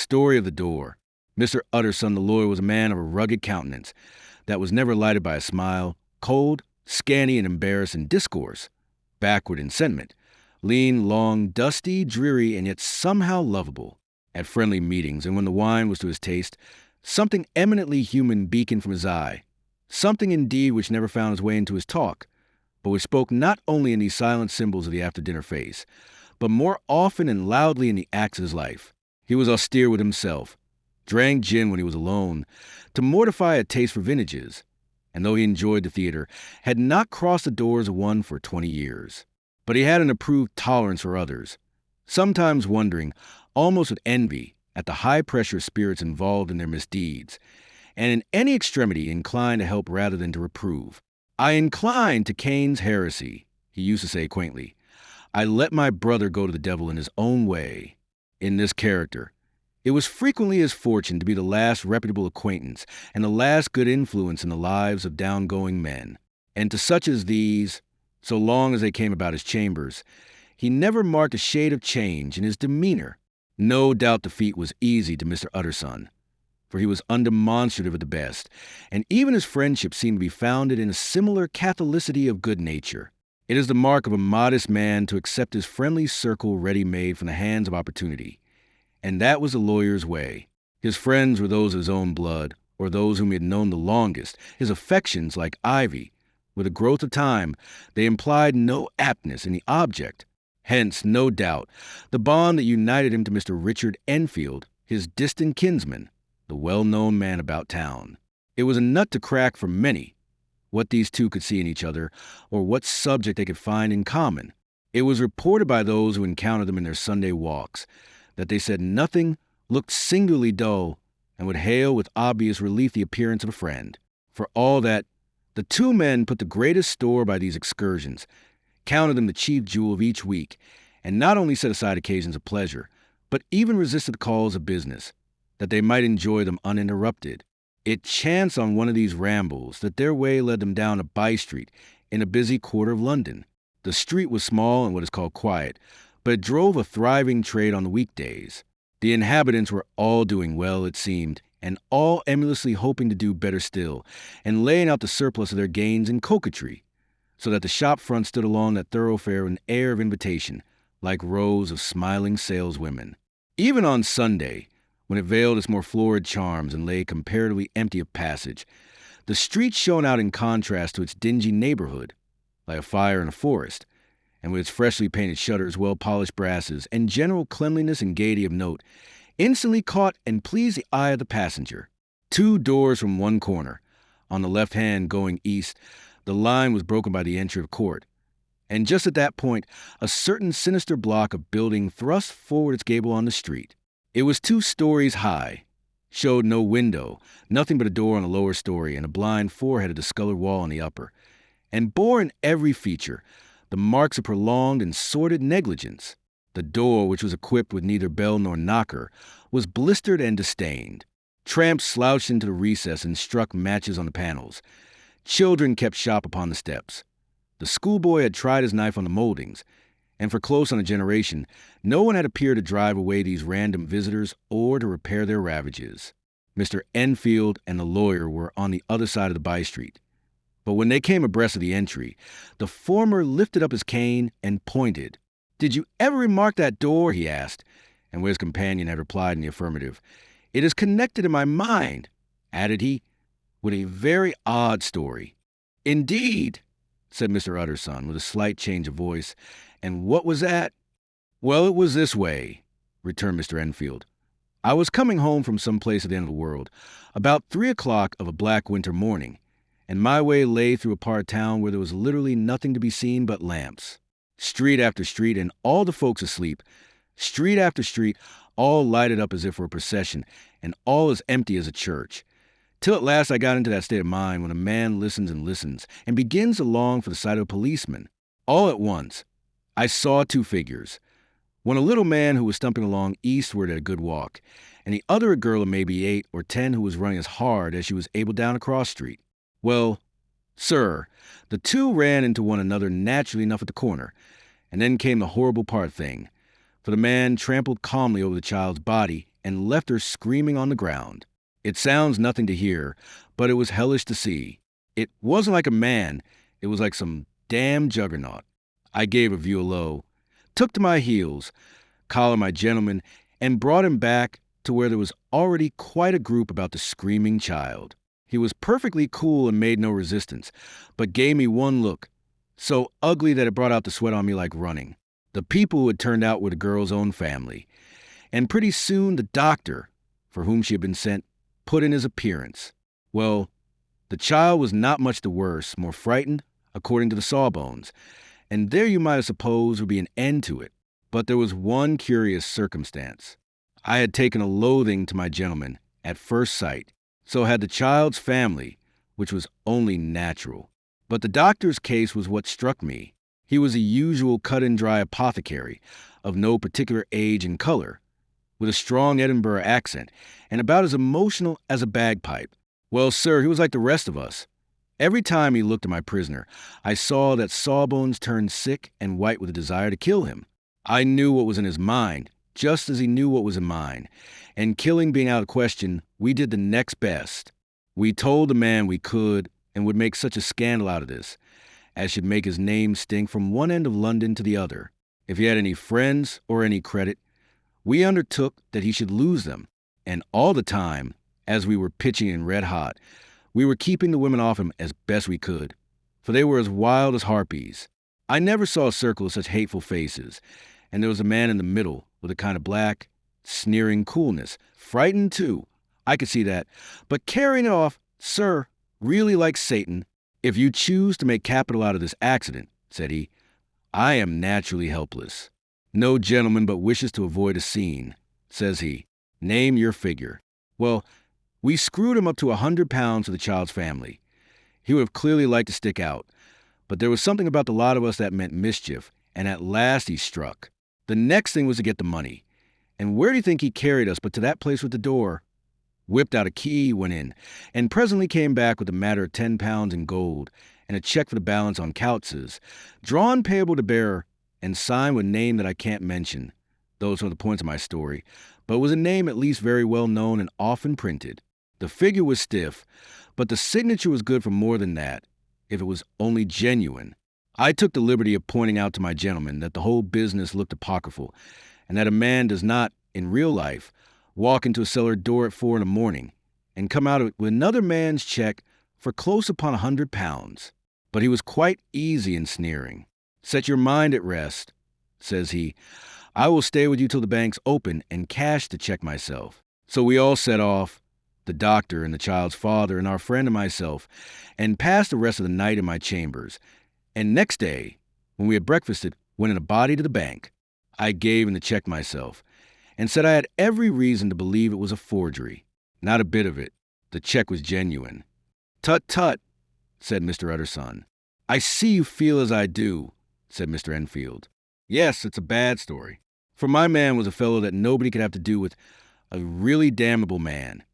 Story of the Door. Mr. Utterson the lawyer was a man of a rugged countenance that was never lighted by a smile, cold, scanty, and embarrassed in discourse, backward in sentiment, lean, long, dusty, dreary, and yet somehow lovable. At friendly meetings, and when the wine was to his taste, something eminently human beaconed from his eye, something indeed which never found its way into his talk, but which spoke not only in these silent symbols of the after-dinner face, but more often and loudly in the acts of his life. He was austere with himself, drank gin when he was alone, to mortify a taste for vintages, and though he enjoyed the theater, had not crossed the doors of one for 20 years. But he had an approved tolerance for others, sometimes wondering, almost with envy, at the high-pressure spirits involved in their misdeeds, and in any extremity inclined to help rather than to reprove. "I incline to Cain's heresy," he used to say quaintly. "I let my brother go to the devil in his own way." In this character, it was frequently his fortune to be the last reputable acquaintance and the last good influence in the lives of down-going men. And to such as these, so long as they came about his chambers, he never marked a shade of change in his demeanor. No doubt the feat was easy to Mr. Utterson, for he was undemonstrative at the best, and even his friendship seemed to be founded in a similar catholicity of good nature. It is the mark of a modest man to accept his friendly circle ready-made from the hands of opportunity, and that was the lawyer's way. His friends were those of his own blood, or those whom he had known the longest. His affections, like ivy, with the growth of time, they implied no aptness in the object. Hence, no doubt, the bond that united him to Mr. Richard Enfield, his distant kinsman, the well-known man about town. It was a nut to crack for many, what these two could see in each other, or what subject they could find in common. It was reported by those who encountered them in their Sunday walks, that they said nothing, looked singularly dull, and would hail with obvious relief the appearance of a friend. For all that, the two men put the greatest store by these excursions, counted them the chief jewel of each week, and not only set aside occasions of pleasure, but even resisted the calls of business, that they might enjoy them uninterrupted. It chanced on one of these rambles that their way led them down a by-street in a busy quarter of London. The street was small and what is called quiet, but it drove a thriving trade on the weekdays. The inhabitants were all doing well, it seemed, and all emulously hoping to do better still, and laying out the surplus of their gains in coquetry, so that the shop front stood along that thoroughfare with an air of invitation, like rows of smiling saleswomen. Even on Sunday, when it veiled its more florid charms and lay comparatively empty of passage, the street shone out in contrast to its dingy neighborhood, like a fire in a forest, and with its freshly painted shutters, well-polished brasses, and general cleanliness and gaiety of note, instantly caught and pleased the eye of the passenger. 2 doors from one corner, on the left hand going east, the line was broken by the entry of court, and just at that point, a certain sinister block of building thrust forward its gable on the street. It was 2 stories high, showed no window, nothing but a door on the lower story and a blind forehead of discolored wall on the upper, and bore in every feature the marks of prolonged and sordid negligence. The door, which was equipped with neither bell nor knocker, was blistered and disdained. Tramps slouched into the recess and struck matches on the panels. Children kept shop upon the steps. The schoolboy had tried his knife on the moldings, and for close on a generation, no one had appeared to drive away these random visitors or to repair their ravages. Mr. Enfield and the lawyer were on the other side of the by-street, but when they came abreast of the entry, the former lifted up his cane and pointed. "Did you ever remark that door?" he asked, and where his companion had replied in the affirmative. "It is connected in my mind," added he, "with a very odd story." "Indeed," said Mr. Utterson, with a slight change of voice. "And what was that?" "Well, it was this way," returned Mr. Enfield. "I was coming home from some place at the end of the world, about 3 o'clock of a black winter morning, and my way lay through a part of town where there was literally nothing to be seen but lamps. Street after street, and all the folks asleep. Street after street, all lighted up as if for a procession, and all as empty as a church. Till at last I got into that state of mind when a man listens and listens, and begins to long for the sight of a policeman. All at once, I saw 2 figures. One a little man who was stumping along eastward at a good walk, and the other a girl of maybe 8 or 10 who was running as hard as she was able down a cross street. Well, sir, the 2 ran into one another naturally enough at the corner, and then came the horrible part thing, for the man trampled calmly over the child's body and left her screaming on the ground. It sounds nothing to hear, but it was hellish to see. It wasn't like a man, it was like some damn juggernaut. I gave a view low, took to my heels, collared my gentleman, and brought him back to where there was already quite a group about the screaming child. He was perfectly cool and made no resistance, but gave me one look, so ugly that it brought out the sweat on me like running. The people who had turned out were the girl's own family, and pretty soon the doctor, for whom she had been sent, put in his appearance. Well, the child was not much the worse, more frightened, according to the sawbones, and there you might have supposed would be an end to it. But there was one curious circumstance. I had taken a loathing to my gentleman at first sight, so had the child's family, which was only natural. But the doctor's case was what struck me. He was a usual cut-and-dry apothecary, of no particular age and color, with a strong Edinburgh accent, and about as emotional as a bagpipe. Well, sir, he was like the rest of us. Every time he looked at my prisoner, I saw that Sawbones turned sick and white with a desire to kill him. I knew what was in his mind, just as he knew what was in mine, and killing being out of question, we did the next best. We told the man we could and would make such a scandal out of this, as should make his name stink from one end of London to the other. If he had any friends or any credit, we undertook that he should lose them, and all the time, as we were pitching in red hot, we were keeping the women off him as best we could, for they were as wild as harpies. I never saw a circle of such hateful faces, and there was a man in the middle with a kind of black, sneering coolness, frightened too, I could see that, but carrying it off, sir, really like Satan. If you choose to make capital out of this accident, said he, I am naturally helpless. No gentleman but wishes to avoid a scene, says he. Name your figure. Well, we screwed him up to £100 for the child's family. He would have clearly liked to stick out, but there was something about the lot of us that meant mischief, and at last he struck. The next thing was to get the money. And where do you think he carried us but to that place with the door? Whipped out a key, went in, and presently came back with a matter of £10 in gold, and a check for the balance on Coutz's, drawn payable to bearer, and signed with a name that I can't mention. Those were the points of my story, but it was a name at least very well known and often printed. The figure was stiff, but the signature was good for more than that, if it was only genuine. I took the liberty of pointing out to my gentleman that the whole business looked apocryphal, and that a man does not, in real life, walk into a cellar door at 4 a.m. and come out with another man's check for close upon £100. But he was quite easy in sneering. Set your mind at rest, says he. I will stay with you till the bank's open and cash the check myself. So we all set off, the doctor and the child's father and our friend and myself, and passed the rest of the night in my chambers. And next day, when we had breakfasted, went in a body to the bank. I gave him the check myself, and said I had every reason to believe it was a forgery. Not a bit of it. The check was genuine. Tut, tut, said Mr. Utterson. I see you feel as I do, said Mr. Enfield. Yes, it's a bad story. For my man was a fellow that nobody could have to do with, a really damnable man.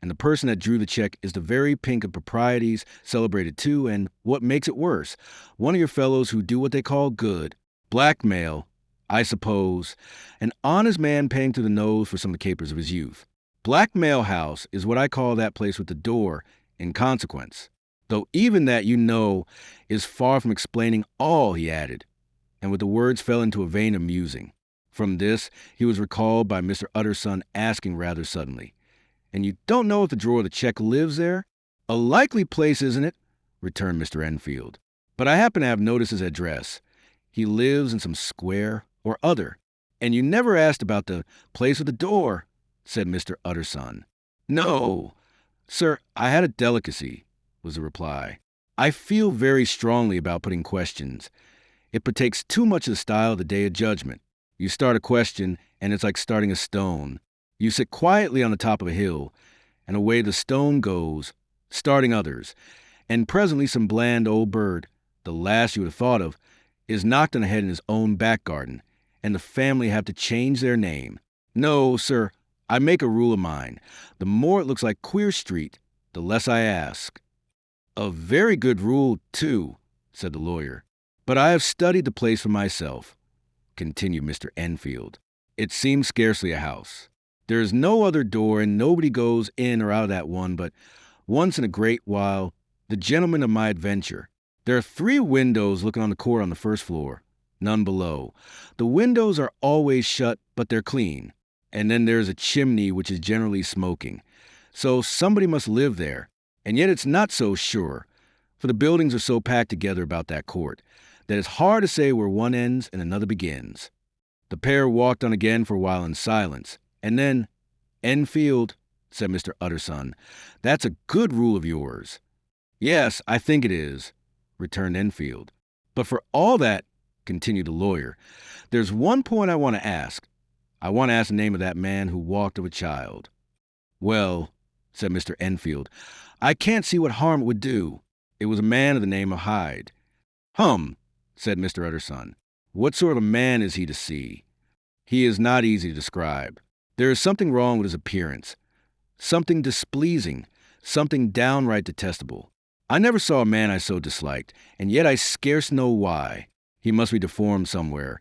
And the person that drew the check is the very pink of proprieties, celebrated too, and what makes it worse, one of your fellows who do what they call good. Blackmail, I suppose, an honest man paying through the nose for some of the capers of his youth. Blackmail House is what I call that place with the door, in consequence. Though even that, you know, is far from explaining all, he added, and with the words fell into a vein of musing. From this, he was recalled by Mr. Utterson asking rather suddenly, And you don't know if the drawer of the check lives there? A likely place, isn't it? Returned Mr. Enfield. But I happen to have noticed his address. He lives in some square or other. And you never asked about the place with the door, said Mr. Utterson. No, sir, I had a delicacy, was the reply. I feel very strongly about putting questions. It partakes too much of the style of the Day of Judgment. You start a question, and it's like starting a stone. You sit quietly on the top of a hill, and away the stone goes, starting others, and presently some bland old bird, the last you would have thought of, is knocked on the head in his own back garden, and the family have to change their name. No, sir, I make a rule of mine. The more it looks like Queer Street, the less I ask. A very good rule, too, said the lawyer. But I have studied the place for myself, continued Mr. Enfield. It seems scarcely a house. There's no other door, and nobody goes in or out of that one, but once in a great while, the gentleman of my adventure. There are 3 windows looking on the court on the first floor, none below. The windows are always shut, but they're clean. And then there's a chimney which is generally smoking. So somebody must live there, and yet it's not so sure, for the buildings are so packed together about that court that it's hard to say where one ends and another begins. The pair walked on again for a while in silence, and then, "Enfield," said Mr. Utterson, "that's a good rule of yours." "Yes, I think it is," returned Enfield. "But for all that," continued the lawyer, "there's one point I want to ask. I want to ask the name of that man who walked of a child." "Well," said Mr. Enfield, "I can't see what harm it would do. It was a man of the name of Hyde." "Hum," said Mr. Utterson. "What sort of a man is he to see?" "He is not easy to describe. There is something wrong with his appearance, something displeasing, something downright detestable. I never saw a man I so disliked, and yet I scarce know why. He must be deformed somewhere.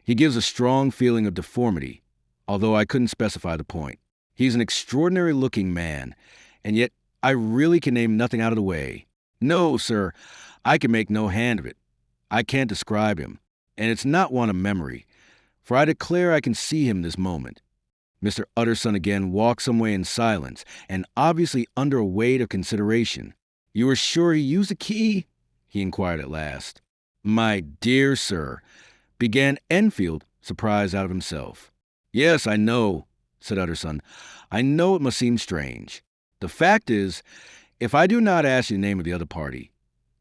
He gives a strong feeling of deformity, although I couldn't specify the point. He's an extraordinary-looking man, and yet I really can name nothing out of the way. No, sir, I can make no hand of it. I can't describe him, and it's not one of memory, for I declare I can see him this moment." Mr. Utterson again walked some way in silence, and obviously under a weight of consideration. "You are sure he used a key?" he inquired at last. "My dear sir," began Enfield, surprised out of himself. "Yes, I know," said Utterson. "I know it must seem strange. The fact is, if I do not ask you the name of the other party,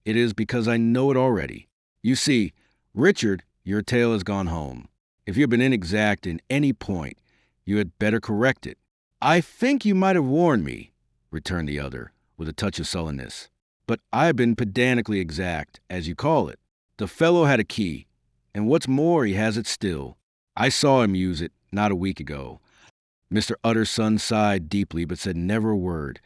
it is because I know it already. You see, Richard, your tale has gone home. If you have been inexact in any point, you had better correct it." "I think you might have warned me," returned the other, with a touch of sullenness. "But I have been pedantically exact, as you call it. The fellow had a key, and what's more, he has it still. I saw him use it not a week ago." Mr. Utterson sighed deeply, but said never a word,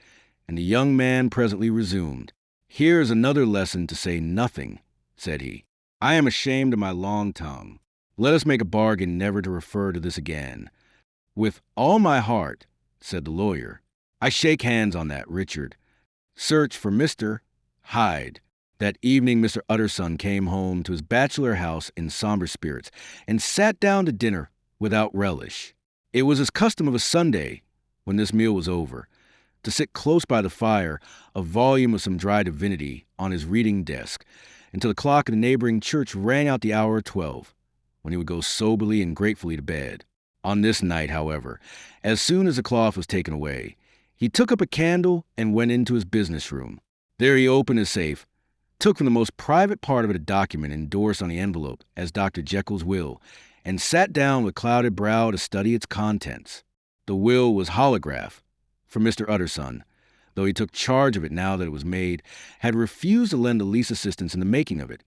and the young man presently resumed. "Here is another lesson to say nothing," said he. "I am ashamed of my long tongue. Let us make a bargain never to refer to this again." "With all my heart," said the lawyer. "I shake hands on that, Richard. Search for Mr. Hyde." That evening Mr. Utterson came home to his bachelor house in somber spirits, and sat down to dinner without relish. It was his custom of a Sunday, when this meal was over, to sit close by the fire, a volume of some dry divinity on his reading desk, until the clock in the neighboring church rang out the hour of 12, when he would go soberly and gratefully to bed. On this night, however, as soon as the cloth was taken away, he took up a candle and went into his business room. There he opened his safe, took from the most private part of it a document endorsed on the envelope as Dr. Jekyll's will, and sat down with clouded brow to study its contents. The will was holograph, for Mr. Utterson, though he took charge of it now that it was made, had refused to lend the least assistance in the making of it.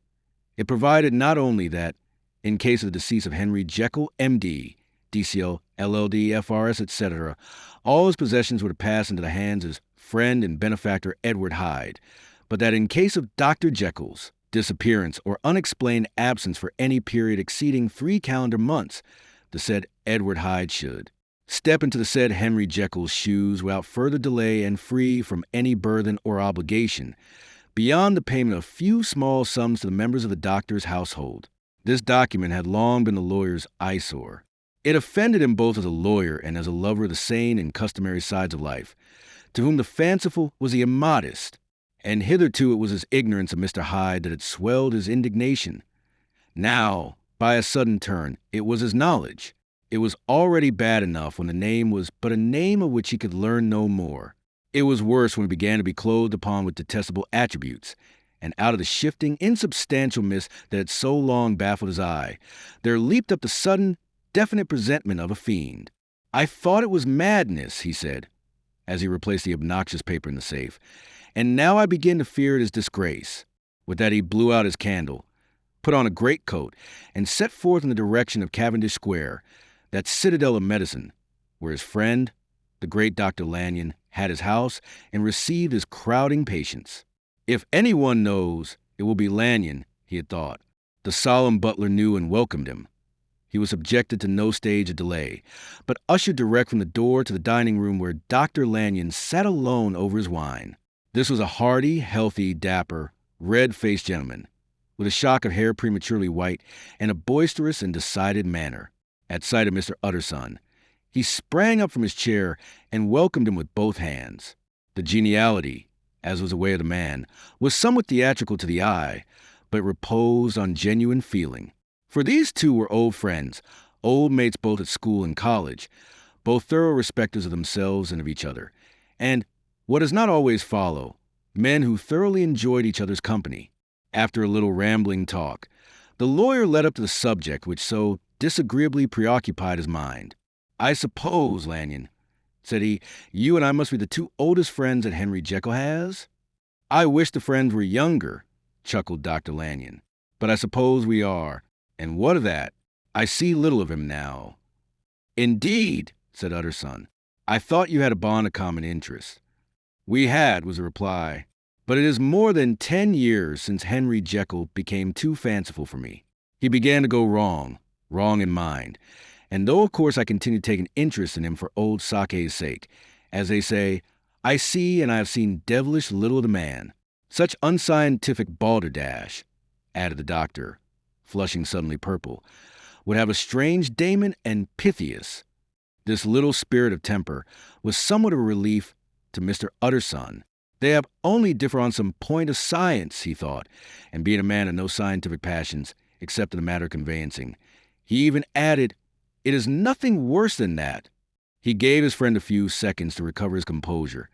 It provided not only that, in case of the decease of Henry Jekyll, M.D., DCL, LLD, FRS, etc., all his possessions were to pass into the hands of his friend and benefactor Edward Hyde, but that in case of Dr. Jekyll's disappearance or unexplained absence for any period exceeding 3 calendar months, the said Edward Hyde should step into the said Henry Jekyll's shoes without further delay and free from any burthen or obligation, beyond the payment of few small sums to the members of the doctor's household. This document had long been the lawyer's eyesore. It offended him both as a lawyer and as a lover of the sane and customary sides of life, to whom the fanciful was the immodest, and hitherto it was his ignorance of Mr. Hyde that had swelled his indignation. Now, by a sudden turn, it was his knowledge. It was already bad enough when the name was but a name of which he could learn no more. It was worse when it began to be clothed upon with detestable attributes, and out of the shifting, insubstantial mist that had so long baffled his eye, there leaped up the sudden, definite presentment of a fiend. "I thought it was madness," he said, as he replaced the obnoxious paper in the safe, "and now I begin to fear it is disgrace." With that he blew out his candle, put on a greatcoat, and set forth in the direction of Cavendish Square, that citadel of medicine, where his friend, the great Dr. Lanyon, had his house and received his crowding patients. If anyone knows, it will be Lanyon, he had thought. The solemn butler knew and welcomed him. He was subjected to no stage of delay, but ushered direct from the door to the dining room where Dr. Lanyon sat alone over his wine. This was a hearty, healthy, dapper, red-faced gentleman, with a shock of hair prematurely white and a boisterous and decided manner. At sight of Mr. Utterson, he sprang up from his chair and welcomed him with both hands. The geniality, as was the way of the man, was somewhat theatrical to the eye, but reposed on genuine feeling. For these two were old friends, old mates both at school and college, both thorough respecters of themselves and of each other, and, what does not always follow, men who thoroughly enjoyed each other's company. After a little rambling talk, the lawyer led up to the subject which so disagreeably preoccupied his mind. "I suppose, Lanyon," said he, "you and I must be the two oldest friends that Henry Jekyll has?" "I wish the friends were younger," chuckled Dr. Lanyon. "But I suppose we are. And what of that? I see little of him now." "Indeed," said Utterson. "I thought you had a bond of common interest." "We had," was the reply. "But it is more than 10 years since Henry Jekyll became too fanciful for me. He began to go wrong in mind. And though, of course, I continue to take an interest in him for old sake's sake, as they say, I see and I have seen devilish little of the man. Such unscientific balderdash," added the doctor, flushing suddenly purple, "would have a strange Damon and Pythias." This little spirit of temper was somewhat of a relief to Mr. Utterson. They have only differ on some point of science, he thought, and being a man of no scientific passions, except in the matter of conveyancing, he even added, "It is nothing worse than that." He gave his friend a few seconds to recover his composure,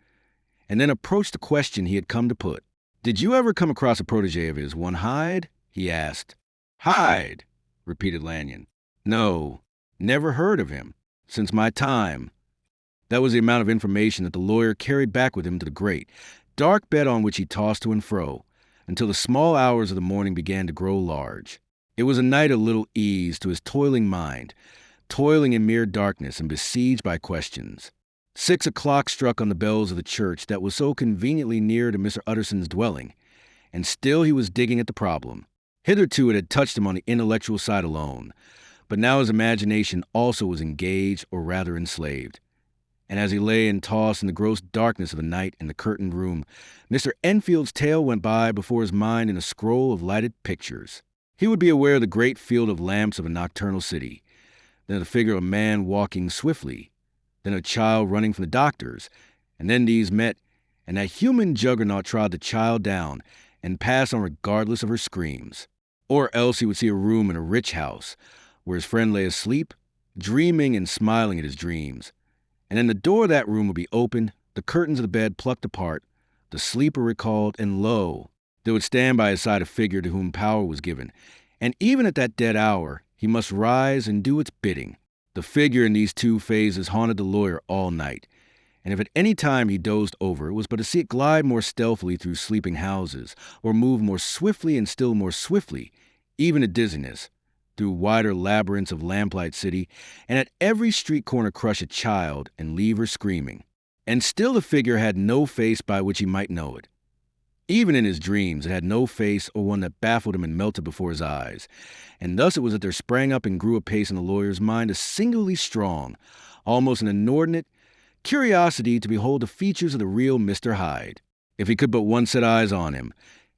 and then approached the question he had come to put. "Did you ever come across a protégé of his, one Hyde?" he asked. "Hyde?" repeated Lanyon. "No, never heard of him. Since my time." That was the amount of information that the lawyer carried back with him to the great, dark bed on which he tossed to and fro, until the small hours of the morning began to grow large. It was a night of little ease to his toiling mind, toiling in mere darkness and besieged by questions. 6 o'clock struck on the bells of the church that was so conveniently near to Mr. Utterson's dwelling, and still he was digging at the problem. Hitherto it had touched him on the intellectual side alone, but now his imagination also was engaged, or rather enslaved. And as he lay and tossed in the gross darkness of the night in the curtained room, Mr. Enfield's tale went by before his mind in a scroll of lighted pictures. He would be aware of the great field of lamps of a nocturnal city, then the figure of a man walking swiftly, then a child running from the doctor's, and then these met, and that human juggernaut trod the child down and passed on regardless of her screams. Or else he would see a room in a rich house, where his friend lay asleep, dreaming and smiling at his dreams. And then the door of that room would be opened, the curtains of the bed plucked apart, the sleeper recalled, and lo, there would stand by his side a figure to whom power was given. And even at that dead hour, he must rise and do its bidding. The figure in these two phases haunted the lawyer all night, and if at any time he dozed over, it was but to see it glide more stealthily through sleeping houses, or move more swiftly and still more swiftly, even to dizziness, through wider labyrinths of lamplight city, and at every street corner crush a child and leave her screaming. And still the figure had no face by which he might know it. Even in his dreams, it had no face or one that baffled him and melted before his eyes. And thus it was that there sprang up and grew apace in the lawyer's mind a singularly strong, almost an inordinate, curiosity to behold the features of the real Mr. Hyde. If he could but once set eyes on him,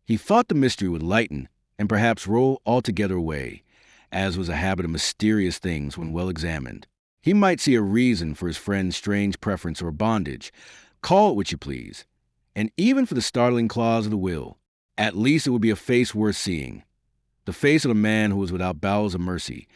he thought the mystery would lighten and perhaps roll altogether away, as was a habit of mysterious things when well examined. He might see a reason for his friend's strange preference or bondage, call it what you please, and even for the startling clause of the will. At least it would be a face worth seeing, the face of a man who was without bowels of mercy,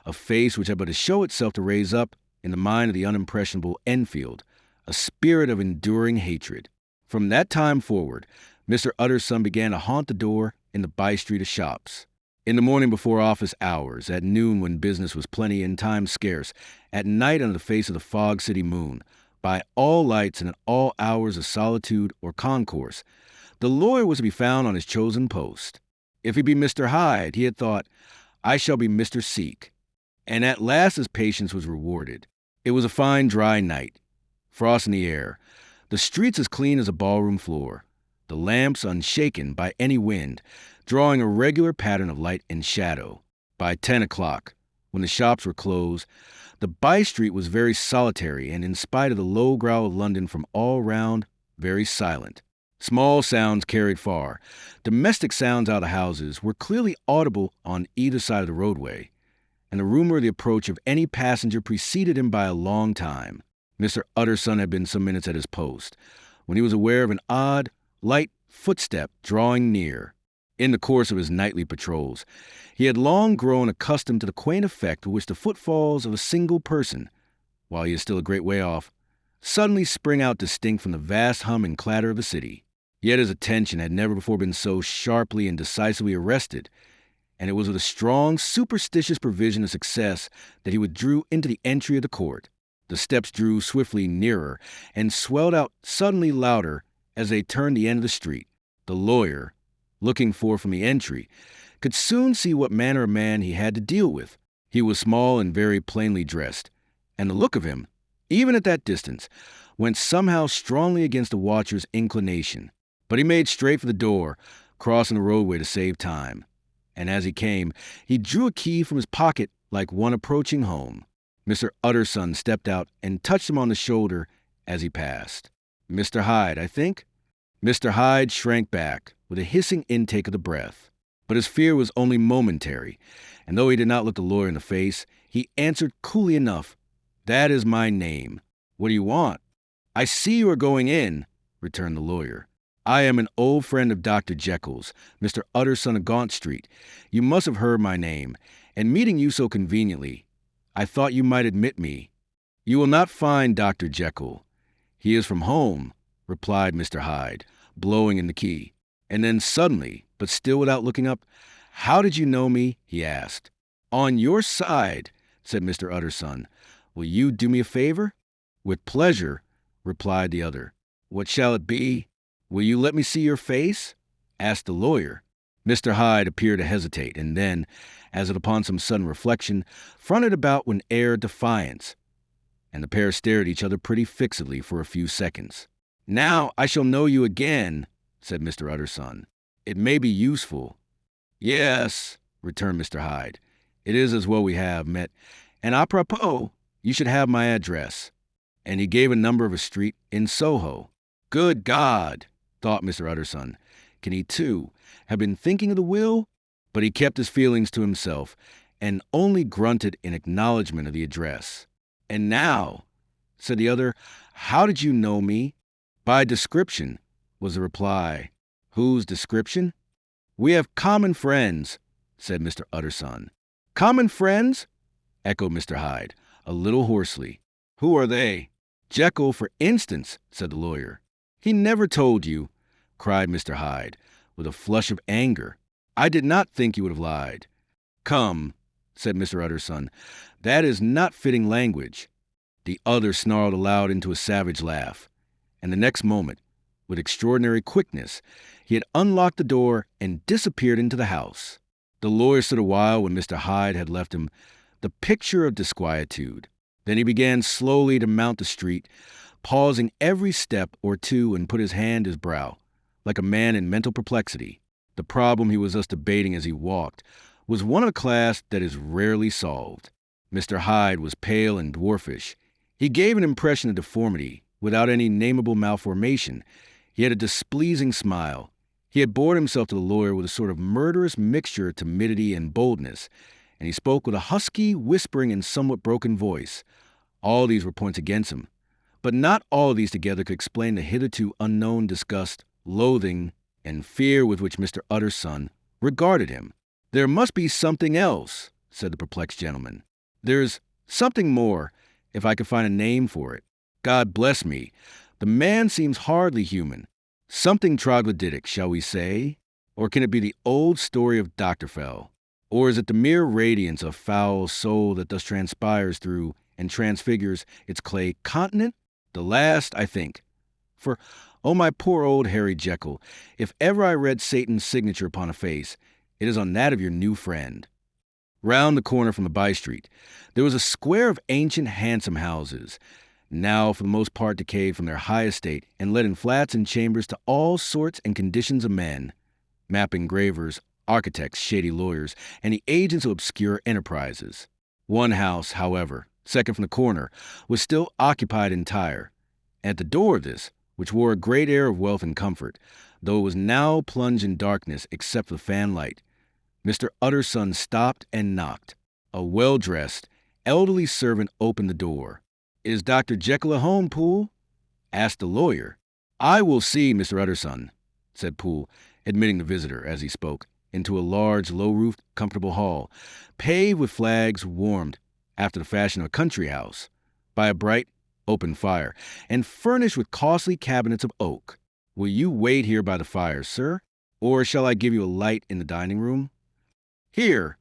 a face which had but to show itself to raise up, in the mind of the unimpressionable Enfield, a spirit of enduring hatred. From that time forward, Mr. Utterson began to haunt the door in the by-street of shops. In the morning before office hours, at noon when business was plenty and time scarce, at night under the face of the fog city moon, by all lights and at all hours of solitude or concourse, the lawyer was to be found on his chosen post. If he be Mr. Hyde, he had thought, I shall be Mr. Seek. And at last his patience was rewarded. It was a fine dry night, frost in the air, the streets as clean as a ballroom floor, the lamps unshaken by any wind, drawing a regular pattern of light and shadow. By 10 o'clock, When the shops were closed, the by-street was very solitary and, in spite of the low growl of London from all round, very silent. Small sounds carried far. Domestic sounds out of the houses were clearly audible on either side of the roadway, and the rumor of the approach of any passenger preceded him by a long time. Mr. Utterson had been some minutes at his post, when he was aware of an odd, light footstep drawing near. In the course of his nightly patrols, he had long grown accustomed to the quaint effect with which the footfalls of a single person, while he is still a great way off, suddenly spring out distinct from the vast hum and clatter of the city. Yet his attention had never before been so sharply and decisively arrested, and it was with a strong, superstitious prevision of success that he withdrew into the entry of the court. The steps drew swiftly nearer and swelled out suddenly louder as they turned the end of the street. The lawyer, looking forth from the entry, could soon see what manner of man he had to deal with. He was small and very plainly dressed, and the look of him, even at that distance, went somehow strongly against the watcher's inclination. But he made straight for the door, crossing the roadway to save time. And as he came, he drew a key from his pocket like one approaching home. Mr. Utterson stepped out and touched him on the shoulder as he passed. "Mr. Hyde, I think?" Mr. Hyde shrank back with a hissing intake of the breath. But his fear was only momentary, and though he did not look the lawyer in the face, he answered coolly enough, "That is my name. What do you want?" "I see you are going in," returned the lawyer. "I am an old friend of Dr. Jekyll's, Mr. Utterson of Gaunt Street. You must have heard my name, and meeting you so conveniently, I thought you might admit me." "You will not find Dr. Jekyll. He is from home," replied Mr. Hyde, blowing in the key. And then suddenly, but still without looking up, "How did you know me?" he asked. "On your side," said Mr. Utterson. "Will you do me a favor?" "With pleasure," replied the other. "What shall it be?" "Will you let me see your face?" asked the lawyer. Mr. Hyde appeared to hesitate, and then, as if upon some sudden reflection, fronted about with an air of defiance, and the pair stared at each other pretty fixedly for a few seconds. "Now I shall know you again," said Mr. Utterson. "It may be useful." "Yes," returned Mr. Hyde. "It is as well we have met. And a propos, you should have my address." And he gave a number of a street in Soho. Good God, thought Mr. Utterson. Can he, too, have been thinking of the will? But he kept his feelings to himself, and only grunted in acknowledgment of the address. "And now," said the other, "how did you know me?" "By description," was the reply. "Whose description?" "We have common friends," said Mr. Utterson. "Common friends?" echoed Mr. Hyde, a little hoarsely. "Who are they?" "Jekyll, for instance," said the lawyer. "He never told you," cried Mr. Hyde, with a flush of anger. "I did not think you would have lied." "Come," said Mr. Utterson, "that is not fitting language." The other snarled aloud into a savage laugh, and the next moment, with extraordinary quickness, he had unlocked the door and disappeared into the house. The lawyer stood a while when Mr. Hyde had left him, the picture of disquietude. Then he began slowly to mount the street, pausing every step or two and put his hand to his brow, like a man in mental perplexity. The problem he was thus debating as he walked was one of a class that is rarely solved. Mr. Hyde was pale and dwarfish. He gave an impression of deformity without any nameable malformation. He had a displeasing smile. He had bored himself to the lawyer with a sort of murderous mixture of timidity and boldness, and he spoke with a husky, whispering, and somewhat broken voice. All these were points against him, but not all of these together could explain the hitherto unknown disgust, loathing, and fear with which Mr. Utterson regarded him. "There must be something else," said the perplexed gentleman. "There's something more, if I could find a name for it. God bless me, the man seems hardly human. Something troglodytic, shall we say? Or can it be the old story of Doctorfell? Or is it the mere radiance of foul soul that thus transpires through and transfigures its clay continent? The last, I think. For, oh my poor old Harry Jekyll, if ever I read Satan's signature upon a face, it is on that of your new friend." Round the corner from the by-street, there was a square of ancient, handsome houses, now for the most part decayed from their high estate and let in flats and chambers to all sorts and conditions of men: map engravers, architects, shady lawyers, and the agents of obscure enterprises. One house, however, second from the corner, was still occupied entire. At the door of this, which wore a great air of wealth and comfort, though it was now plunged in darkness except for the fan light, Mr. Utterson stopped and knocked. A well-dressed, elderly servant opened the door. "Is Dr. Jekyll at home, Poole?" asked the lawyer. "I will see Mr. Utterson," said Poole, admitting the visitor, as he spoke, into a large, low-roofed, comfortable hall, paved with flags, warmed, after the fashion of a country house, by a bright, open fire, and furnished with costly cabinets of oak. "Will you wait here by the fire, sir? Or shall I give you a light in the dining room?" "Here,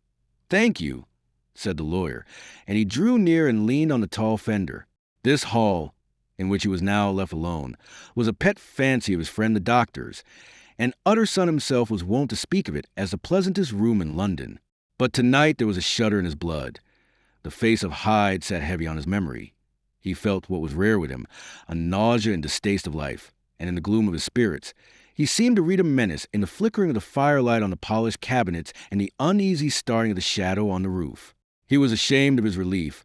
thank you," said the lawyer, and he drew near and leaned on the tall fender. This hall, in which he was now left alone, was a pet fancy of his friend the doctor's, and Utterson himself was wont to speak of it as the pleasantest room in London. But tonight there was a shudder in his blood. The face of Hyde sat heavy on his memory. He felt what was rare with him, a nausea and distaste of life, and in the gloom of his spirits, he seemed to read a menace in the flickering of the firelight on the polished cabinets and the uneasy starting of the shadow on the roof. He was ashamed of his relief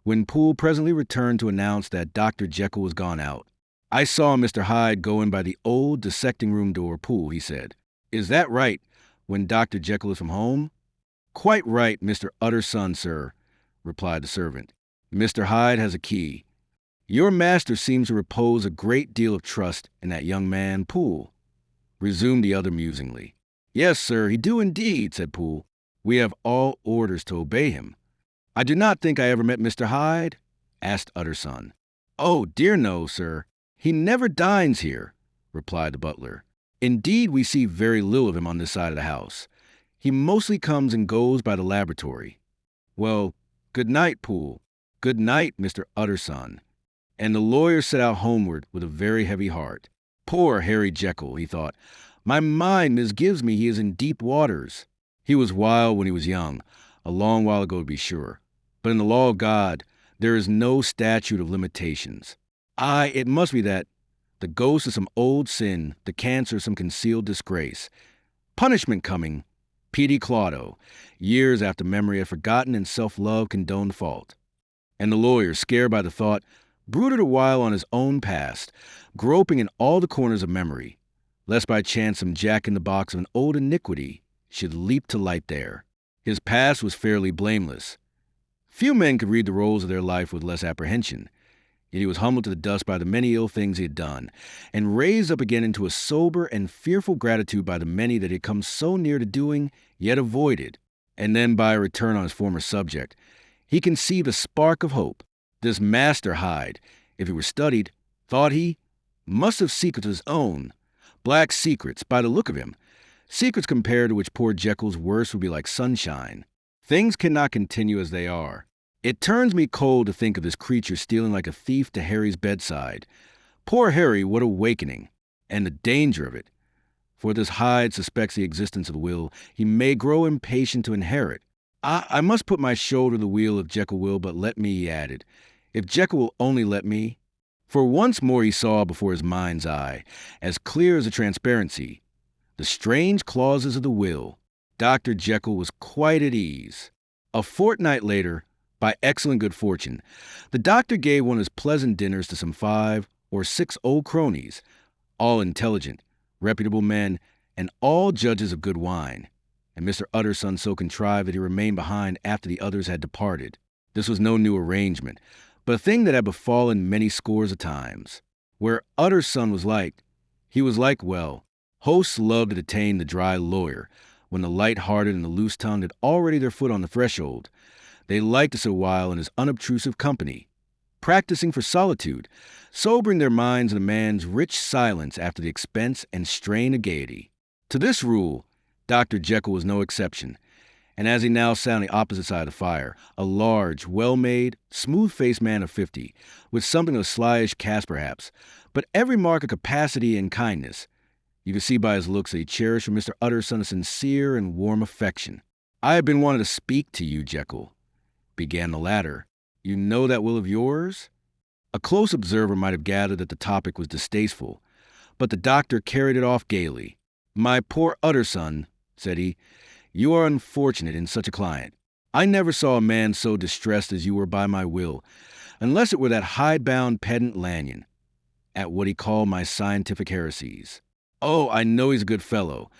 when Poole presently returned to announce that Dr. Jekyll was gone out. "I saw Mr. Hyde go in by the old dissecting-room door, Poole," he said. "Is that right, when Dr. Jekyll is from home?" "Quite right, Mr. Utterson, sir," replied the servant. "Mr. Hyde has a key. Your master seems to repose a great deal of trust in that young man, Poole," resumed the other musingly. "Yes, sir, he do indeed," said Poole. "We have all orders to obey him." "I do not think I ever met Mr. Hyde?" asked Utterson. "Oh, dear no, sir. He never dines here," replied the butler. "Indeed, we see very little of him on this side of the house. He mostly comes and goes by the laboratory." "Well, good night, Poole." "Good night, Mr. Utterson." And the lawyer set out homeward with a very heavy heart. "Poor Harry Jekyll," he thought. "My mind misgives me he is in deep waters. He was wild when he was young, a long while ago to be sure. But in the law of God, there is no statute of limitations. Aye, it must be that, the ghost of some old sin, the cancer of some concealed disgrace. Punishment coming, P.D. Claudo, years after memory had forgotten and self-love condoned fault." And the lawyer, scared by the thought, brooded a while on his own past, groping in all the corners of memory, lest by chance some jack-in-the-box of an old iniquity should leap to light there. His past was fairly blameless. Few men could read the rolls of their life with less apprehension. Yet he was humbled to the dust by the many ill things he had done, and raised up again into a sober and fearful gratitude by the many that he had come so near to doing, yet avoided. And then by a return on his former subject, he conceived a spark of hope. This Master Hyde, if he were studied, thought he, must have secrets of his own, black secrets, by the look of him, secrets compared to which poor Jekyll's worst would be like sunshine. Things cannot continue as they are. It turns me cold to think of this creature stealing like a thief to Harry's bedside. Poor Harry, what awakening! And the danger of it. For this Hyde suspects the existence of the will he may grow impatient to inherit. I must put my shoulder to the wheel if Jekyll will but let me, he added. If Jekyll will only let me. For once more he saw before his mind's eye, as clear as a transparency, the strange clauses of the will. Dr. Jekyll was quite at ease. A fortnight later, by excellent good fortune, the doctor gave one of his pleasant dinners to some 5 or 6 old cronies, all intelligent, reputable men, and all judges of good wine, and Mr. Utterson so contrived that he remained behind after the others had departed. This was no new arrangement, but a thing that had befallen many scores of times. Where Utterson was liked, he was liked well. Hosts loved to detain the dry lawyer, when the light-hearted and the loose-tongued had already their foot on the threshold. They liked to sit a while in his unobtrusive company, practicing for solitude, sobering their minds in a man's rich silence after the expense and strain of gaiety. To this rule, Dr. Jekyll was no exception, and as he now sat on the opposite side of the fire, a large, well-made, smooth-faced man of 50, with something of a slyish cast perhaps, but every mark of capacity and kindness, you could see by his looks that he cherished for Mr. Utterson a sincere and warm affection. "I have been wanting to speak to you, Jekyll," began the latter. "You know that will of yours?" A close observer might have gathered that the topic was distasteful, but the doctor carried it off gaily. "My poor Utterson," said he, "you are unfortunate in such a client. I never saw a man so distressed as you were by my will, unless it were that hide-bound pedant Lanyon, at what he called my scientific heresies. Oh, I know he's a good fellow.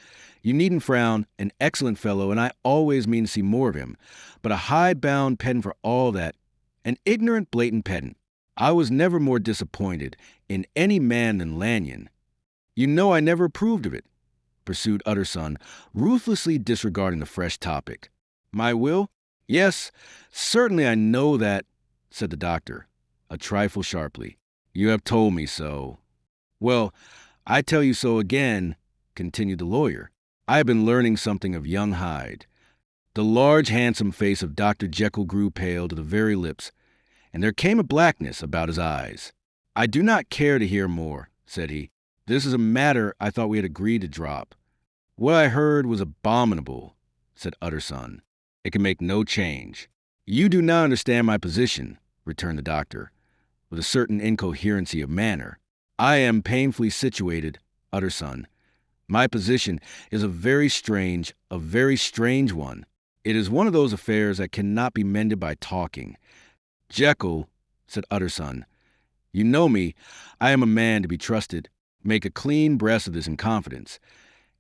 You needn't frown, an excellent fellow, and I always mean to see more of him. But a hide-bound pedant for all that, an ignorant, blatant pedant. I was never more disappointed in any man than Lanyon. You know I never approved of it, pursued Utterson, ruthlessly disregarding the fresh topic. My will? Yes, certainly I know that, said the doctor, a trifle sharply. You have told me so. Well, I tell you so again, continued the lawyer. I have been learning something of young Hyde. The large, handsome face of Dr. Jekyll grew pale to the very lips, and there came a blackness about his eyes. I do not care to hear more, said he. This is a matter I thought we had agreed to drop. What I heard was abominable, said Utterson. It can make no change. You do not understand my position, returned the doctor, with a certain incoherency of manner. I am painfully situated, Utterson. My position is a very strange one. It is one of those affairs that cannot be mended by talking. Jekyll, said Utterson, you know me. I am a man to be trusted. Make a clean breast of this in confidence,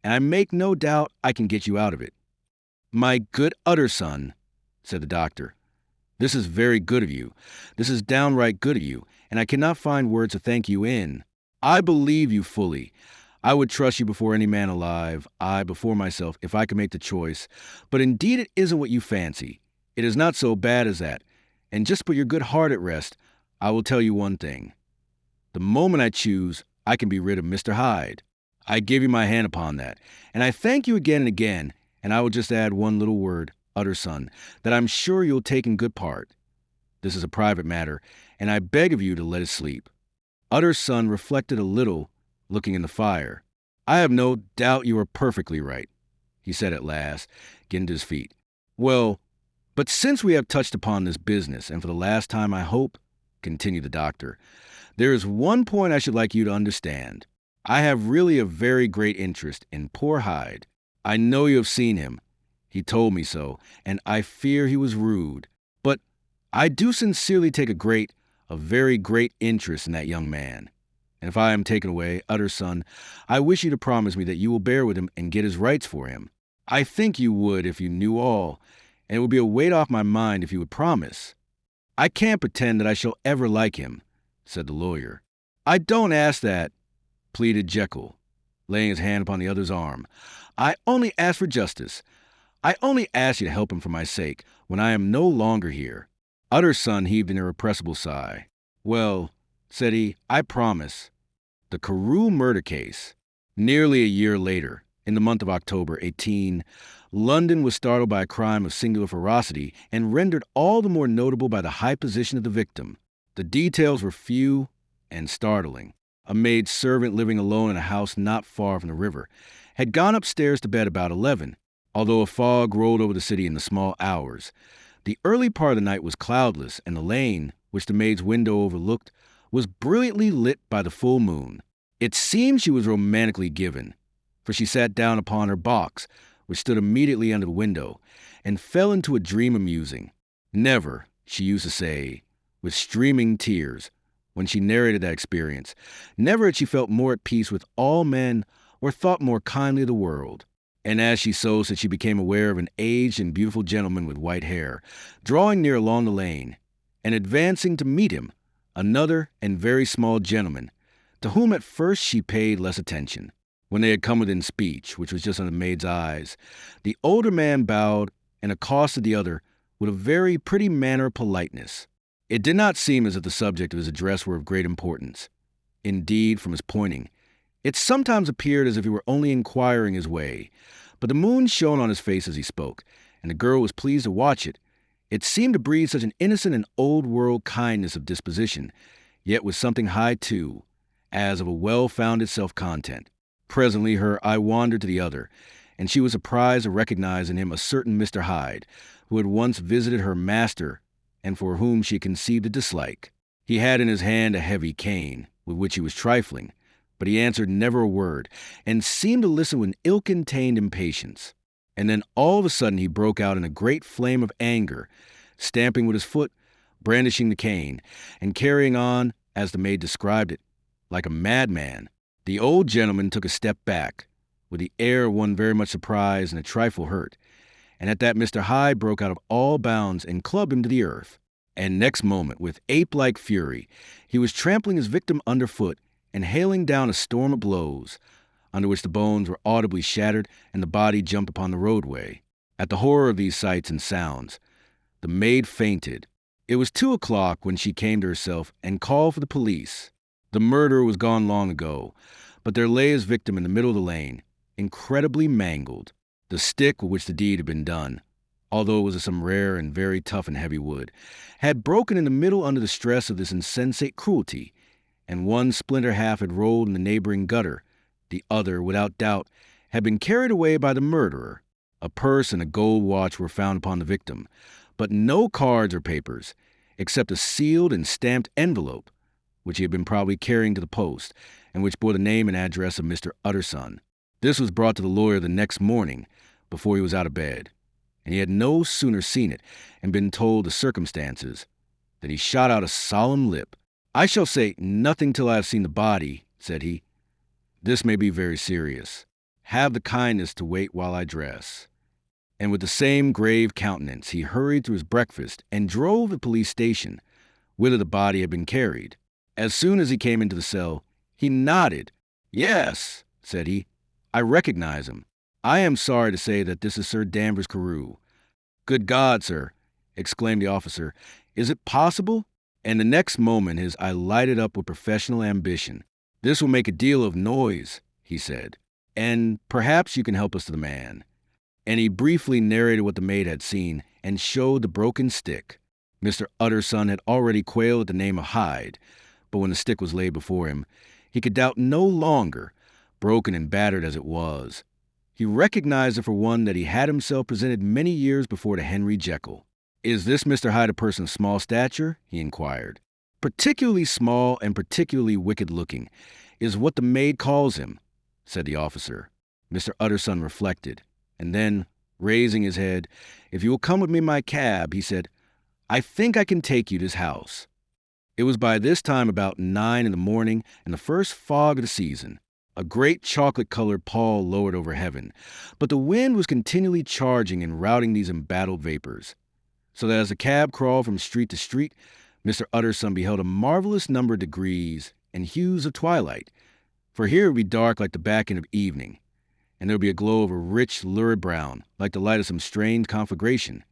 and I make no doubt I can get you out of it. My good Utterson, said the doctor, this is very good of you. This is downright good of you, and I cannot find words to thank you in. I believe you fully. I would trust you before any man alive, I before myself, if I could make the choice. But indeed it isn't what you fancy. It is not so bad as that. And just put your good heart at rest, I will tell you one thing. The moment I choose, I can be rid of Mr. Hyde. I give you my hand upon that. And I thank you again and again, and I will just add one little word, Utterson, that I'm sure you'll take in good part. This is a private matter, and I beg of you to let it sleep. Utterson reflected a little, looking in the fire. I have no doubt you are perfectly right, he said at last, getting to his feet. Well, but since we have touched upon this business, and for the last time I hope, continued the doctor, there is one point I should like you to understand. I have really a very great interest in poor Hyde. I know you have seen him. He told me so, and I fear he was rude. But I do sincerely take a very great interest in that young man. And if I am taken away, Utterson, I wish you to promise me that you will bear with him and get his rights for him. I think you would if you knew all, and it would be a weight off my mind if you would promise. I can't pretend that I shall ever like him, said the lawyer. I don't ask that, pleaded Jekyll, laying his hand upon the other's arm. I only ask for justice. I only ask you to help him for my sake when I am no longer here. Utterson heaved an irrepressible sigh. Well, said he, I promise. The Carew murder case. Nearly a year later, in the month of October, 18, London was startled by a crime of singular ferocity and rendered all the more notable by the high position of the victim. The details were few and startling. A maid servant living alone in a house not far from the river had gone upstairs to bed about 11, although a fog rolled over the city in the small hours. The early part of the night was cloudless, and the lane, which the maid's window overlooked, was brilliantly lit by the full moon. It seemed she was romantically given, for she sat down upon her box, which stood immediately under the window, and fell into a dream of musing. Never, she used to say, with streaming tears, when she narrated that experience, never had she felt more at peace with all men or thought more kindly of the world. And as she so said, she became aware of an aged and beautiful gentleman with white hair, drawing near along the lane, and advancing to meet him, another and very small gentleman, to whom at first she paid less attention. When they had come within speech, which was just under the maid's eyes, the older man bowed and accosted the other with a very pretty manner of politeness. It did not seem as if the subject of his address were of great importance. Indeed, from his pointing, it sometimes appeared as if he were only inquiring his way, but the moon shone on his face as he spoke, and the girl was pleased to watch it. It seemed to breathe such an innocent and old-world kindness of disposition, yet with something high, too, as of a well-founded self-content. Presently her eye wandered to the other, and she was surprised to recognize in him a certain Mr. Hyde, who had once visited her master, and for whom she conceived a dislike. He had in his hand a heavy cane, with which he was trifling, but he answered never a word, and seemed to listen with an ill-contained impatience. And then all of a sudden he broke out in a great flame of anger, stamping with his foot, brandishing the cane, and carrying on, as the maid described it, like a madman. The old gentleman took a step back, with the air of one very much surprised and a trifle hurt, and at that Mr. Hyde broke out of all bounds and clubbed him to the earth. And next moment, with ape-like fury, he was trampling his victim underfoot and hailing down a storm of blows, under which the bones were audibly shattered and the body jumped upon the roadway. At the horror of these sights and sounds, the maid fainted. It was 2:00 when she came to herself and called for the police. The murderer was gone long ago, but there lay his victim in the middle of the lane, incredibly mangled. The stick with which the deed had been done, although it was of some rare and very tough and heavy wood, had broken in the middle under the stress of this insensate cruelty, and one splinter half had rolled in the neighboring gutter. The other, without doubt, had been carried away by the murderer. A purse and a gold watch were found upon the victim, but no cards or papers, except a sealed and stamped envelope, which he had been probably carrying to the post, and which bore the name and address of Mr. Utterson. This was brought to the lawyer the next morning, before he was out of bed, and he had no sooner seen it and been told the circumstances than he shot out a solemn lip. "I shall say nothing till I have seen the body," said he. "This may be very serious. Have the kindness to wait while I dress." And with the same grave countenance, he hurried through his breakfast and drove to the police station, whither the body had been carried. As soon as he came into the cell, he nodded. "Yes," said he, "I recognize him. I am sorry to say that this is Sir Danvers Carew." "Good God, sir," exclaimed the officer, "is it possible?" And the next moment his eye lighted up with professional ambition. "This will make a deal of noise," he said, "and perhaps you can help us to the man." And he briefly narrated what the maid had seen and showed the broken stick. Mr. Utterson had already quailed at the name of Hyde, but when the stick was laid before him, he could doubt no longer, broken and battered as it was. He recognized it for one that he had himself presented many years before to Henry Jekyll. "Is this Mr. Hyde a person of small stature?" he inquired. "Particularly small and particularly wicked-looking is what the maid calls him," said the officer. Mr. Utterson reflected, and then, raising his head, "If you will come with me in my cab," he said, "I think I can take you to his house." It was by this time about 9 in the morning and the first fog of the season. A great chocolate-colored pall lowered over heaven, but the wind was continually charging and routing these embattled vapors, so that as the cab crawled from street to street, Mr. Utterson beheld a marvelous number of degrees and hues of twilight, for here it would be dark like the back end of evening, and there would be a glow of a rich, lurid brown, like the light of some strange conflagration,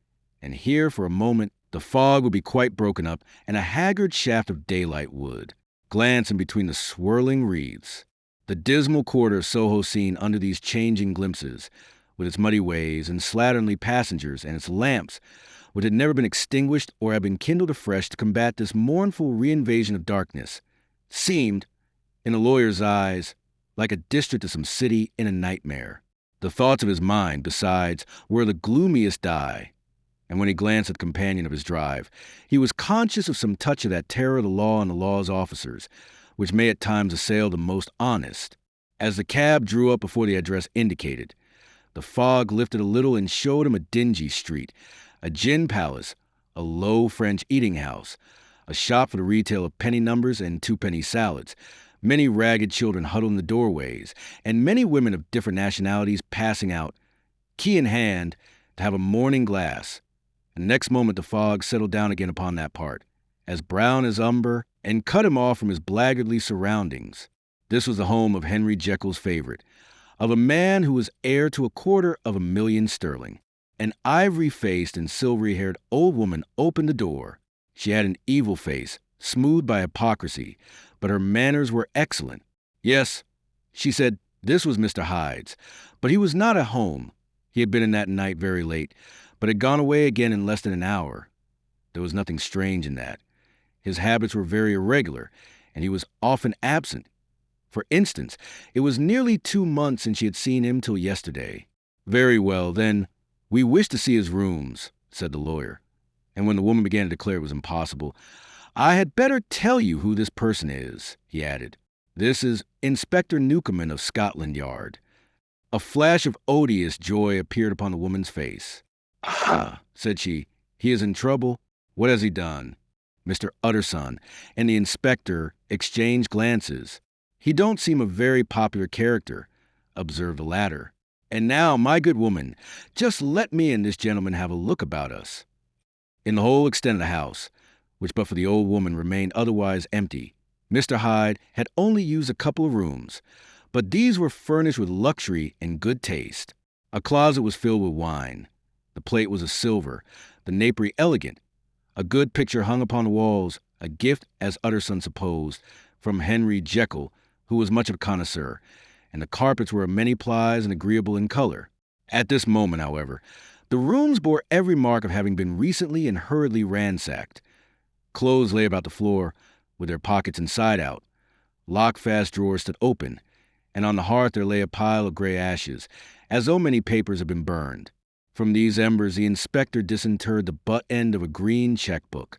and here, for a moment, the fog would be quite broken up, and a haggard shaft of daylight would glance in between the swirling wreaths. The dismal quarter of Soho seen under these changing glimpses, with its muddy ways and slatternly passengers and its lamps, which had never been extinguished or had been kindled afresh to combat this mournful reinvasion of darkness, seemed, in the lawyer's eyes, like a district of some city in a nightmare. The thoughts of his mind, besides, were the gloomiest dye, and when he glanced at the companion of his drive, he was conscious of some touch of that terror of the law and the law's officers, which may at times assail the most honest. As the cab drew up before the address indicated, the fog lifted a little and showed him a dingy street, a gin palace, a low French eating-house, a shop for the retail of penny numbers and two-penny salads, many ragged children huddled in the doorways, and many women of different nationalities passing out, key in hand, to have a morning glass. And next moment the fog settled down again upon that part, as brown as umber, and cut him off from his blackguardly surroundings. This was the home of Henry Jekyll's favorite, of a man who was heir to £250,000 sterling. An ivory-faced and silvery-haired old woman opened the door. She had an evil face, smoothed by hypocrisy, but her manners were excellent. Yes, she said, this was Mr. Hyde's, but he was not at home. He had been in that night very late, but had gone away again in less than an hour. There was nothing strange in that. His habits were very irregular, and he was often absent. For instance, it was nearly 2 months since she had seen him till yesterday. "Very well, then, we wish to see his rooms," said the lawyer. And when the woman began to declare it was impossible, "I had better tell you who this person is," he added. "This is Inspector Newcomen of Scotland Yard." A flash of odious joy appeared upon the woman's face. "Ah," said she, "he is in trouble. What has he done?" Mr. Utterson and the inspector exchanged glances. "He don't seem a very popular character," observed the latter. "And now, my good woman, just let me and this gentleman have a look about us." In the whole extent of the house, which but for the old woman remained otherwise empty, Mr. Hyde had only used a couple of rooms, but these were furnished with luxury and good taste. A closet was filled with wine. The plate was of silver, the napery elegant. A good picture hung upon the walls, a gift, as Utterson supposed, from Henry Jekyll, who was much of a connoisseur, and the carpets were of many plies and agreeable in color. At this moment, however, the rooms bore every mark of having been recently and hurriedly ransacked. Clothes lay about the floor, with their pockets inside out. Lock-fast drawers stood open, and on the hearth there lay a pile of gray ashes, as though many papers had been burned. From these embers the inspector disinterred the butt end of a green checkbook,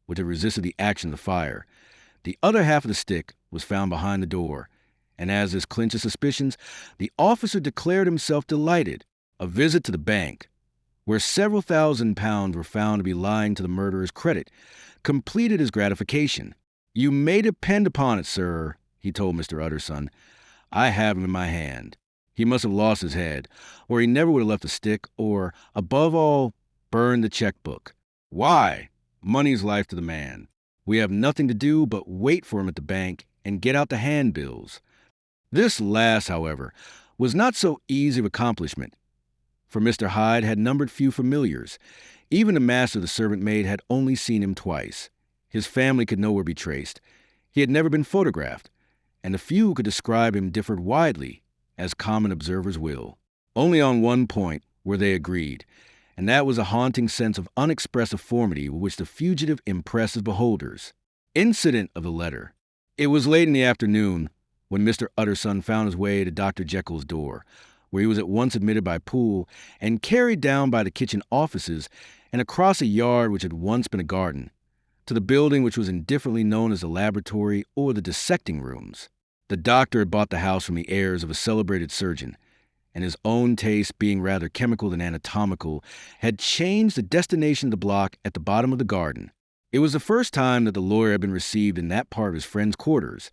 which had resisted the action of the fire. The other half of the stick was found behind the door, and as this clinched his suspicions, the officer declared himself delighted. A visit to the bank, where several £1,000s were found to be lying to the murderer's credit, completed his gratification. "You may depend upon it, sir," he told Mr. Utterson, "I have him in my hand. He must have lost his head, or he never would have left the stick, or, above all, burned the checkbook. Why? Money's life to the man. We have nothing to do but wait for him at the bank and get out the handbills." This last, however, was not so easy of accomplishment, for Mr. Hyde had numbered few familiars. Even the master of the servant maid had only seen him twice. His family could nowhere be traced. He had never been photographed, and the few who could describe him differed widely, as common observers will. Only on one point were they agreed, and that was a haunting sense of unexpressed deformity with which the fugitive impressed his beholders. Incident of the letter. It was late in the afternoon when Mr. Utterson found his way to Dr. Jekyll's door, where he was at once admitted by Poole and carried down by the kitchen offices and across a yard which had once been a garden, to the building which was indifferently known as the laboratory or the dissecting rooms. The doctor had bought the house from the heirs of a celebrated surgeon, and his own taste, being rather chemical than anatomical, had changed the destination of the block at the bottom of the garden. It was the first time that the lawyer had been received in that part of his friend's quarters,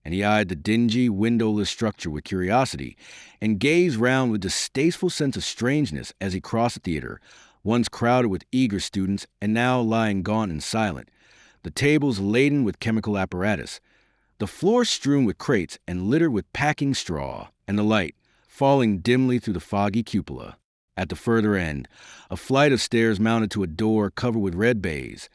and he eyed the dingy, windowless structure with curiosity, and gazed round with distasteful sense of strangeness as he crossed the theater, once crowded with eager students and now lying gaunt and silent, the tables laden with chemical apparatus, the floor strewn with crates and littered with packing straw, and the light falling dimly through the foggy cupola. At the further end, a flight of stairs mounted to a door covered with red baize,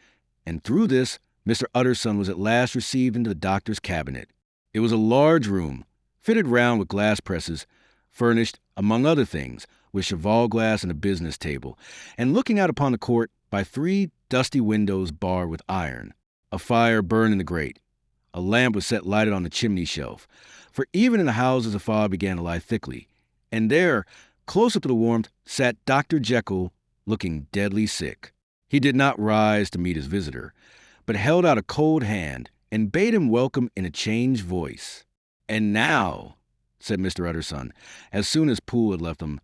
and through this Mr. Utterson was at last received into the doctor's cabinet. It was a large room, fitted round with glass presses, furnished, among other things, with cheval glass and a business table, and looking out upon the court by 3 dusty windows barred with iron. A fire burned in the grate. A lamp was set lighted on the chimney shelf, for even in the houses the fog began to lie thickly, and there, close up to the warmth, sat Dr. Jekyll, looking deadly sick. He did not rise to meet his visitor, but held out a cold hand and bade him welcome in a changed voice. "And now," said Mr. Utterson, as soon as Poole had left them,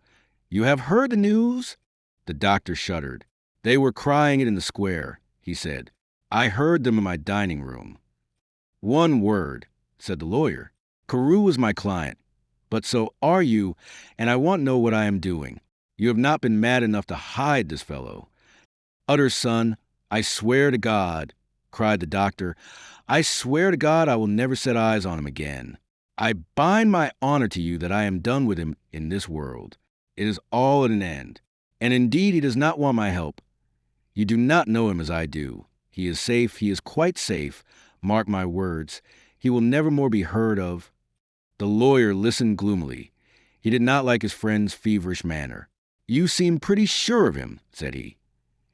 "you have heard the news?" The doctor shuddered. "They were crying it in the square," he said. "I heard them in my dining room." "One word," said the lawyer. "Carew is my client, but so are you, and I want to know what I am doing. You have not been mad enough to hide this fellow." "Utterson, I swear to God," cried the doctor, "I swear to God I will never set eyes on him again. I bind my honor to you that I am done with him in this world. It is all at an end. And indeed he does not want my help. You do not know him as I do. He is safe, he is quite safe. Mark my words, he will never more be heard of." The lawyer listened gloomily. He did not like his friend's feverish manner. "You seem pretty sure of him," said he,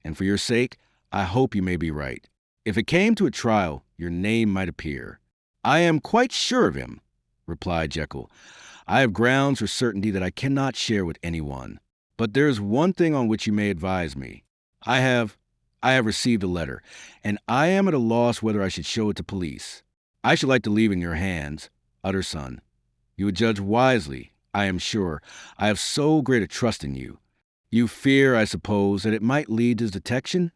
"and for your sake, I hope you may be right. If it came to a trial, your name might appear." "I am quite sure of him," replied Jekyll. "I have grounds for certainty that I cannot share with anyone. But there is one thing on which you may advise me. I have received a letter, and I am at a loss whether I should show it to police. I should like to leave it in your hands, Utterson. You would judge wisely, I am sure. I have so great a trust in you. You fear, I suppose, that it might lead to his detection?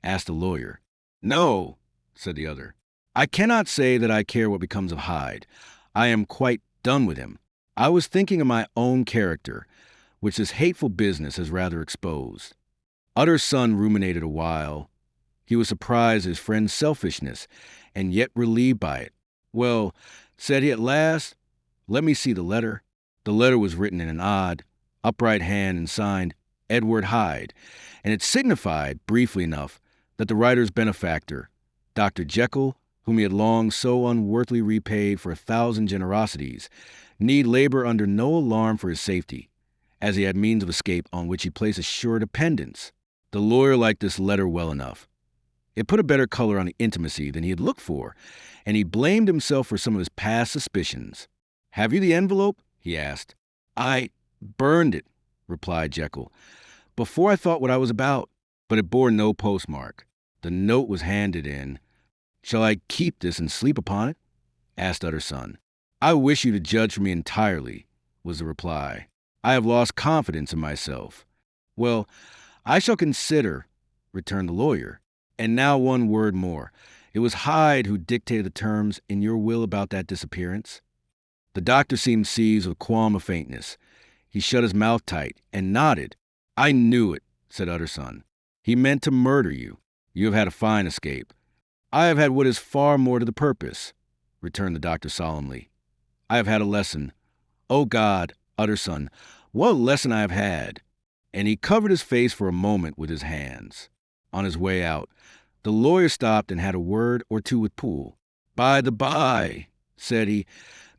Asked the lawyer. No, said the other. I cannot say that I care what becomes of Hyde. I am quite done with him. I was thinking of my own character, which this hateful business has rather exposed. Utter's son ruminated a while. He was surprised at his friend's selfishness, and yet relieved by it. Well, said he at last, let me see the letter. The letter was written in an odd, upright hand and signed Edward Hyde, and it signified, briefly enough, that the writer's benefactor, Dr. Jekyll, whom he had long so unworthily repaid for 1,000 generosities, need labor under no alarm for his safety, as he had means of escape on which he placed a sure dependence. The lawyer liked this letter well enough. It put a better color on the intimacy than he had looked for, and he blamed himself for some of his past suspicions. Have you the envelope? He asked. I burned it, replied Jekyll, before I thought what I was about, but it bore no postmark. The note was handed in. Shall I keep this and sleep upon it? Asked Utter's son. I wish you to judge for me entirely, was the reply. I have lost confidence in myself. Well, I shall consider, returned the lawyer. And now one word more. It was Hyde who dictated the terms in your will about that disappearance. The doctor seemed seized with a qualm of faintness. He shut his mouth tight and nodded. I knew it, said Utter's son. He meant to murder you. You have had a fine escape. I have had what is far more to the purpose, returned the doctor solemnly. I have had a lesson. O God, Utter's son, what a lesson I have had. And he covered his face for a moment with his hands. On his way out, the lawyer stopped and had a word or two with Poole. By the by, said he,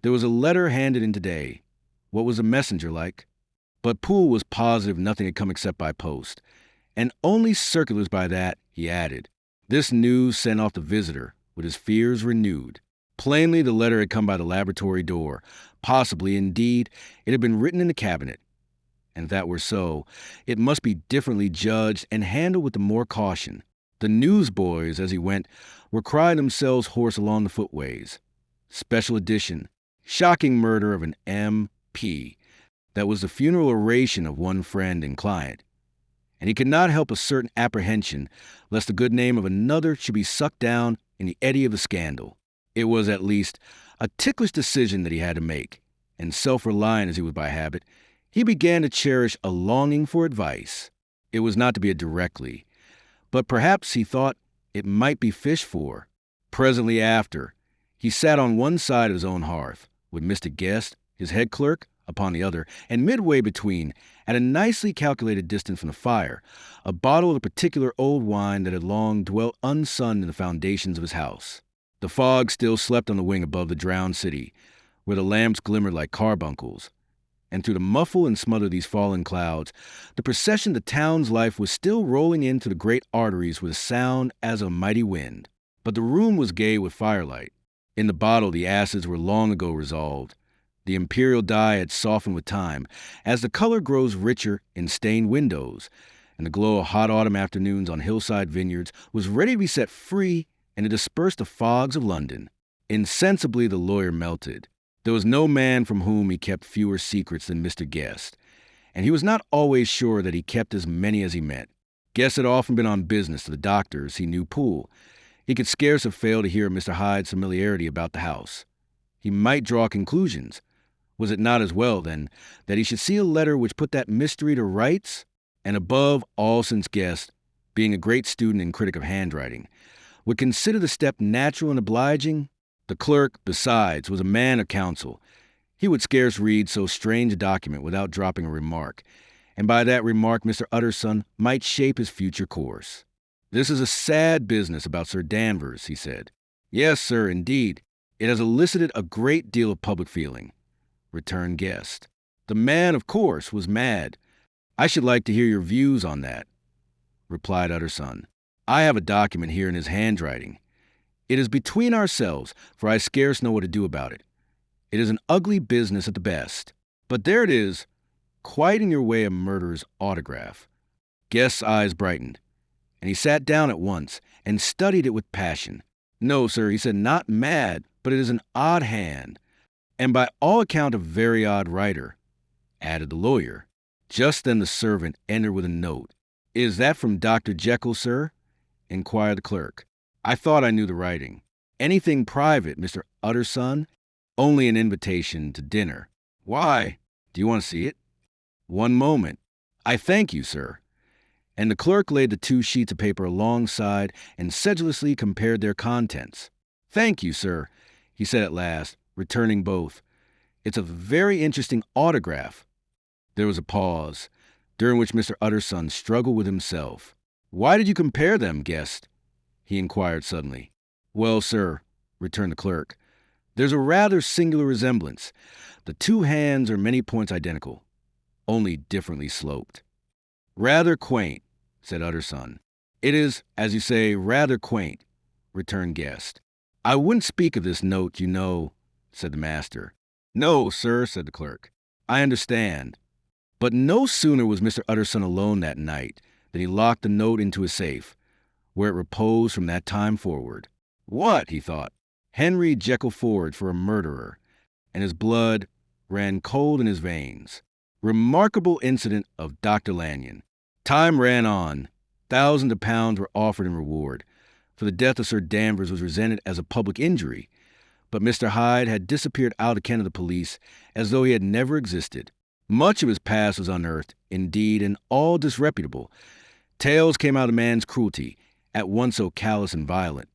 there was a letter handed in today. What was the messenger like? But Poole was positive nothing had come except by post. And only circulars by that, he added. This news sent off the visitor, with his fears renewed. Plainly the letter had come by the laboratory door. Possibly, indeed, it had been written in the cabinet. And if that were so, it must be differently judged and handled with the more caution. The newsboys, as he went, were crying themselves hoarse along the footways. Special edition. Shocking murder of an M.P. That was the funeral oration of one friend and client. And he could not help a certain apprehension lest the good name of another should be sucked down in the eddy of the scandal. It was, at least, a ticklish decision that he had to make, and self-reliant as he was by habit, he began to cherish a longing for advice. It was not to be a directly, but perhaps he thought it might be fished for. Presently after, he sat on one side of his own hearth, with Mr. Guest, his head clerk, upon the other, and midway between, at a nicely calculated distance from the fire, a bottle of a particular old wine that had long dwelt unsunned in the foundations of his house. The fog still slept on the wing above the drowned city, where the lamps glimmered like carbuncles, and through the muffle and smother of these fallen clouds, the procession of the town's life was still rolling into the great arteries with a sound as of a mighty wind. But the room was gay with firelight. In the bottle the acids were long ago resolved. The imperial dye had softened with time, as the color grows richer in stained windows, and the glow of hot autumn afternoons on hillside vineyards was ready to be set free and to disperse the fogs of London. Insensibly the lawyer melted. There was no man from whom he kept fewer secrets than Mr. Guest, and he was not always sure that he kept as many as he meant. Guest had often been on business to the doctors. He knew Poole. He could scarce have failed to hear of Mr. Hyde's familiarity about the house. He might draw conclusions. Was it not as well, then, that he should see a letter which put that mystery to rights? And above all, since Guest, being a great student and critic of handwriting, would consider the step natural and obliging? The clerk, besides, was a man of counsel. He would scarce read so strange a document without dropping a remark, and by that remark Mr. Utter's son might shape his future course. This is a sad business about Sir Danvers, he said. Yes, sir, indeed. It has elicited a great deal of public feeling, returned Guest. The man, of course, was mad. I should like to hear your views on that, replied Utter's son. I have a document here in his handwriting. It is between ourselves, for I scarce know what to do about it. It is an ugly business at the best. But there it is, quite in your way a murderer's autograph. Guest's eyes brightened, and he sat down at once and studied it with passion. No, sir, he said, not mad, but it is an odd hand, and by all account a very odd writer. added the lawyer. Just then the servant entered with a note. "Is that from Dr. Jekyll, sir?" inquired the clerk. "I thought I knew the writing." "Anything private, Mr. Utterson?" "Only an invitation to dinner." "Why? Do you want to see it?" "One moment." "I thank you, sir." And the clerk laid the 2 sheets of paper alongside and sedulously compared their contents. "Thank you, sir," he said at last, returning both. "It's a very interesting autograph." There was a pause, during which Mr. Utterson struggled with himself. "Why did you compare them, guest?" he inquired suddenly. "Well, sir," returned the clerk, "there's a rather singular resemblance. The 2 hands are many points identical, only differently sloped." "Rather quaint," said Utterson. "It is, as you say, rather quaint," returned Guest. "I wouldn't speak of this note, you know," said the master. "No, sir," said the clerk. "I understand." But no sooner was Mr. Utterson alone that night than he locked the note into his safe, where it reposed from that time forward. What, he thought, Henry Jekyll Ford for a murderer, and his blood ran cold in his veins. Remarkable incident of Dr. Lanyon. Time ran on. Thousands of pounds were offered in reward, for the death of Sir Danvers was resented as a public injury, but Mr. Hyde had disappeared out of ken of the police as though he had never existed. Much of his past was unearthed, indeed, and all disreputable. Tales came out of the man's cruelty, at once so callous and violent,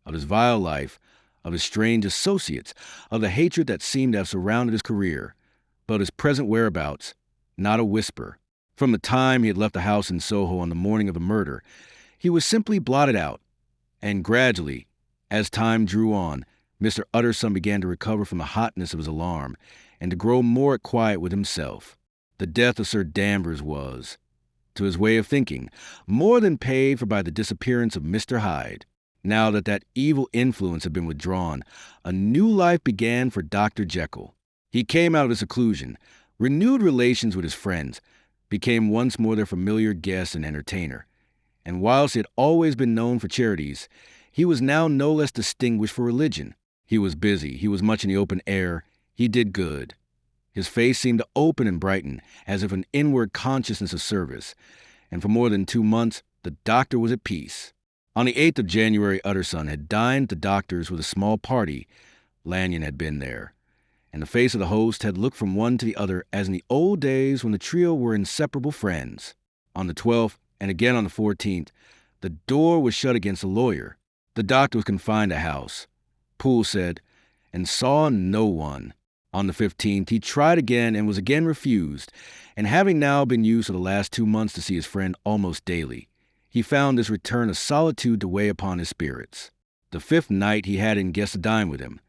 of his vile life, of his strange associates, of the hatred that seemed to have surrounded his career, but his present whereabouts, not a whisper. From the time he had left the house in Soho on the morning of the murder, he was simply blotted out, and gradually, as time drew on, Mr. Utterson began to recover from the hotness of his alarm, and to grow more at quiet with himself. The death of Sir Danvers was, to his way of thinking, more than paid for by the disappearance of Mr. Hyde. Now that that evil influence had been withdrawn, a new life began for Dr. Jekyll. He came out of his seclusion, renewed relations with his friends, became once more their familiar guest and entertainer. And whilst he had always been known for charities, he was now no less distinguished for religion. He was busy, he was much in the open air, he did good. His face seemed to open and brighten, as if an inward consciousness of service, and for more than 2 months the doctor was at peace. On the 8th of January, Utterson had dined at the doctor's with a small party. Lanyon had been there, and the face of the host had looked from one to the other as in the old days when the trio were inseparable friends. On the 12th, and again on the 14th, the door was shut against the lawyer. The doctor was confined to house, Poole said, and saw no one. On the 15th, he tried again and was again refused, and having now been used for the last 2 months to see his friend almost daily, he found this return of solitude to weigh upon his spirits. The 5th night he had in guest to dine with him,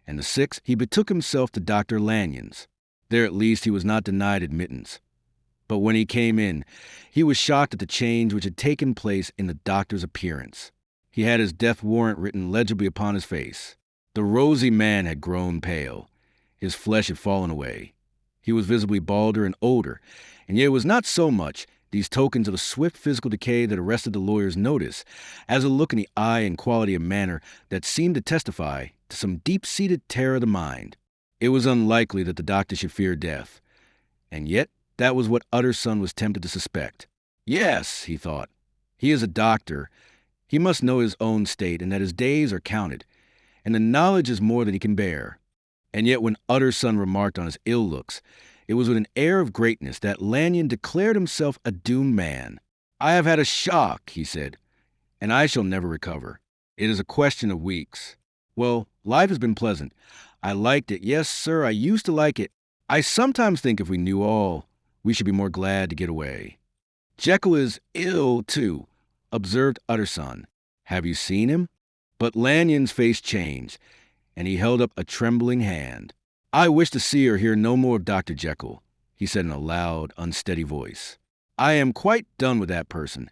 and the 6th he betook himself to Dr. Lanyon's. There at least he was not denied admittance. But when he came in, he was shocked at the change which had taken place in the doctor's appearance. He had his death warrant written legibly upon his face. The rosy man had grown pale. His flesh had fallen away. He was visibly balder and older, and yet it was not so much these tokens of a swift physical decay that arrested the lawyer's notice, as a look in the eye and quality of manner that seemed to testify to some deep-seated terror of the mind. It was unlikely that the doctor should fear death, and yet that was what Utterson was tempted to suspect. Yes, he thought, he is a doctor. He must know his own state and that his days are counted, and the knowledge is more than he can bear. And yet when Utterson remarked on his ill looks, it was with an air of greatness that Lanyon declared himself a doomed man. "I have had a shock," he said, "and I shall never recover. It is a question of weeks. Well, life has been pleasant. I liked it. Yes, sir, I used to like it. I sometimes think if we knew all, we should be more glad to get away." "Jekyll is ill, too," observed Utterson. "Have you seen him?" But Lanyon's face changed, and he held up a trembling hand. "I wish to see or hear no more of Dr. Jekyll," he said in a loud, unsteady voice. "I am quite done with that person,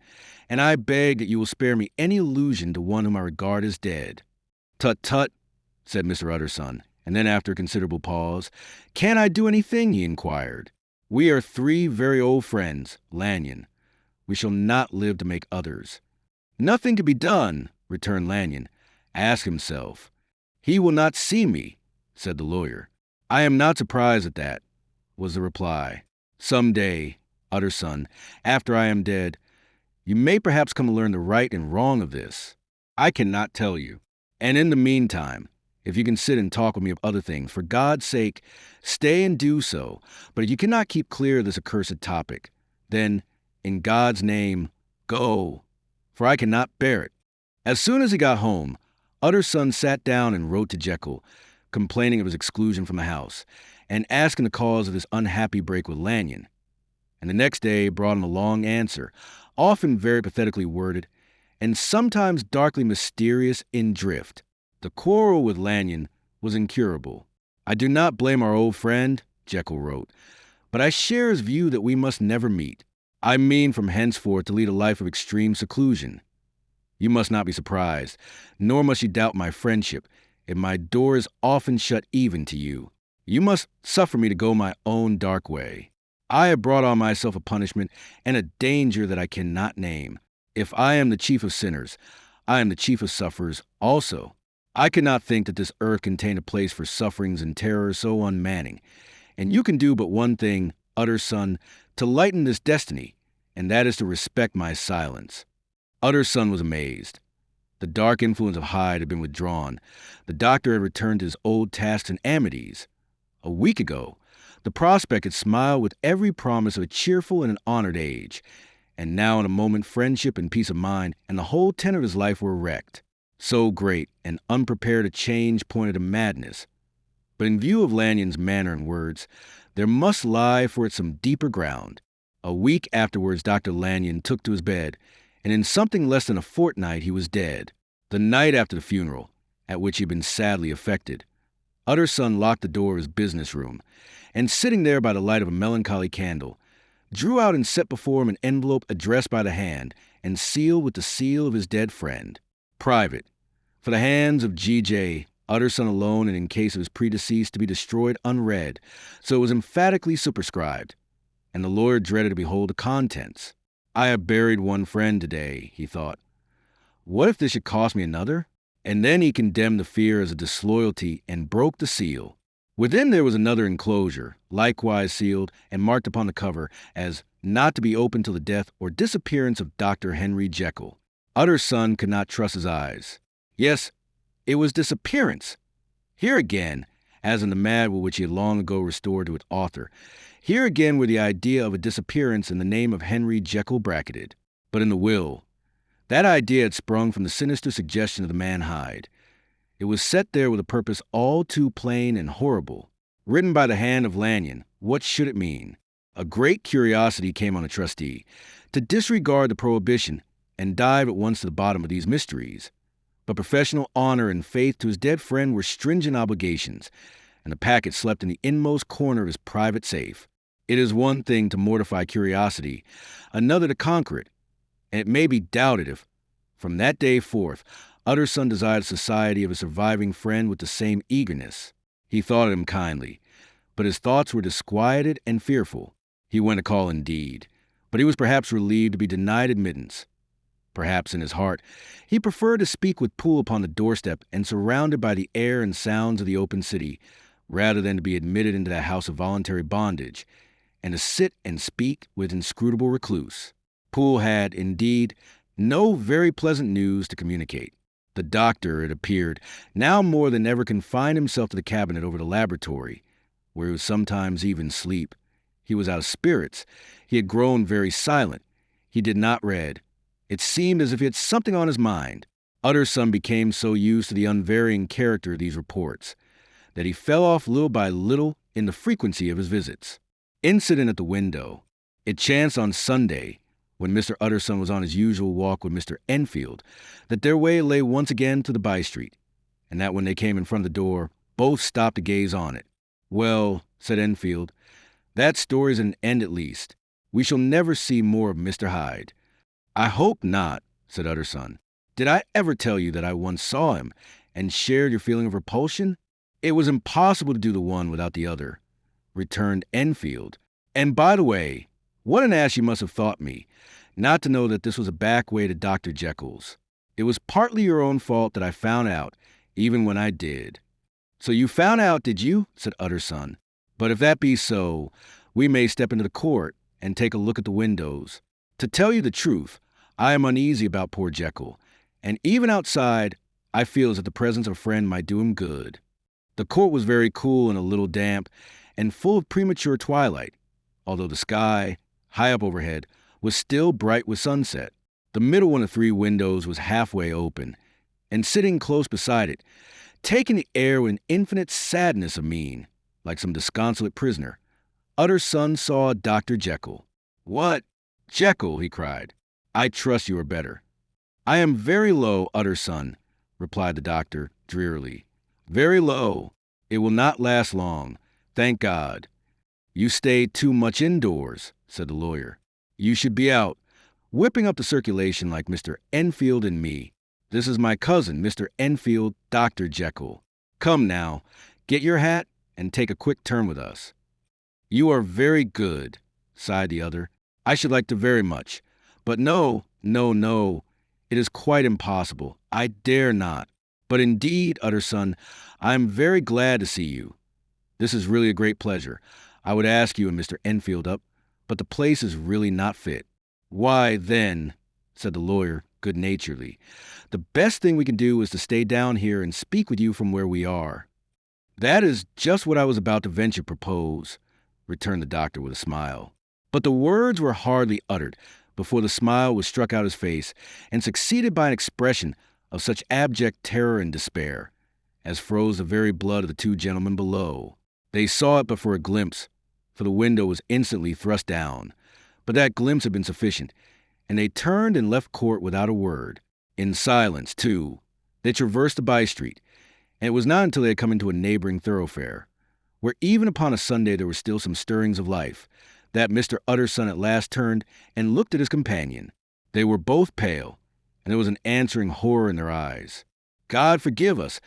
and I beg that you will spare me any allusion to one whom I regard as dead." "Tut, tut," said Mr. Utterson, and then after a considerable pause, "Can I do anything?" he inquired. "We are 3 very old friends, Lanyon. We shall not live to make others." "Nothing can be done," returned Lanyon. "Ask himself." "He will not see me," said the lawyer. "I am not surprised at that. was the reply. Some day, Utterson, after I am dead, you may perhaps come to learn the right and wrong of this. I cannot tell you. And in the meantime, if you can sit and talk with me of other things, for God's sake, stay and do so. But if you cannot keep clear of this accursed topic, then, in God's name, go, for I cannot bear it. As soon as he got home, Utterson sat down and wrote to Jekyll, complaining of his exclusion from the house, and asking the cause of this unhappy break with Lanyon. And the next day brought him a long answer, often very pathetically worded, and sometimes darkly mysterious in drift. The quarrel with Lanyon was incurable. I do not blame our old friend, Jekyll wrote, but I share his view that we must never meet. I mean from henceforth to lead a life of extreme seclusion. You must not be surprised, nor must you doubt my friendship, if my door is often shut even to you. You must suffer me to go my own dark way. I have brought on myself a punishment and a danger that I cannot name. If I am the chief of sinners, I am the chief of sufferers also. I could not think that this earth contained a place for sufferings and terrors so unmanning. And you can do but one thing, Utterson, to lighten this destiny, and that is to respect my silence. Utterson was amazed. The dark influence of Hyde had been withdrawn. The doctor had returned to his old tasks and amities. A week ago, the prospect had smiled with every promise of a cheerful and an honored age. And now in a moment friendship and peace of mind and the whole tenor of his life were wrecked. So great and unprepared a change pointed to madness. But in view of Lanyon's manner and words, there must lie for it some deeper ground. A week afterwards Dr. Lanyon took to his bed, and in something less than a fortnight he was dead. The night after the funeral, at which he had been sadly affected, Utterson locked the door of his business room, and sitting there by the light of a melancholy candle, drew out and set before him an envelope addressed by the hand and sealed with the seal of his dead friend. Private, for the hands of G.J., Utterson alone, and in case of his predeceased to be destroyed unread, so it was emphatically superscribed, and the lawyer dreaded to behold the contents. I have buried one friend today, he thought. What if this should cost me another? And then he condemned the fear as a disloyalty and broke the seal. Within there was another enclosure, likewise sealed and marked upon the cover as not to be opened till the death or disappearance of Dr. Henry Jekyll. Utterson could not trust his eyes. Yes, it was disappearance. Here again, as in the mad will which he had long ago restored to its author, here again were the idea of a disappearance and the name of Henry Jekyll bracketed. But in the will, that idea had sprung from the sinister suggestion of the man Hyde. It was set there with a purpose all too plain and horrible. Written by the hand of Lanyon, what should it mean? A great curiosity came on the trustee to disregard the prohibition and dive at once to the bottom of these mysteries. But professional honor and faith to his dead friend were stringent obligations, and the packet slept in the inmost corner of his private safe. It is one thing to mortify curiosity, another to conquer it, and it may be doubted if, from that day forth, Utterson desired the society of his surviving friend with the same eagerness. He thought of him kindly, but his thoughts were disquieted and fearful. He went to call indeed, but he was perhaps relieved to be denied admittance. Perhaps in his heart, he preferred to speak with Poole upon the doorstep and surrounded by the air and sounds of the open city, rather than to be admitted into that house of voluntary bondage, and to sit and speak with inscrutable recluse. Poole had, indeed, no very pleasant news to communicate. The doctor, it appeared, now more than ever confined himself to the cabinet over the laboratory, where he would sometimes even sleep. He was out of spirits. He had grown very silent. He did not read. It seemed as if he had something on his mind. Utterson became so used to the unvarying character of these reports that he fell off little by little in the frequency of his visits. Incident at the window. It chanced on Sunday, when Mr. Utterson was on his usual walk with Mr. Enfield, that their way lay once again to the by-street, and that when they came in front of the door, both stopped to gaze on it. Well, said Enfield, that story's at an end at least. We shall never see more of Mr. Hyde. I hope not, said Utterson. Did I ever tell you that I once saw him and shared your feeling of repulsion? It was impossible to do the one without the other, returned Enfield. And by the way, what an ass you must have thought me, not to know that this was a back way to Dr. Jekyll's. It was partly your own fault that I found out, even when I did. So you found out, did you? Said Utterson. But if that be so, we may step into the court and take a look at the windows. To tell you the truth, I am uneasy about poor Jekyll, and even outside, I feel as if the presence of a friend might do him good. The court was very cool and a little damp, and full of premature twilight, although the sky, high up overhead, was still bright with sunset. The middle one of three windows was halfway open, and sitting close beside it, taking the air with an infinite sadness of mien, like some disconsolate prisoner, Utterson saw Dr. Jekyll. "What? Jekyll," he cried. "I trust you are better." "I am very low, Utterson," replied the doctor drearily. "Very low. It will not last long, thank God." "You stay too much indoors," said the lawyer. "You should be out, whipping up the circulation like Mr. Enfield and me. This is my cousin, Mr. Enfield, Dr. Jekyll. Come now, get your hat and take a quick turn with us." "You are very good," sighed the other. "I should like to very much. But no. It is quite impossible. I dare not. But indeed, Utterson, I am very glad to see you. This is really a great pleasure. I would ask you and Mr. Enfield up, but the place is really not fit." "Why, then," said the lawyer good-naturedly, "the best thing we can do is to stay down here and speak with you from where we are." "That is just what I was about to venture to propose," returned the doctor with a smile. But the words were hardly uttered before the smile was struck out his face and succeeded by an expression of such abject terror and despair as froze the very blood of the two gentlemen below. They saw it but for a glimpse, for the window was instantly thrust down. But that glimpse had been sufficient, and they turned and left court without a word. In silence, too. They traversed the by-street, and it was not until they had come into a neighboring thoroughfare, where even upon a Sunday there were still some stirrings of life, that Mr. Utterson at last turned and looked at his companion. They were both pale, and there was an answering horror in their eyes. "God forgive us!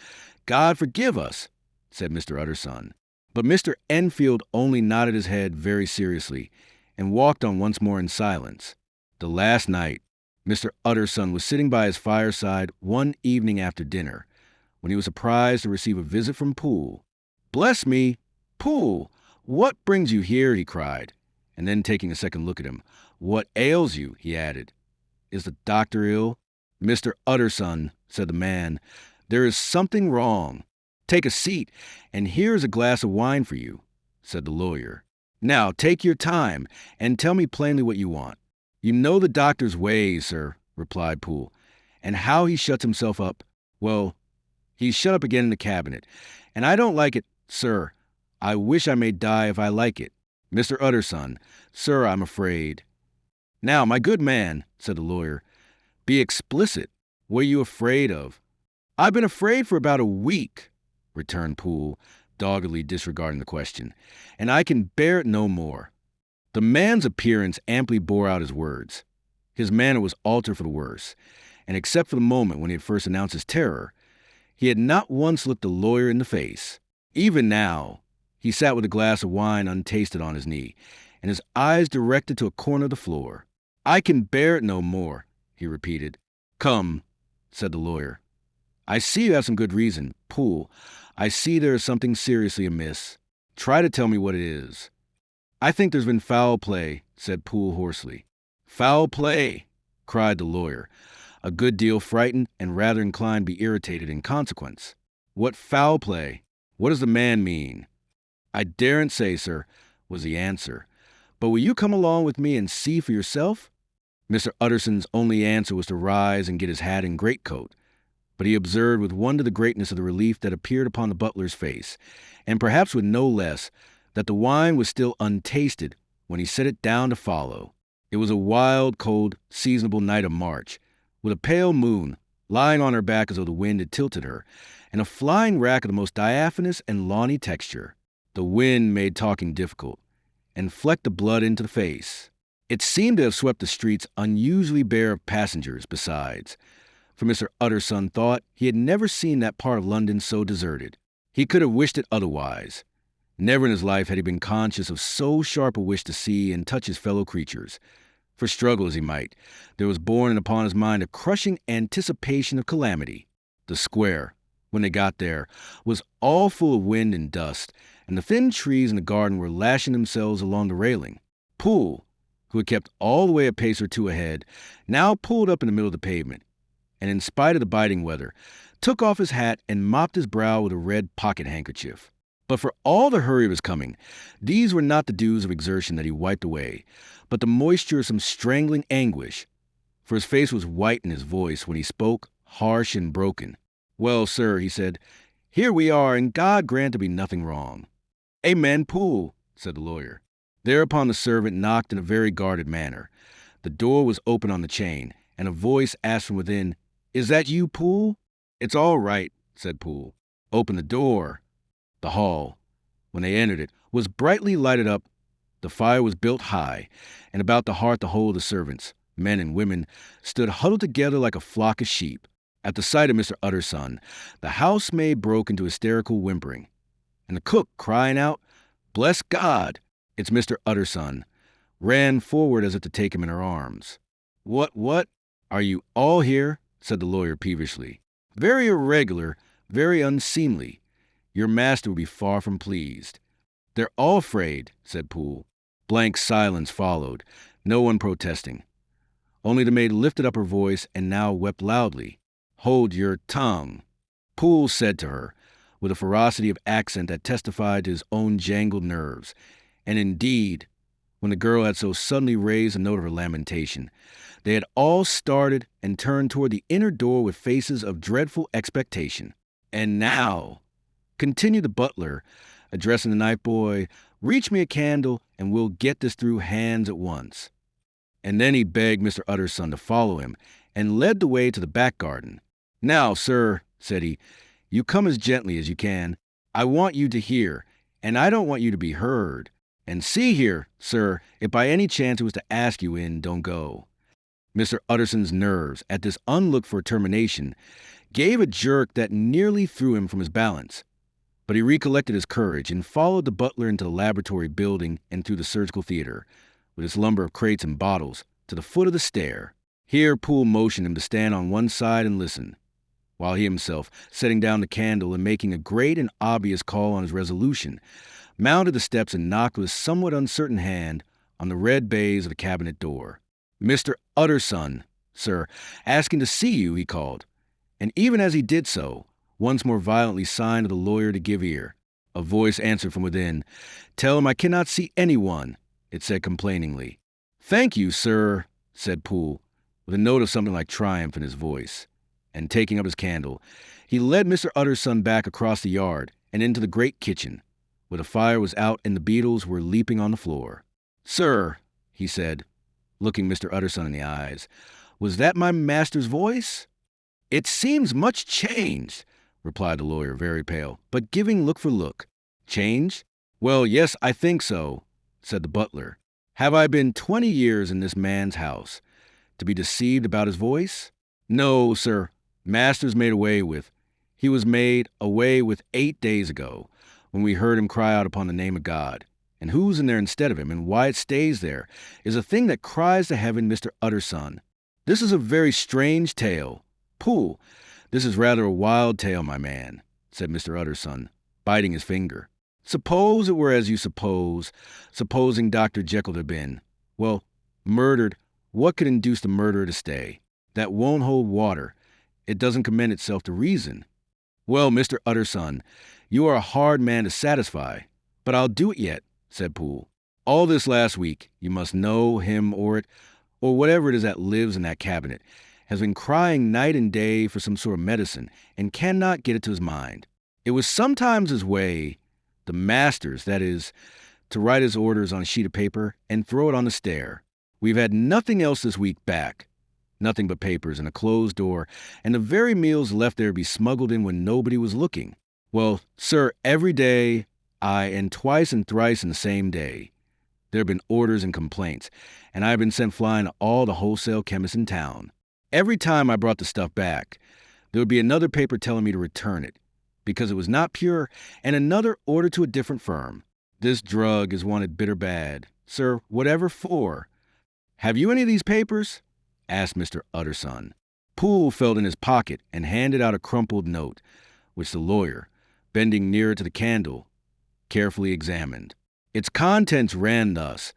God forgive us!" said Mr. Utterson. But Mr. Enfield only nodded his head very seriously and walked on once more in silence. The last night, Mr. Utterson was sitting by his fireside one evening after dinner, when he was surprised to receive a visit from Poole. "Bless me! Poole, what brings you here?" he cried, and then taking a second look at him. "What ails you?" he added. "Is the doctor ill?" "Mr. Utterson," said the man, "there is something wrong." "Take a seat, and here is a glass of wine for you," said the lawyer. "Now take your time, and tell me plainly what you want." "You know the doctor's ways, sir," replied Poole, "and how he shuts himself up. Well, he's shut up again in the cabinet, and I don't like it, sir. I wish I may die if I like it. Mr. Utterson, sir, I'm afraid." "Now, my good man," said the lawyer, "be explicit. What are you afraid of?" "I've been afraid for about a week," returned Poole, doggedly disregarding the question, "and I can bear it no more." The man's appearance amply bore out his words. His manner was altered for the worse, and except for the moment when he had first announced his terror, he had not once looked the lawyer in the face. Even now, he sat with a glass of wine untasted on his knee, and his eyes directed to a corner of the floor. "I can bear it no more," he repeated. "Come," said the lawyer. "I see you have some good reason. Poole, I see there is something seriously amiss. Try to tell me what it is." "I think there's been foul play," said Poole hoarsely. "Foul play!" cried the lawyer, a good deal frightened and rather inclined to be irritated in consequence. "What foul play? What does the man mean?" "I daren't say, sir," was the answer. "But will you come along with me and see for yourself?" Mr. Utterson's only answer was to rise and get his hat and greatcoat, but he observed with wonder the greatness of the relief that appeared upon the butler's face, and perhaps with no less, that the wine was still untasted when he set it down to follow. It was a wild, cold, seasonable night of March, with a pale moon lying on her back as though the wind had tilted her, and a flying rack of the most diaphanous and lawny texture. The wind made talking difficult, and flecked the blood into the face. It seemed to have swept the streets unusually bare of passengers, besides, for Mr. Utterson thought he had never seen that part of London so deserted. He could have wished it otherwise. Never in his life had he been conscious of so sharp a wish to see and touch his fellow creatures. For struggle as he might, there was borne in upon his mind a crushing anticipation of calamity. The square, when they got there, was all full of wind and dust, and the thin trees in the garden were lashing themselves along the railing. Poole, who had kept all the way a pace or two ahead, now pulled up in the middle of the pavement, and in spite of the biting weather, took off his hat and mopped his brow with a red pocket handkerchief. But for all the hurry of his coming, these were not the dews of exertion that he wiped away, but the moisture of some strangling anguish, for his face was white and his voice, when he spoke, harsh and broken. "Well, sir," he said, "here we are, and God grant there be nothing wrong." "Amen, Poole," said the lawyer. Thereupon the servant knocked in a very guarded manner. The door was open on the chain, and a voice asked from within, "Is that you, Poole?" "It's all right," said Poole. "Open the door." The hall, when they entered it, was brightly lighted up. The fire was built high, and about the hearth the whole of the servants, men and women, stood huddled together like a flock of sheep. At the sight of Mr. Utterson, the housemaid broke into hysterical whimpering, and the cook, crying out, "Bless God, it's Mr. Utterson," ran forward as if to take him in her arms. What, are you all here?" said the lawyer peevishly. "Very irregular, very unseemly. Your master would be far from pleased." "They're all afraid," said Poole. Blank silence followed, no one protesting. Only the maid lifted up her voice and now wept loudly. "Hold your tongue," Poole said to her, with a ferocity of accent that testified to his own jangled nerves. And indeed, when the girl had so suddenly raised a note of her lamentation, they had all started and turned toward the inner door with faces of dreadful expectation. "And now," continued the butler, addressing the night boy, "reach me a candle, and we'll get this through hands at once." And then he begged Mr. Utterson to follow him, and led the way to the back garden. "Now, sir," said he, "you come as gently as you can. I want you to hear, and I don't want you to be heard. And see here, sir, if by any chance it was to ask you in, don't go." Mr. Utterson's nerves, at this unlooked-for termination, gave a jerk that nearly threw him from his balance. But he recollected his courage and followed the butler into the laboratory building and through the surgical theater, with its lumber of crates and bottles, to the foot of the stair. Here Poole motioned him to stand on one side and listen, while he himself, setting down the candle and making a great and obvious call on his resolution, mounted the steps and knocked with a somewhat uncertain hand on the red baize of the cabinet door. "Mr. Utterson, sir, asking to see you," he called. And even as he did so, once more violently signed to the lawyer to give ear. A voice answered from within. "Tell him I cannot see anyone," it said complainingly. "Thank you, sir," said Poole, with a note of something like triumph in his voice. And taking up his candle, he led Mr. Utterson back across the yard and into the great kitchen, where the fire was out and the beetles were leaping on the floor. "Sir," he said, looking Mr. Utterson in the eyes, "was that my master's voice?" "It seems much changed," replied the lawyer, very pale, but giving look for look. "Changed? Well, yes, I think so," said the butler. "Have I been 20 years in this man's house to be deceived about his voice? No, sir, master's made away with. He was made away with 8 days ago, when we heard him cry out upon the name of God. And who's in there instead of him, and why it stays there, is a thing that cries to heaven, Mr. Utterson. This is a very strange tale. Poole, this is rather a wild tale, my man," said Mr. Utterson, biting his finger. "Suppose it were as you suppose, supposing Dr. Jekyll to have been. Well, murdered, what could induce the murderer to stay? That won't hold water. It doesn't commend itself to reason." "Well, Mr. Utterson, you are a hard man to satisfy, but I'll do it yet," said Poole. "All this last week, you must know him or whatever it is that lives in that cabinet, has been crying night and day for some sort of medicine and cannot get it to his mind. It was sometimes his way, the master's, that is, to write his orders on a sheet of paper and throw it on the stair. We've had nothing else this week back, nothing but papers and a closed door, and the very meals left there be smuggled in when nobody was looking. Well, sir, every day, and twice and thrice in the same day, there have been orders and complaints, and I have been sent flying to all the wholesale chemists in town. Every time I brought the stuff back, there would be another paper telling me to return it, because it was not pure, and another order to a different firm. This drug is wanted bitter bad. Sir, whatever for? Have you any of these papers?" asked Mr. Utterson. Poole felt in his pocket and handed out a crumpled note, which the lawyer, bending nearer to the candle, carefully examined. Its contents ran thus.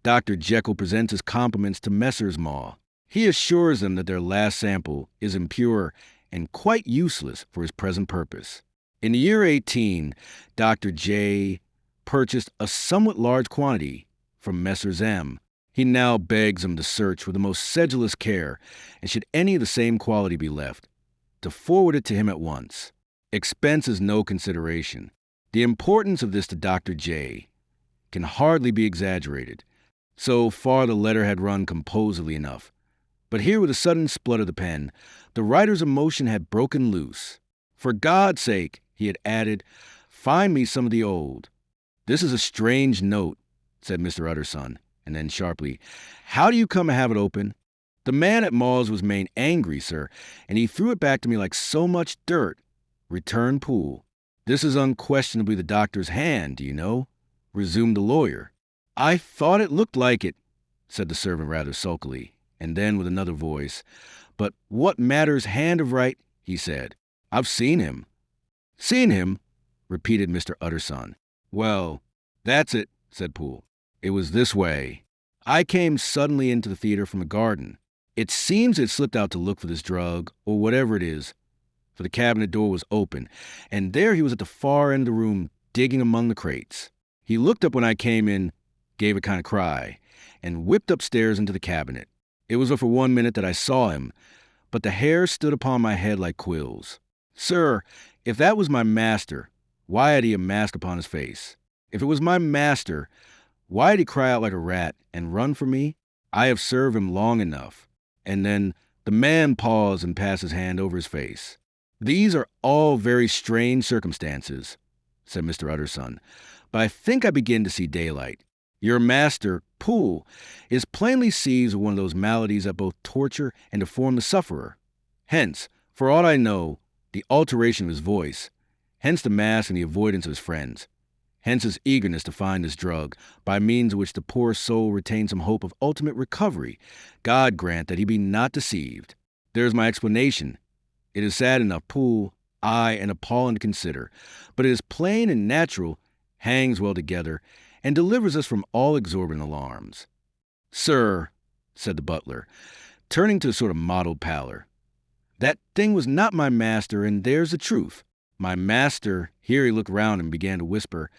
Dr. Jekyll presents his compliments to Messrs. Maw. He assures them that their last sample is impure and quite useless for his present purpose. In the year 18, Dr. J purchased a somewhat large quantity from Messrs. M. He now begs them to search with the most sedulous care, and should any of the same quality be left, to forward it to him at once. Expense is no consideration. The importance of this to Dr. J can hardly be exaggerated. So far the letter had run composedly enough. But here, with a sudden splutter of the pen, the writer's emotion had broken loose. For God's sake, he had added, find me some of the old. This is a strange note, said Mr. Utterson, and then sharply, how do you come to have it open? The man at Maw's was main angry, sir, and he threw it back to me like so much dirt, returned Poole. This is unquestionably the doctor's hand, do you know? Resumed the lawyer. I thought it looked like it, said the servant rather sulkily, and then with another voice, but what matters hand of right, he said. I've seen him. Seen him? Repeated Mr. Utterson. Well, that's it, said Poole. It was this way. I came suddenly into the theater from the garden. It seems it slipped out to look for this drug, or whatever it is, for the cabinet door was open, and there he was at the far end of the room, digging among the crates. He looked up when I came in, gave a kind of cry, and whipped upstairs into the cabinet. It was but for 1 minute that I saw him, but the hair stood upon my head like quills. Sir, if that was my master, why had he a mask upon his face? If it was my master, why did he cry out like a rat and run for me? I have served him long enough. And then the man paused and passed his hand over his face. These are all very strange circumstances, said Mr. Utterson, but I think I begin to see daylight. Your master, Poole, is plainly seized with one of those maladies that both torture and deform the sufferer. Hence, for aught I know, the alteration of his voice. Hence the mask and the avoidance of his friends. Hence his eagerness to find this drug, by means of which the poor soul retains some hope of ultimate recovery. God grant that he be not deceived. There is my explanation. It is sad enough, Poole, aye, and appalling to consider, but it is plain and natural, hangs well together, and delivers us from all exorbitant alarms. Sir, said the butler, turning to a sort of mottled pallor, that thing was not my master, and there's the truth. My master, here he looked round and began to whisper,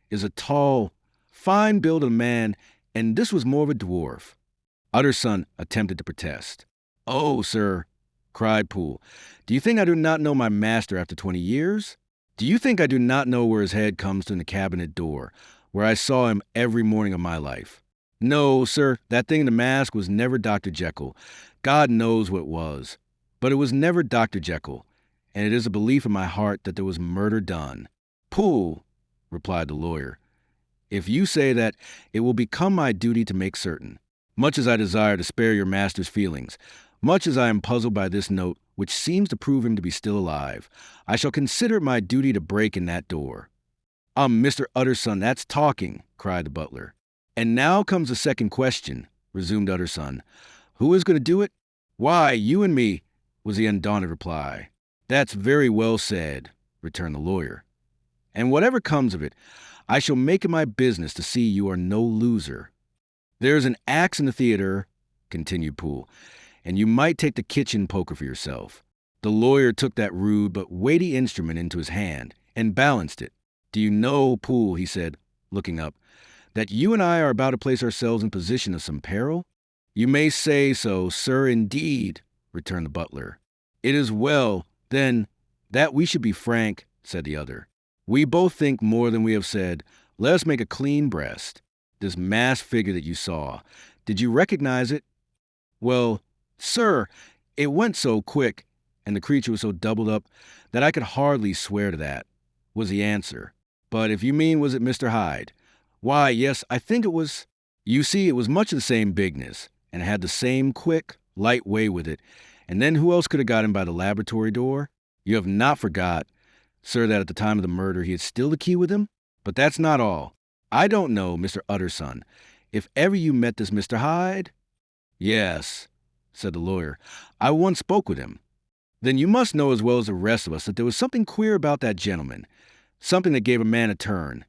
is a tall, fine-built man, and this was more of a dwarf. Utterson attempted to protest. Oh, sir, cried Poole, do you think I do not know my master after 20 years? Do you think I do not know where his head comes to in the cabinet door, where I saw him every morning of my life? No, sir, that thing in the mask was never Dr. Jekyll. God knows what it was. But it was never Dr. Jekyll, and it is a belief in my heart that there was murder done. Poole, replied the lawyer, if you say that, it will become my duty to make certain. Much as I desire to spare your master's feelings, much as I am puzzled by this note, which seems to prove him to be still alive, I shall consider it my duty to break in that door. Mr. Utterson, that's talking, cried the butler. And now comes the second question, resumed Utterson. Who is going to do it? Why, you and me, was the undaunted reply. That's very well said, returned the lawyer. And whatever comes of it, I shall make it my business to see you are no loser. There's an axe in the theater, continued Poole, and you might take the kitchen poker for yourself. The lawyer took that rude but weighty instrument into his hand and balanced it. Do you know, Poole, he said, looking up, that you and I are about to place ourselves in position of some peril? You may say so, sir, indeed, returned the butler. It is well, then, that we should be frank, said the other. We both think more than we have said. Let us make a clean breast. This masked figure that you saw, did you recognize it? Well, sir, it went so quick, and the creature was so doubled up, that I could hardly swear to that, was the answer. But if you mean was it Mr. Hyde? Why, yes, I think it was. You see, it was much of the same bigness, and it had the same quick, light way with it. And then who else could have got him by the laboratory door? You have not forgot, sir, that at the time of the murder he had still the key with him? But that's not all. I don't know, Mr. Utterson, if ever you met this Mr. Hyde? Yes, said the lawyer. I once spoke with him. Then you must know as well as the rest of us that there was something queer about that gentleman, something that gave a man a turn.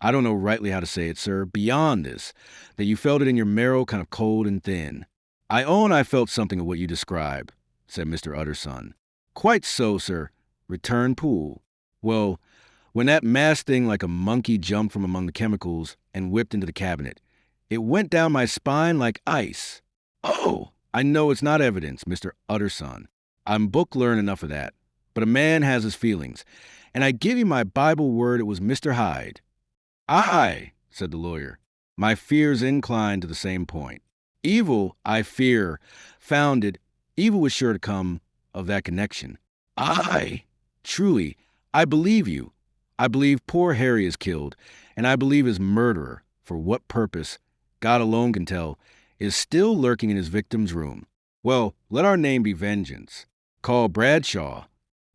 I don't know rightly how to say it, sir, beyond this, that you felt it in your marrow kind of cold and thin. I own I felt something of what you describe, said Mr. Utterson. Quite so, sir, returned Poole. Well, when that masked thing like a monkey jumped from among the chemicals and whipped into the cabinet, it went down my spine like ice. Oh, I know it's not evidence, Mr. Utterson. I'm book-learned enough of that. But a man has his feelings, and I give you my Bible word it was Mr. Hyde. Aye, said the lawyer. My fears incline to the same point. Evil, I fear, evil was sure to come of that connection. Aye, truly, I believe you. I believe poor Harry is killed, and I believe his murderer, for what purpose, God alone can tell, is still lurking in his victim's room. Well, let our name be Vengeance. Call Bradshaw.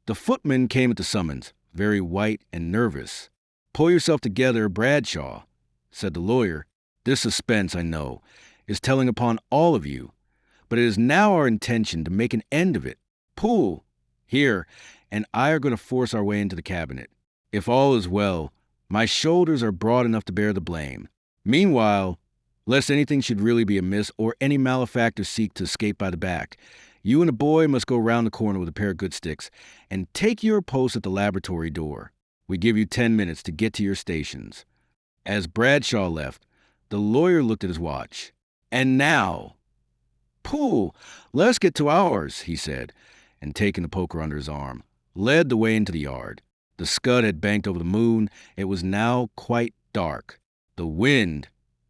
The footman came at the summons, very white and nervous. Pull yourself together, Bradshaw, said the lawyer. This suspense, I know, is telling upon all of you, but it is now our intention to make an end of it. Poole, here, and I are going to force our way into the cabinet. If all is well, my shoulders are broad enough to bear the blame. Meanwhile, lest anything should really be amiss or any malefactor seek to escape by the back, you and the boy must go round the corner with a pair of good sticks and take your post at the laboratory door. We give you 10 minutes to get to your stations. As Bradshaw left, the lawyer looked at his watch. And now, Poole, let's get to ours, he said, and taking the poker under his arm, led the way into the yard. The scud had banked over the moon. It was now quite dark. The wind,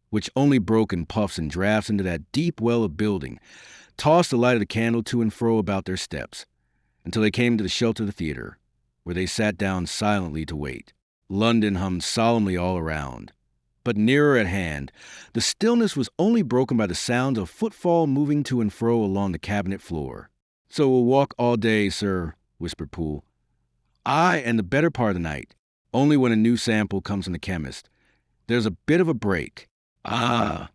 which only broke in puffs and drafts into that deep well of building, tossed the light of the candle to and fro about their steps, until they came to the shelter of the theater, where they sat down silently to wait. London hummed solemnly all around. But nearer at hand, the stillness was only broken by the sound of footfall moving to and fro along the cabinet floor. So we'll walk all day, sir, whispered Poole. Aye, and the better part of the night. Only when a new sample comes from the chemist. There's a bit of a break. Ah,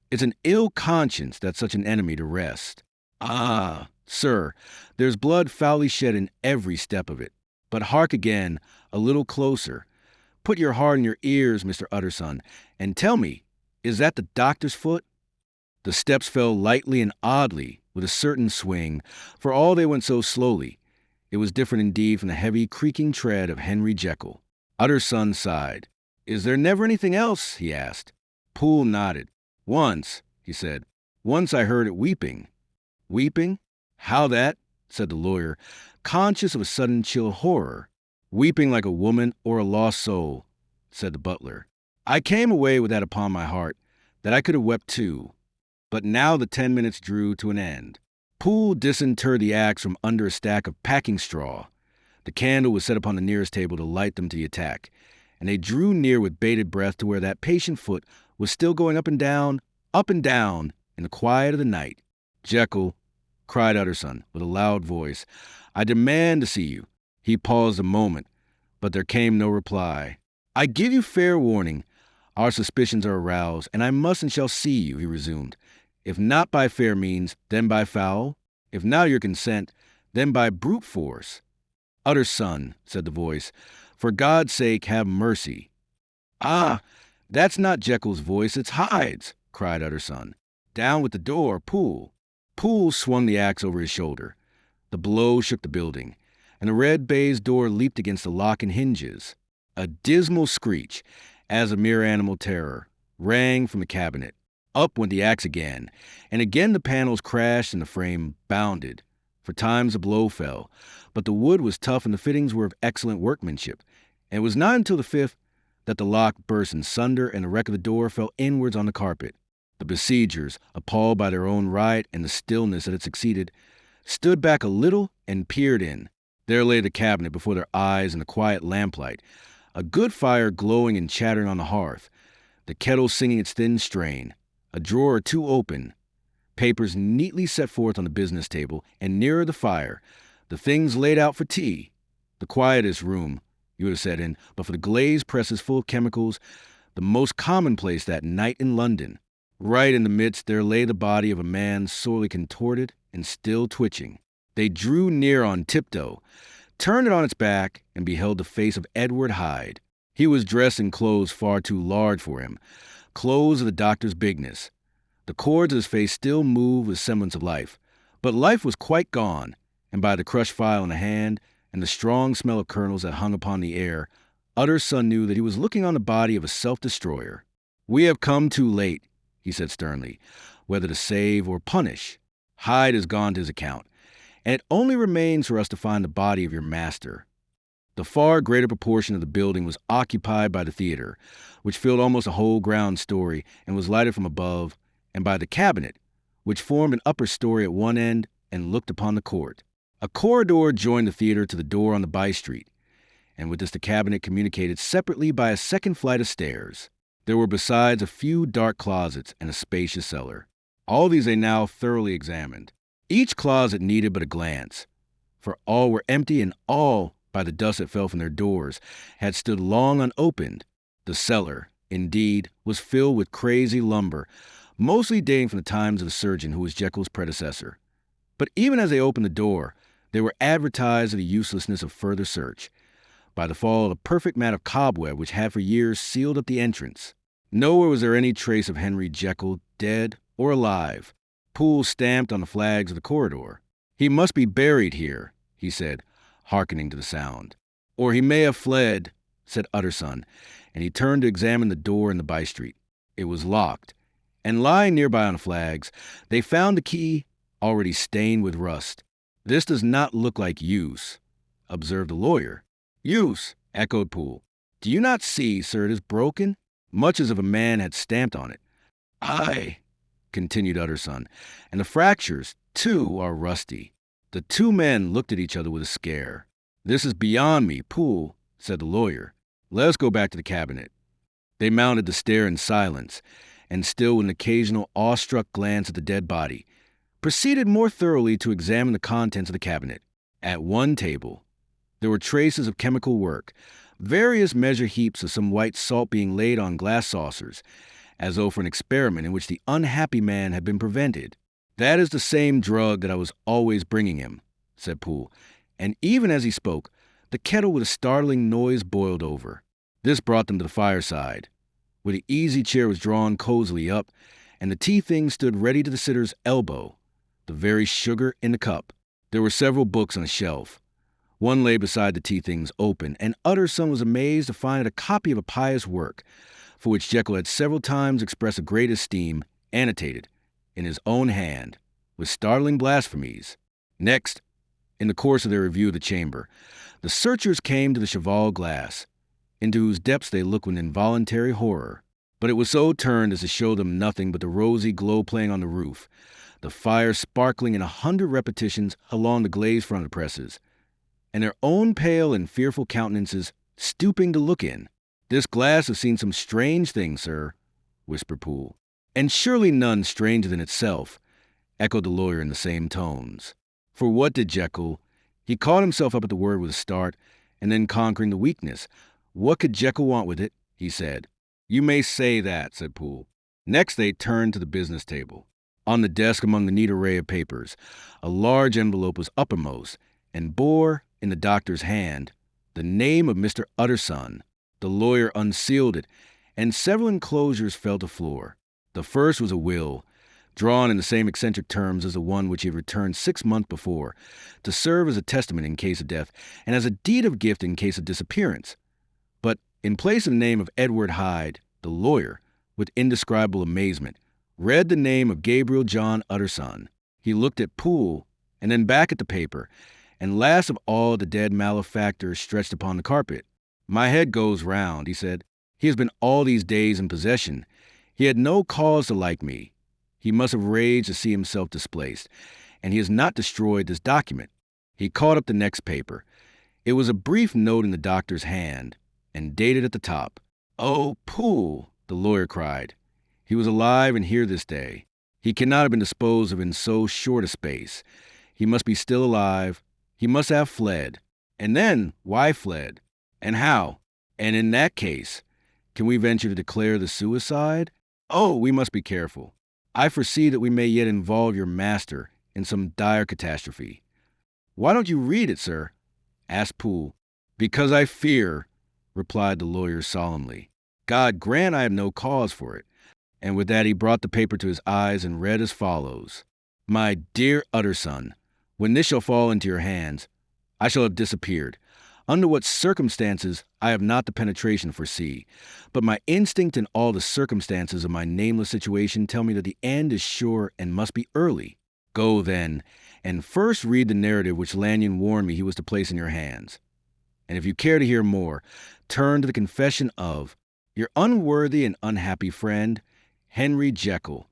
it's an ill conscience that's such an enemy to rest. Ah, sir, there's blood foully shed in every step of it. But hark again, a little closer. Put your heart in your ears, Mr. Utterson, and tell me, is that the doctor's foot? The steps fell lightly and oddly, with a certain swing, for all they went so slowly. It was different indeed from the heavy, creaking tread of Henry Jekyll. Utterson sighed. Is there never anything else? He asked. Poole nodded. Once, he said. Once I heard it weeping. Weeping? How that? Said the lawyer, conscious of a sudden chill horror. Weeping like a woman or a lost soul, said the butler. I came away with that upon my heart, that I could have wept too. But now the 10 minutes drew to an end. Poole disinterred the axe from under a stack of packing straw. The candle was set upon the nearest table to light them to the attack, and they drew near with bated breath to where that patient foot was still going up and down, in the quiet of the night. Jekyll, cried Utterson with a loud voice, I demand to see you. He paused a moment, but there came no reply. I give you fair warning. Our suspicions are aroused, and I must and shall see you, he resumed. If not by fair means, then by foul. If not your consent, then by brute force. Utterson, said the voice, for God's sake have mercy. Ah, that's not Jekyll's voice, it's Hyde's, cried Utterson. Down with the door, Poole. Poole swung the axe over his shoulder. The blow shook the building, and the red baize door leaped against the lock and hinges. A dismal screech, as of mere animal terror, rang from the cabinet. Up went the axe again, and again the panels crashed and the frame bounded. For times a blow fell, but the wood was tough and the fittings were of excellent workmanship, and it was not until the fifth that the lock burst in sunder and the wreck of the door fell inwards on the carpet. The besiegers, appalled by their own riot and the stillness that had succeeded, stood back a little and peered in. There lay the cabinet before their eyes in the quiet lamplight, a good fire glowing and chattering on the hearth, the kettle singing its thin strain, a drawer or two open, papers neatly set forth on the business table, and nearer the fire, the things laid out for tea. The quietest room, you would have said in, but for the glazed presses full of chemicals, the most commonplace that night in London. Right in the midst there lay the body of a man sorely contorted and still twitching. They drew near on tiptoe, turned it on its back, and beheld the face of Edward Hyde. He was dressed in clothes far too large for him, clothes of the doctor's bigness. The cords of his face still moved with semblance of life, but life was quite gone, and by the crushed file in the hand and the strong smell of kernels that hung upon the air, Utter's son knew that he was looking on the body of a self-destroyer. "We have come too late," he said sternly, "whether to save or punish. Hyde has gone to his account, and it only remains for us to find the body of your master." The far greater proportion of the building was occupied by the theater, which filled almost a whole ground story and was lighted from above, and by the cabinet, which formed an upper story at one end and looked upon the court. A corridor joined the theater to the door on the by-street, and with this the cabinet communicated separately by a second flight of stairs. There were besides a few dark closets and a spacious cellar. All these they now thoroughly examined. Each closet needed but a glance, for all were empty and all, by the dust that fell from their doors, had stood long unopened. The cellar, indeed, was filled with crazy lumber, mostly dating from the times of the surgeon who was Jekyll's predecessor. But even as they opened the door, they were advertised of the uselessness of further search by the fall of a perfect mat of cobweb which had for years sealed up the entrance. Nowhere was there any trace of Henry Jekyll, dead or alive. Poole stamped on the flags of the corridor. "He must be buried here," he said, hearkening to the sound. "Or he may have fled," said Utterson, and he turned to examine the door in the by-street. It was locked, and lying nearby on the flags, they found the key already stained with rust. "This does not look like use," observed the lawyer. "Use," echoed Poole. "Do you not see, sir, it is broken, much as if a man had stamped on it?" "Aye," continued Utterson, "and the fractures, too, are rusty." The two men looked at each other with a scare. "This is beyond me, Poole," said the lawyer. "Let us go back to the cabinet." They mounted the stair in silence, and still with an occasional awestruck glance at the dead body, proceeded more thoroughly to examine the contents of the cabinet. At one table, there were traces of chemical work, various measure heaps of some white salt being laid on glass saucers, as though for an experiment in which the unhappy man had been prevented. "That is the same drug that I was always bringing him," said Poole, and even as he spoke, the kettle with a startling noise boiled over. This brought them to the fireside, where the easy chair was drawn cozily up, and the tea things stood ready to the sitter's elbow, the very sugar in the cup. There were several books on a shelf. One lay beside the tea things open, and Utterson was amazed to find it a copy of a pious work, for which Jekyll had several times expressed a great esteem, annotated, in his own hand, with startling blasphemies. Next, in the course of their review of the chamber, the searchers came to the cheval glass, into whose depths they looked with involuntary horror. But it was so turned as to show them nothing but the rosy glow playing on the roof, the fire sparkling in 100 repetitions along the glazed front of the presses, and their own pale and fearful countenances stooping to look in. "This glass has seen some strange things, sir," whispered Poole. "And surely none stranger than itself," echoed the lawyer in the same tones. For what did Jekyll? He caught himself up at the word with a start, and then conquering the weakness. "What could Jekyll want with it?" he said. "You may say that," said Poole. Next they turned to the business table. On the desk among the neat array of papers, a large envelope was uppermost, and bore, in the doctor's hand, the name of Mr. Utterson. The lawyer unsealed it, and several enclosures fell to the floor. The first was a will, drawn in the same eccentric terms as the one which he had returned 6 months before, to serve as a testament in case of death, and as a deed of gift in case of disappearance. But in place of the name of Edward Hyde, the lawyer, with indescribable amazement, read the name of Gabriel John Utterson. He looked at Poole, and then back at the paper, and last of all the dead malefactor stretched upon the carpet. "My head goes round," he said. "He has been all these days in possession. He had no cause to like me. He must have raged to see himself displaced, and he has not destroyed this document." He caught up the next paper. It was a brief note in the doctor's hand, and dated at the top. "Oh, Poole," the lawyer cried. "He was alive and here this day. He cannot have been disposed of in so short a space. He must be still alive. He must have fled. And then, why fled? And how? And in that case, can we venture to declare the suicide? Oh, we must be careful. I foresee that we may yet involve your master in some dire catastrophe." "Why don't you read it, sir?" asked Poole. "Because I fear," replied the lawyer solemnly. God grant I have no cause for it. And with that he brought the paper to his eyes and read as follows. My dear Utterson, when this shall fall into your hands, I shall have disappeared. Under what circumstances I have not the penetration foresee, but my instinct and all the circumstances of my nameless situation tell me that the end is sure and must be early. Go, then, and first read the narrative which Lanyon warned me he was to place in your hands. And if you care to hear more, turn to the confession of your unworthy and unhappy friend, Henry Jekyll.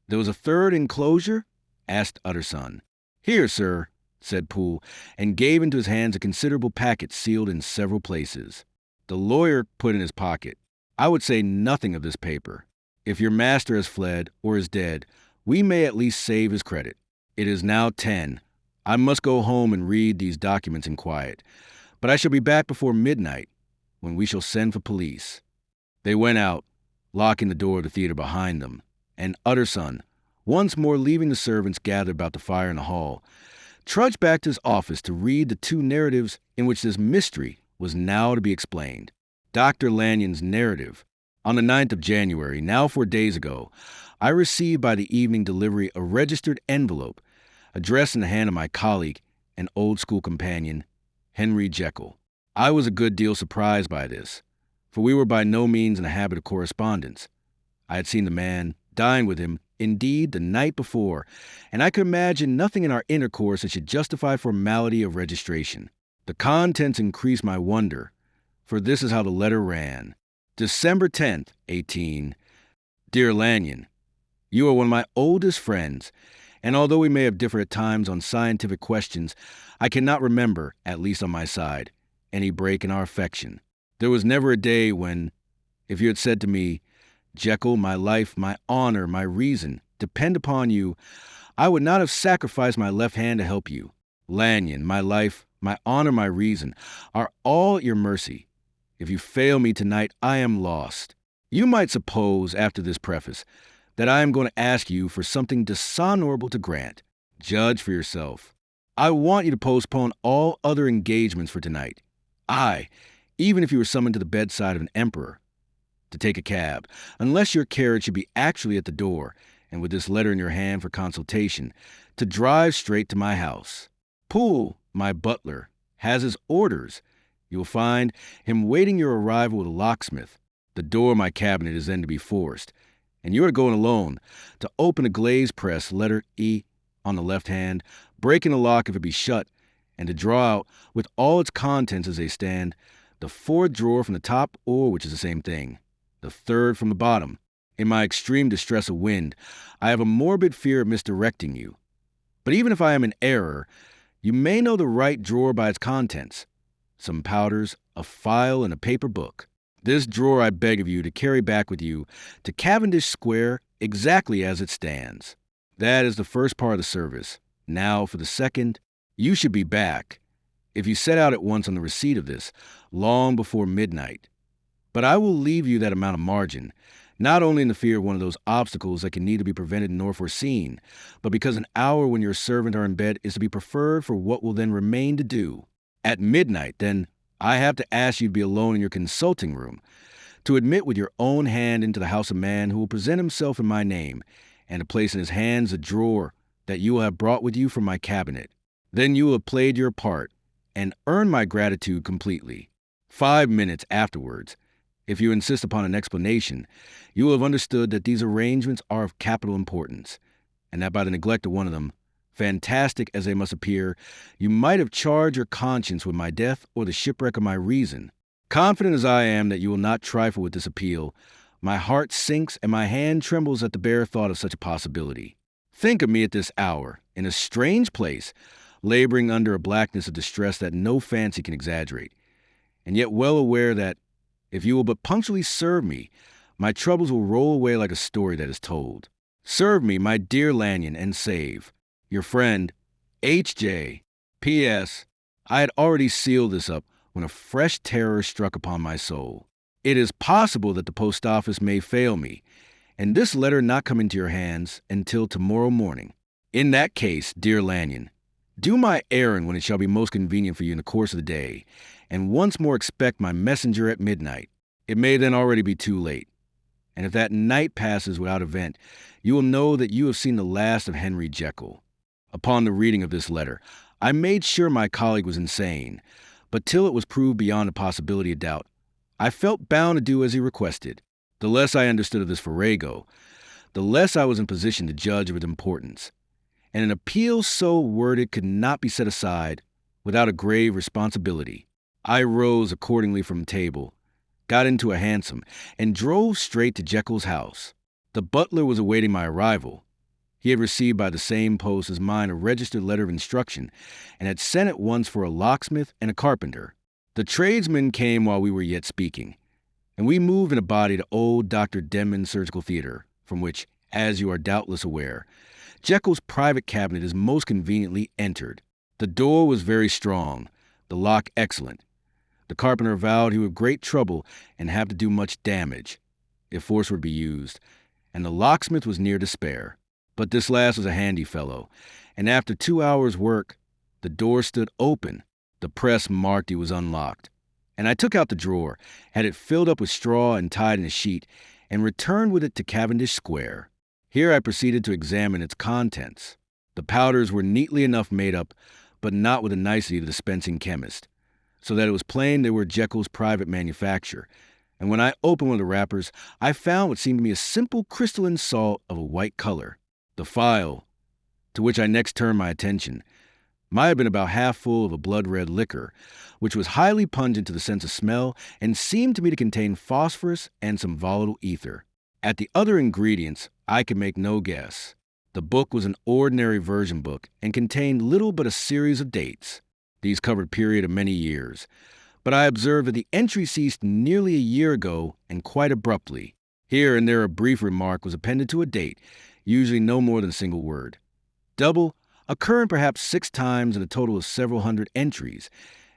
There was a third enclosure? Asked Utterson. Here, sir, said Poole, and gave into his hands a considerable packet sealed in several places. The lawyer put in his pocket. I would say nothing of this paper. If your master has fled or is dead, we may at least save his credit. It is now 10. I must go home and read these documents in quiet, but I shall be back before midnight, when we shall send for police. They went out, locking the door of the theater behind them, and Utterson, once more leaving the servants gathered about the fire in the hall, trudged back to his office to read the 2 narratives in which this mystery was now to be explained. Dr. Lanyon's narrative. On the 9th of January, now 4 days ago, I received by the evening delivery a registered envelope addressed in the hand of my colleague and old school companion, Henry Jekyll. I was a good deal surprised by this, for we were by no means in the habit of correspondence. I had seen the man, dined with him, indeed, the night before, and I could imagine nothing in our intercourse that should justify formality of registration. The contents increased my wonder, for this is how the letter ran. December 10th, 18. Dear Lanyon, you are one of my oldest friends, and although we may have differed at times on scientific questions, I cannot remember, at least on my side, any break in our affection. There was never a day when, if you had said to me, Jekyll, my life, my honor, my reason, depend upon you, I would not have sacrificed my left hand to help you. Lanyon, my life, my honor, my reason, are all at your mercy. If you fail me tonight, I am lost. You might suppose, after this preface, that I am going to ask you for something dishonorable to grant. Judge for yourself. I want you to postpone all other engagements for tonight. Even if you were summoned to the bedside of an emperor, to take a cab, unless your carriage should be actually at the door, and with this letter in your hand for consultation, to drive straight to my house. Poole, my butler, has his orders. You will find him waiting your arrival with a locksmith. The door of my cabinet is then to be forced, and you are going alone, to open a glaze press, letter E, on the left hand, breaking the lock if it be shut, and to draw out, with all its contents as they stand, the 4th drawer from the top, or, which is the same thing, the 3rd from the bottom. In my extreme distress of wind, I have a morbid fear of misdirecting you. But even if I am in error, you may know the right drawer by its contents. Some powders, a file, and a paper book. This drawer I beg of you to carry back with you to Cavendish Square exactly as it stands. That is the first part of the service. Now for the second, you should be back, if you set out at once on the receipt of this, long before midnight. But I will leave you that amount of margin, not only in the fear of one of those obstacles that can neither be prevented nor foreseen, but because an hour when your servant are in bed is to be preferred for what will then remain to do. At midnight, then, I have to ask you to be alone in your consulting room, to admit with your own hand into the house a man who will present himself in my name, and to place in his hands a drawer that you will have brought with you from my cabinet. Then you will have played your part, and earned my gratitude completely. 5 minutes afterwards, if you insist upon an explanation, you will have understood that these arrangements are of capital importance, and that by the neglect of one of them, fantastic as they must appear, you might have charged your conscience with my death or the shipwreck of my reason. Confident as I am that you will not trifle with this appeal, my heart sinks and my hand trembles at the bare thought of such a possibility. Think of me at this hour, in a strange place, laboring under a blackness of distress that no fancy can exaggerate, and yet well aware that, if you will but punctually serve me, my troubles will roll away like a story that is told. Serve me, my dear Lanyon, and save. Your friend, H.J. P.S. I had already sealed this up when a fresh terror struck upon my soul. It is possible that the post office may fail me, and this letter not come into your hands until tomorrow morning. In that case, dear Lanyon, Do my errand when it shall be most convenient for you in the course of the day, and once more expect my messenger at midnight. It may then already be too late, and if that night passes without event, you will know that you have seen the last of Henry Jekyll. Upon the reading of this letter, I made sure my colleague was insane, but till it was proved beyond the possibility of doubt, I felt bound to do as he requested. The less I understood of this farrago, the less I was in position to judge of its importance, and an appeal so worded could not be set aside without a grave responsibility. I rose accordingly from table, got into a hansom, and drove straight to Jekyll's house. The butler was awaiting my arrival. He had received by the same post as mine a registered letter of instruction, and had sent at once for a locksmith and a carpenter. The tradesmen came while we were yet speaking, and we moved in a body to old Dr. Denman's surgical theater, from which, as you are doubtless aware, Jekyll's private cabinet is most conveniently entered. The door was very strong, the lock excellent. The carpenter vowed he would have great trouble and have to do much damage, if force were to be used, and the locksmith was near despair. But this last was a handy fellow, and after 2 hours' work, the door stood open. The press marked he was unlocked, and I took out the drawer, had it filled up with straw and tied in a sheet, and returned with it to Cavendish Square. Here I proceeded to examine its contents. The powders were neatly enough made up, but not with the nicety of the dispensing chemist, so that it was plain they were Jekyll's private manufacture, and when I opened one of the wrappers, I found what seemed to me a simple crystalline salt of a white color. The phial, to which I next turned my attention, might have been about half full of a blood-red liquor, which was highly pungent to the sense of smell and seemed to me to contain phosphorus and some volatile ether. At the other ingredients, I could make no guess. The book was an ordinary version book and contained little but a series of dates. These covered a period of many years, but I observed that the entry ceased nearly a year ago and quite abruptly. Here and there a brief remark was appended to a date, usually no more than a single word. Double, occurring perhaps 6 times in a total of several hundred entries,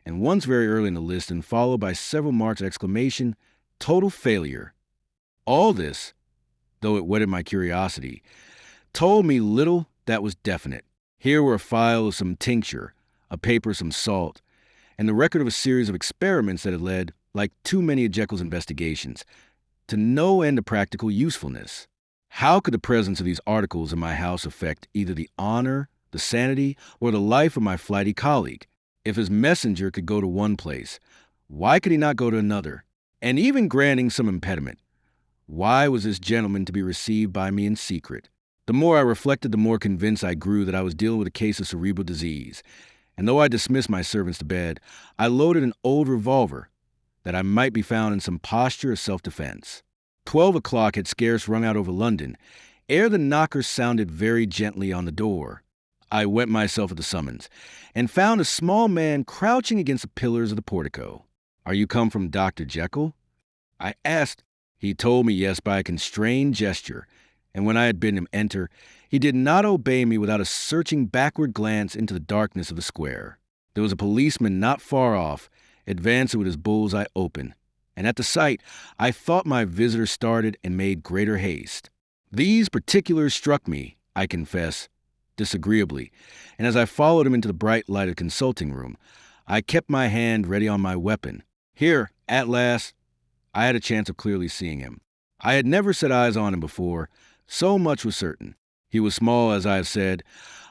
and once very early in the list and followed by several marks of exclamation, total failure. All this, though it whetted my curiosity, told me little that was definite. Here were a phial of some tincture, a paper of some salt, and the record of a series of experiments that had led, like too many of Jekyll's investigations, to no end of practical usefulness. How could the presence of these articles in my house affect either the honor, the sanity, or the life of my flighty colleague? If his messenger could go to one place, why could he not go to another? And even granting some impediment, why was this gentleman to be received by me in secret? The more I reflected, the more convinced I grew that I was dealing with a case of cerebral disease, and though I dismissed my servants to bed, I loaded an old revolver, that I might be found in some posture of self-defense. 12 o'clock had scarce rung out over London, ere the knocker sounded very gently on the door. I went myself at the summons, and found a small man crouching against the pillars of the portico. "Are you come from Dr. Jekyll?" I asked. He told me yes by a constrained gesture, and when I had bidden him enter, he did not obey me without a searching backward glance into the darkness of the square. There was a policeman not far off, advancing with his bull's-eye open, and at the sight, I thought my visitor started and made greater haste. These particulars struck me, I confess, disagreeably, and as I followed him into the bright light of the consulting room, I kept my hand ready on my weapon. Here, at last, I had a chance of clearly seeing him. I had never set eyes on him before, so much was certain. He was small, as I have said.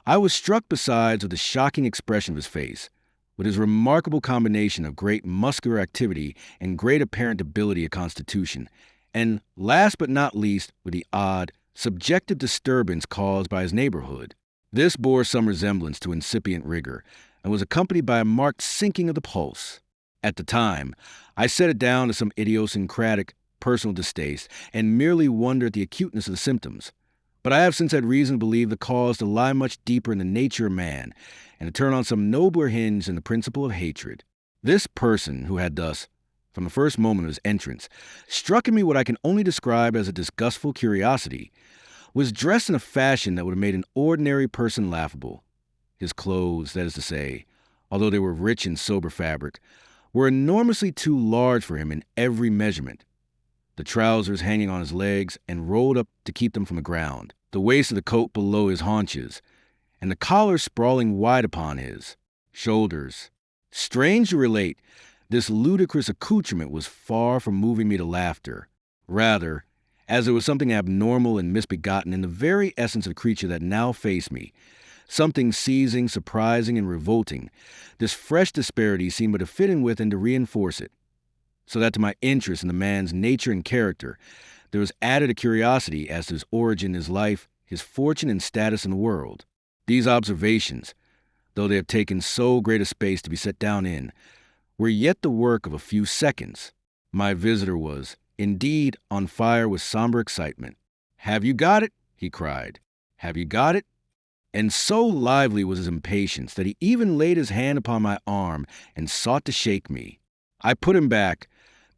I was struck besides with the shocking expression of his face, with his remarkable combination of great muscular activity and great apparent ability of constitution, and last but not least, with the odd, subjective disturbance caused by his neighborhood. This bore some resemblance to incipient rigor, and was accompanied by a marked sinking of the pulse. At the time, I set it down to some idiosyncratic personal distaste, and merely wondered at the acuteness of the symptoms. But I have since had reason to believe the cause to lie much deeper in the nature of man, and to turn on some nobler hinge in the principle of hatred. This person, who had thus, from the first moment of his entrance, struck in me what I can only describe as a disgustful curiosity, was dressed in a fashion that would have made an ordinary person laughable. His clothes, that is to say, although they were rich in sober fabric, were enormously too large for him in every measurement. The trousers hanging on his legs and rolled up to keep them from the ground, the waist of the coat below his haunches, and the collar sprawling wide upon his shoulders. Strange to relate, this ludicrous accoutrement was far from moving me to laughter. Rather, as it was something abnormal and misbegotten in the very essence of the creature that now faced me, something seizing, surprising, and revolting, this fresh disparity seemed but to fit in with and to reinforce it, so that to my interest in the man's nature and character, there was added a curiosity as to his origin, his life, his fortune, and status in the world. These observations, though they have taken so great a space to be set down in, were yet the work of a few seconds. My visitor was, indeed, on fire with somber excitement. "Have you got it?" he cried. "Have you got it?" And so lively was his impatience that he even laid his hand upon my arm and sought to shake me. I put him back,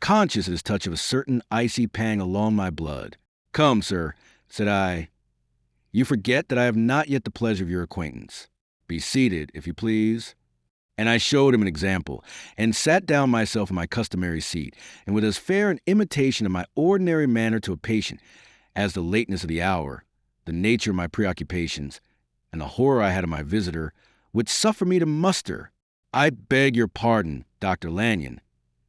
conscious at his touch of a certain icy pang along my blood. "Come, sir," said I. "You forget that I have not yet the pleasure of your acquaintance. Be seated, if you please." And I showed him an example, and sat down myself in my customary seat, and with as fair an imitation of my ordinary manner to a patient as the lateness of the hour, the nature of my preoccupations, and the horror I had of my visitor, would suffer me to muster. "I beg your pardon, Dr. Lanyon,"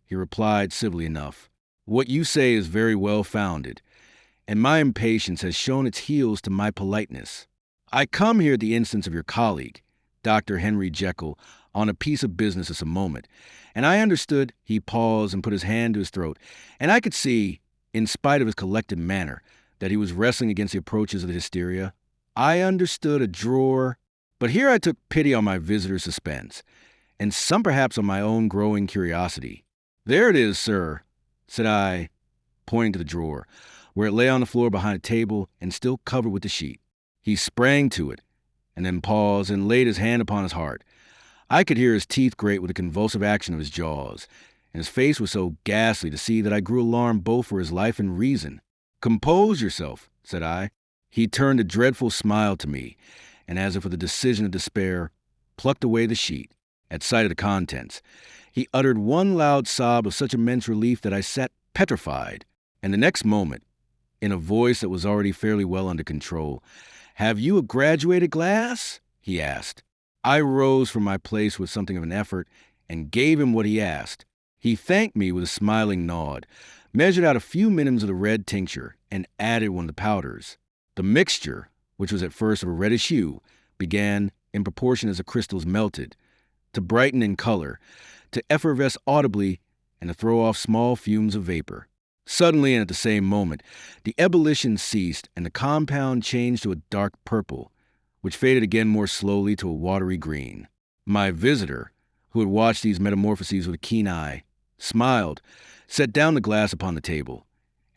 he replied civilly enough. "What you say is very well founded, and my impatience has shown its heels to my politeness. I come here at the instance of your colleague, Dr. Henry Jekyll, on a piece of business at some moment, and I understood—" He paused and put his hand to his throat, and I could see, in spite of his collected manner, that he was wrestling against the approaches of the hysteria. I understood a drawer, but here I took pity on my visitor's suspense, and some perhaps on my own growing curiosity. "There it is, sir," said I, pointing to the drawer, where it lay on the floor behind a table and still covered with the sheet. He sprang to it, and then paused and laid his hand upon his heart. I could hear his teeth grate with the convulsive action of his jaws, and his face was so ghastly to see that I grew alarmed both for his life and reason. "Compose yourself," said I. He turned a dreadful smile to me, and as if with a decision of despair, plucked away the sheet. At sight of the contents, he uttered one loud sob of such immense relief that I sat petrified, and the next moment, in a voice that was already fairly well under control, "Have you a graduated glass?" he asked. I rose from my place with something of an effort and gave him what he asked. He thanked me with a smiling nod, measured out a few minims of the red tincture, and added one of the powders. The mixture, which was at first of a reddish hue, began, in proportion as the crystals melted, to brighten in color, to effervesce audibly, and to throw off small fumes of vapor. Suddenly and at the same moment, the ebullition ceased, and the compound changed to a dark purple, which faded again more slowly to a watery green. My visitor, who had watched these metamorphoses with a keen eye, smiled, set down the glass upon the table,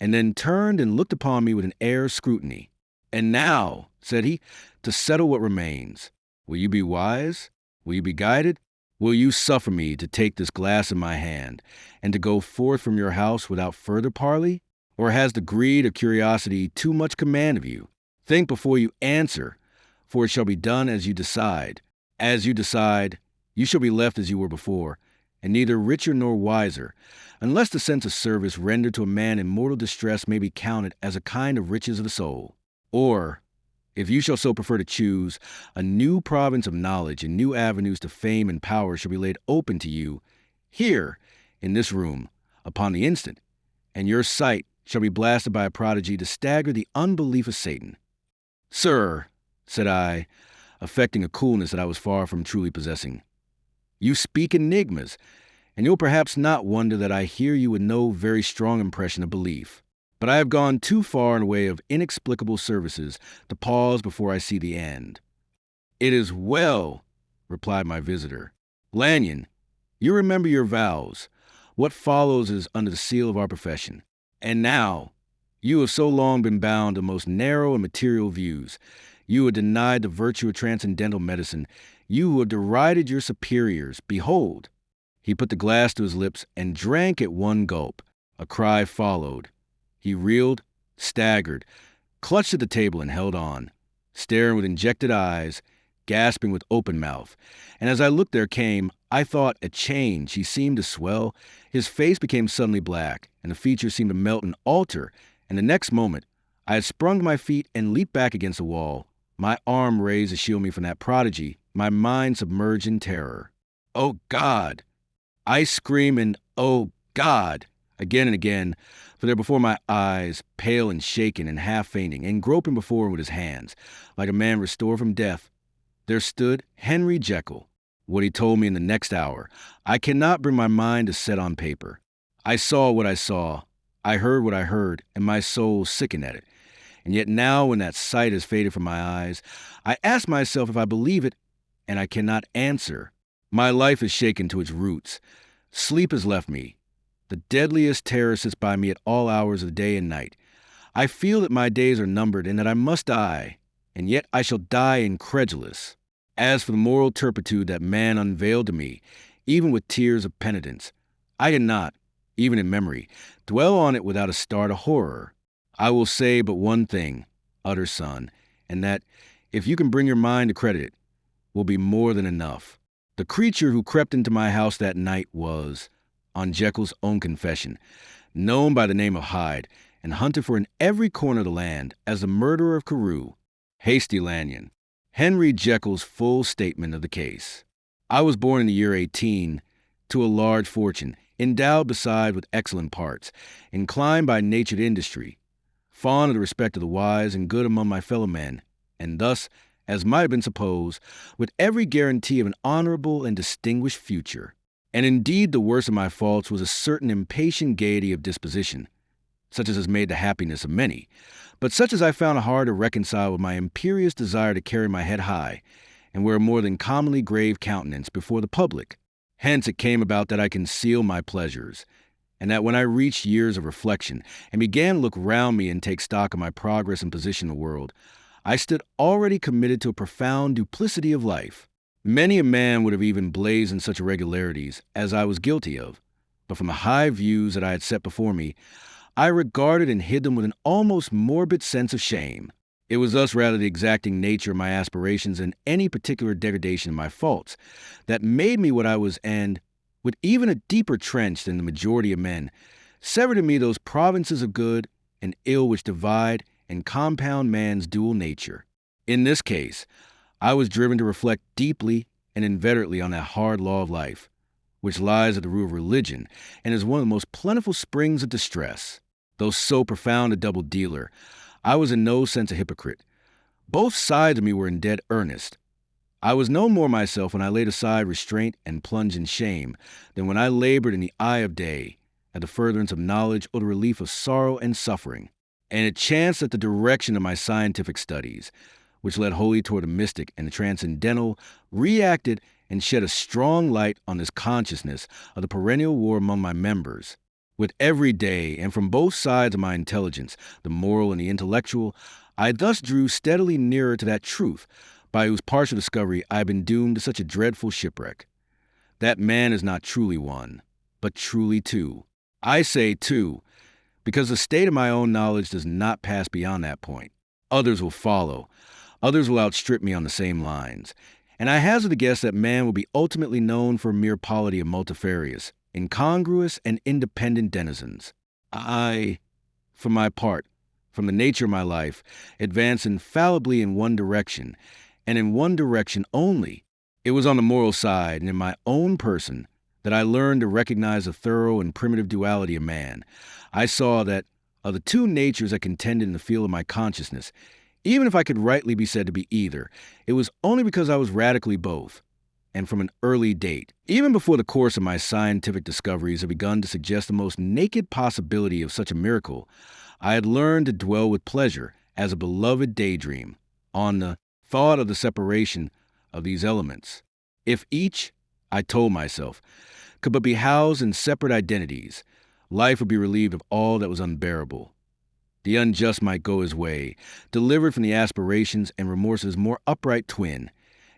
and then turned and looked upon me with an air of scrutiny. "And now," said he, "to settle what remains. Will you be wise? Will you be guided? Will you suffer me to take this glass in my hand, and to go forth from your house without further parley? Or has the greed of curiosity too much command of you? Think before you answer, for it shall be done as you decide. As you decide, you shall be left as you were before, and neither richer nor wiser, unless the sense of service rendered to a man in mortal distress may be counted as a kind of riches of the soul. Or, if you shall so prefer to choose, a new province of knowledge and new avenues to fame and power shall be laid open to you, here, in this room, upon the instant, and your sight shall be blasted by a prodigy to stagger the unbelief of Satan." "Sir," said I, affecting a coolness that I was far from truly possessing, "you speak enigmas, and you'll perhaps not wonder that I hear you with no very strong impression of belief. But I have gone too far in the way of inexplicable services to pause before I see the end." "It is well," replied my visitor. "Lanyon, you remember your vows. What follows is under the seal of our profession. And now, you have so long been bound to most narrow and material views. You who have denied the virtue of transcendental medicine. You who have derided your superiors. Behold." He put the glass to his lips and drank at one gulp. A cry followed. He reeled, staggered, clutched at the table and held on, staring with injected eyes, gasping with open mouth. And as I looked there came, I thought, a change. He seemed to swell. His face became suddenly black, and the features seemed to melt and alter, and the next moment I had sprung to my feet and leaped back against the wall, My arm raised to shield me from that prodigy, my mind submerged in terror. "Oh, God!" I scream and "Oh, God!" again and again, for there before my eyes, pale and shaken and half fainting, and groping before him with his hands, like a man restored from death, there stood Henry Jekyll. What he told me in the next hour, I cannot bring my mind to set on paper. I saw what I saw, I heard what I heard, and my soul sickened at it. And yet now, when that sight has faded from my eyes, I ask myself if I believe it, and I cannot answer. My life is shaken to its roots. Sleep has left me. The deadliest terror sits by me at all hours of the day and night. I feel that my days are numbered and that I must die, and yet I shall die incredulous. As for the moral turpitude that man unveiled to me, even with tears of penitence, I cannot, even in memory, dwell on it without a start of horror. I will say but one thing, utter son, and that, if you can bring your mind to credit it, will be more than enough. The creature who crept into my house that night was, on Jekyll's own confession, known by the name of Hyde, and hunted for in every corner of the land as the murderer of Carew. Hasty Lanyon. Henry Jekyll's full statement of the case. I was born in the year 18 to a large fortune, endowed beside with excellent parts, inclined by nature to industry, fond of the respect of the wise and good among my fellow men, and thus, as might have been supposed, with every guarantee of an honorable and distinguished future. And indeed the worst of my faults was a certain impatient gaiety of disposition, such as has made the happiness of many, but such as I found it hard to reconcile with my imperious desire to carry my head high, and wear a more than commonly grave countenance before the public. Hence it came about that I concealed my pleasures, and that when I reached years of reflection, and began to look round me and take stock of my progress and position in the world, I stood already committed to a profound duplicity of life. Many a man would have even blazoned such irregularities as I was guilty of, but from the high views that I had set before me, I regarded and hid them with an almost morbid sense of shame. It was thus rather the exacting nature of my aspirations and any particular degradation of my faults that made me what I was, and, with even a deeper trench than the majority of men, severed in me those provinces of good and ill which divide and compound man's dual nature. In this case, I was driven to reflect deeply and inveterately on that hard law of life, which lies at the root of religion and is one of the most plentiful springs of distress. Though so profound a double dealer, I was in no sense a hypocrite. Both sides of me were in dead earnest. I was no more myself when I laid aside restraint and plunged in shame than when I labored in the eye of day at the furtherance of knowledge or the relief of sorrow and suffering. And it chanced that the direction of my scientific studies, which led wholly toward the mystic and the transcendental, reacted and shed a strong light on this consciousness of the perennial war among my members. With every day, and from both sides of my intelligence, the moral and the intellectual, I thus drew steadily nearer to that truth by whose partial discovery I have been doomed to such a dreadful shipwreck. That man is not truly one, but truly two. I say two, because the state of my own knowledge does not pass beyond that point. Others will follow. Others will outstrip me on the same lines. And I hazard to guess that man will be ultimately known for a mere polity of multifarious, incongruous, and independent denizens. I, for my part, from the nature of my life, advance infallibly in one direction, and in one direction only. It was on the moral side and in my own person that I learned to recognize the thorough and primitive duality of man. I saw that, of the two natures that contended in the field of my consciousness, even if I could rightly be said to be either, it was only because I was radically both, and from an early date. Even before the course of my scientific discoveries had begun to suggest the most naked possibility of such a miracle, I had learned to dwell with pleasure, as a beloved daydream, on the thought of the separation of these elements. If each, I told myself, could but be housed in separate identities, life would be relieved of all that was unbearable. The unjust might go his way, delivered from the aspirations and remorses more upright twin,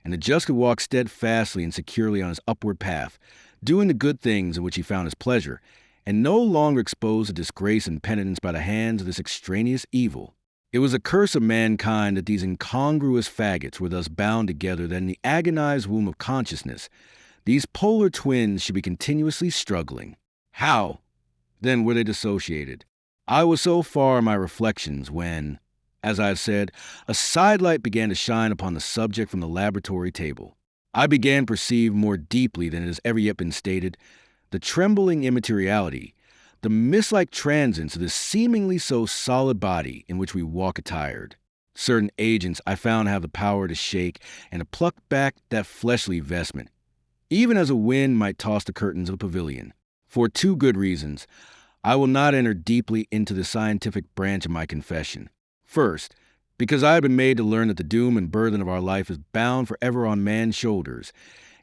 and the just could walk steadfastly and securely on his upward path, doing the good things in which he found his pleasure, and no longer exposed to disgrace and penitence by the hands of this extraneous evil. It was a curse of mankind that these incongruous faggots were thus bound together, that in the agonized womb of consciousness, these polar twins should be continuously struggling. How, then, were they dissociated? I was so far in my reflections when, As I have said, a sidelight began to shine upon the subject from the laboratory table. I began to perceive more deeply than it has ever yet been stated the trembling immateriality, the mist-like transience of this seemingly so solid body in which we walk attired. Certain agents I found have the power to shake and to pluck back that fleshly vestment, even as a wind might toss the curtains of a pavilion. For two good reasons, I will not enter deeply into the scientific branch of my confession. First, because I have been made to learn that the doom and burden of our life is bound forever on man's shoulders,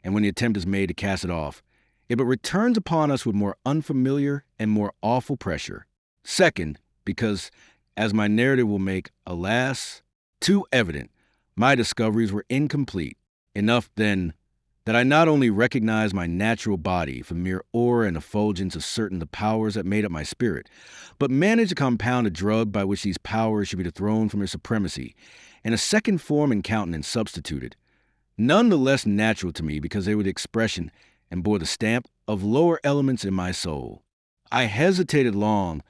and when the attempt is made to cast it off, it but returns upon us with more unfamiliar and more awful pressure. Second, because, as my narrative will make, alas, too evident, my discoveries were incomplete. Enough, then, that I not only recognized my natural body for the mere aura and effulgence of certain the powers that made up my spirit, but managed to compound a drug by which these powers should be dethroned from their supremacy, and a second form and countenance substituted, none the less natural to me because they were the expression and bore the stamp of lower elements in my soul. I hesitated long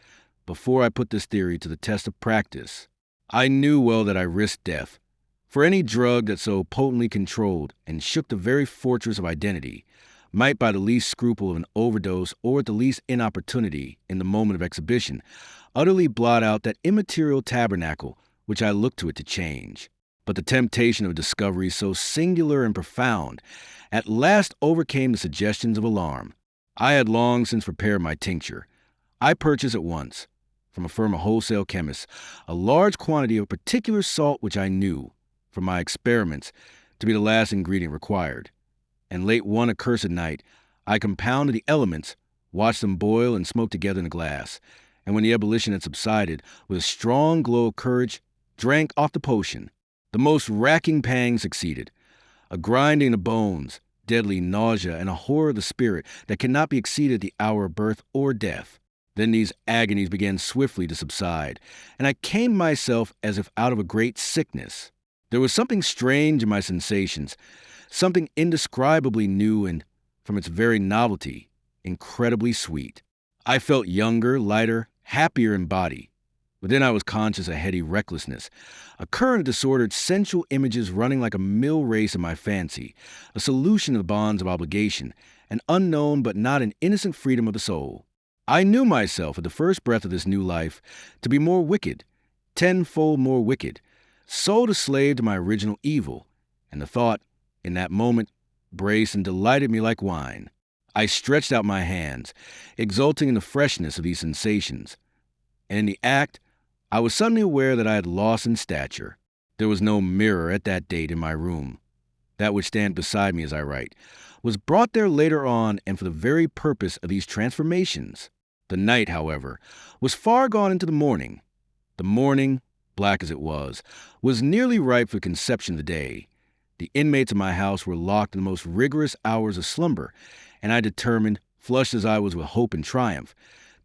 before I put this theory to the test of practice. I knew well that I risked death, for any drug that so potently controlled and shook the very fortress of identity might, by the least scruple of an overdose or at the least inopportunity in the moment of exhibition, utterly blot out that immaterial tabernacle which I looked to it to change. But the temptation of discovery so singular and profound at last overcame the suggestions of alarm. I had long since prepared my tincture. I purchased at once, from a firm of wholesale chemists, a large quantity of particular salt which I knew, from my experiments, to be the last ingredient required. And late one accursed night, I compounded the elements, watched them boil and smoke together in a glass, and when the ebullition had subsided, with a strong glow of courage, drank off the potion. The most racking pang succeeded, a grinding of bones, deadly nausea, and a horror of the spirit that cannot be exceeded at the hour of birth or death. Then these agonies began swiftly to subside, and I came myself as if out of a great sickness. There was something strange in my sensations, something indescribably new and, from its very novelty, incredibly sweet. I felt younger, lighter, happier in body. Within I was conscious of heady recklessness, a current of disordered sensual images running like a mill race in my fancy, a solution of the bonds of obligation, an unknown but not an innocent freedom of the soul. I knew myself at the first breath of this new life to be more wicked, tenfold more wicked, sold a slave to my original evil, and the thought, in that moment, braced and delighted me like wine. I stretched out my hands, exulting in the freshness of these sensations, and in the act, I was suddenly aware that I had lost in stature. There was no mirror at that date in my room. That which stands beside me as I write was brought there later on and for the very purpose of these transformations. The night, however, was far gone into the morning. The morning, black as it was nearly ripe for the conception of the day. The inmates of my house were locked in the most rigorous hours of slumber, and I determined, flushed as I was with hope and triumph,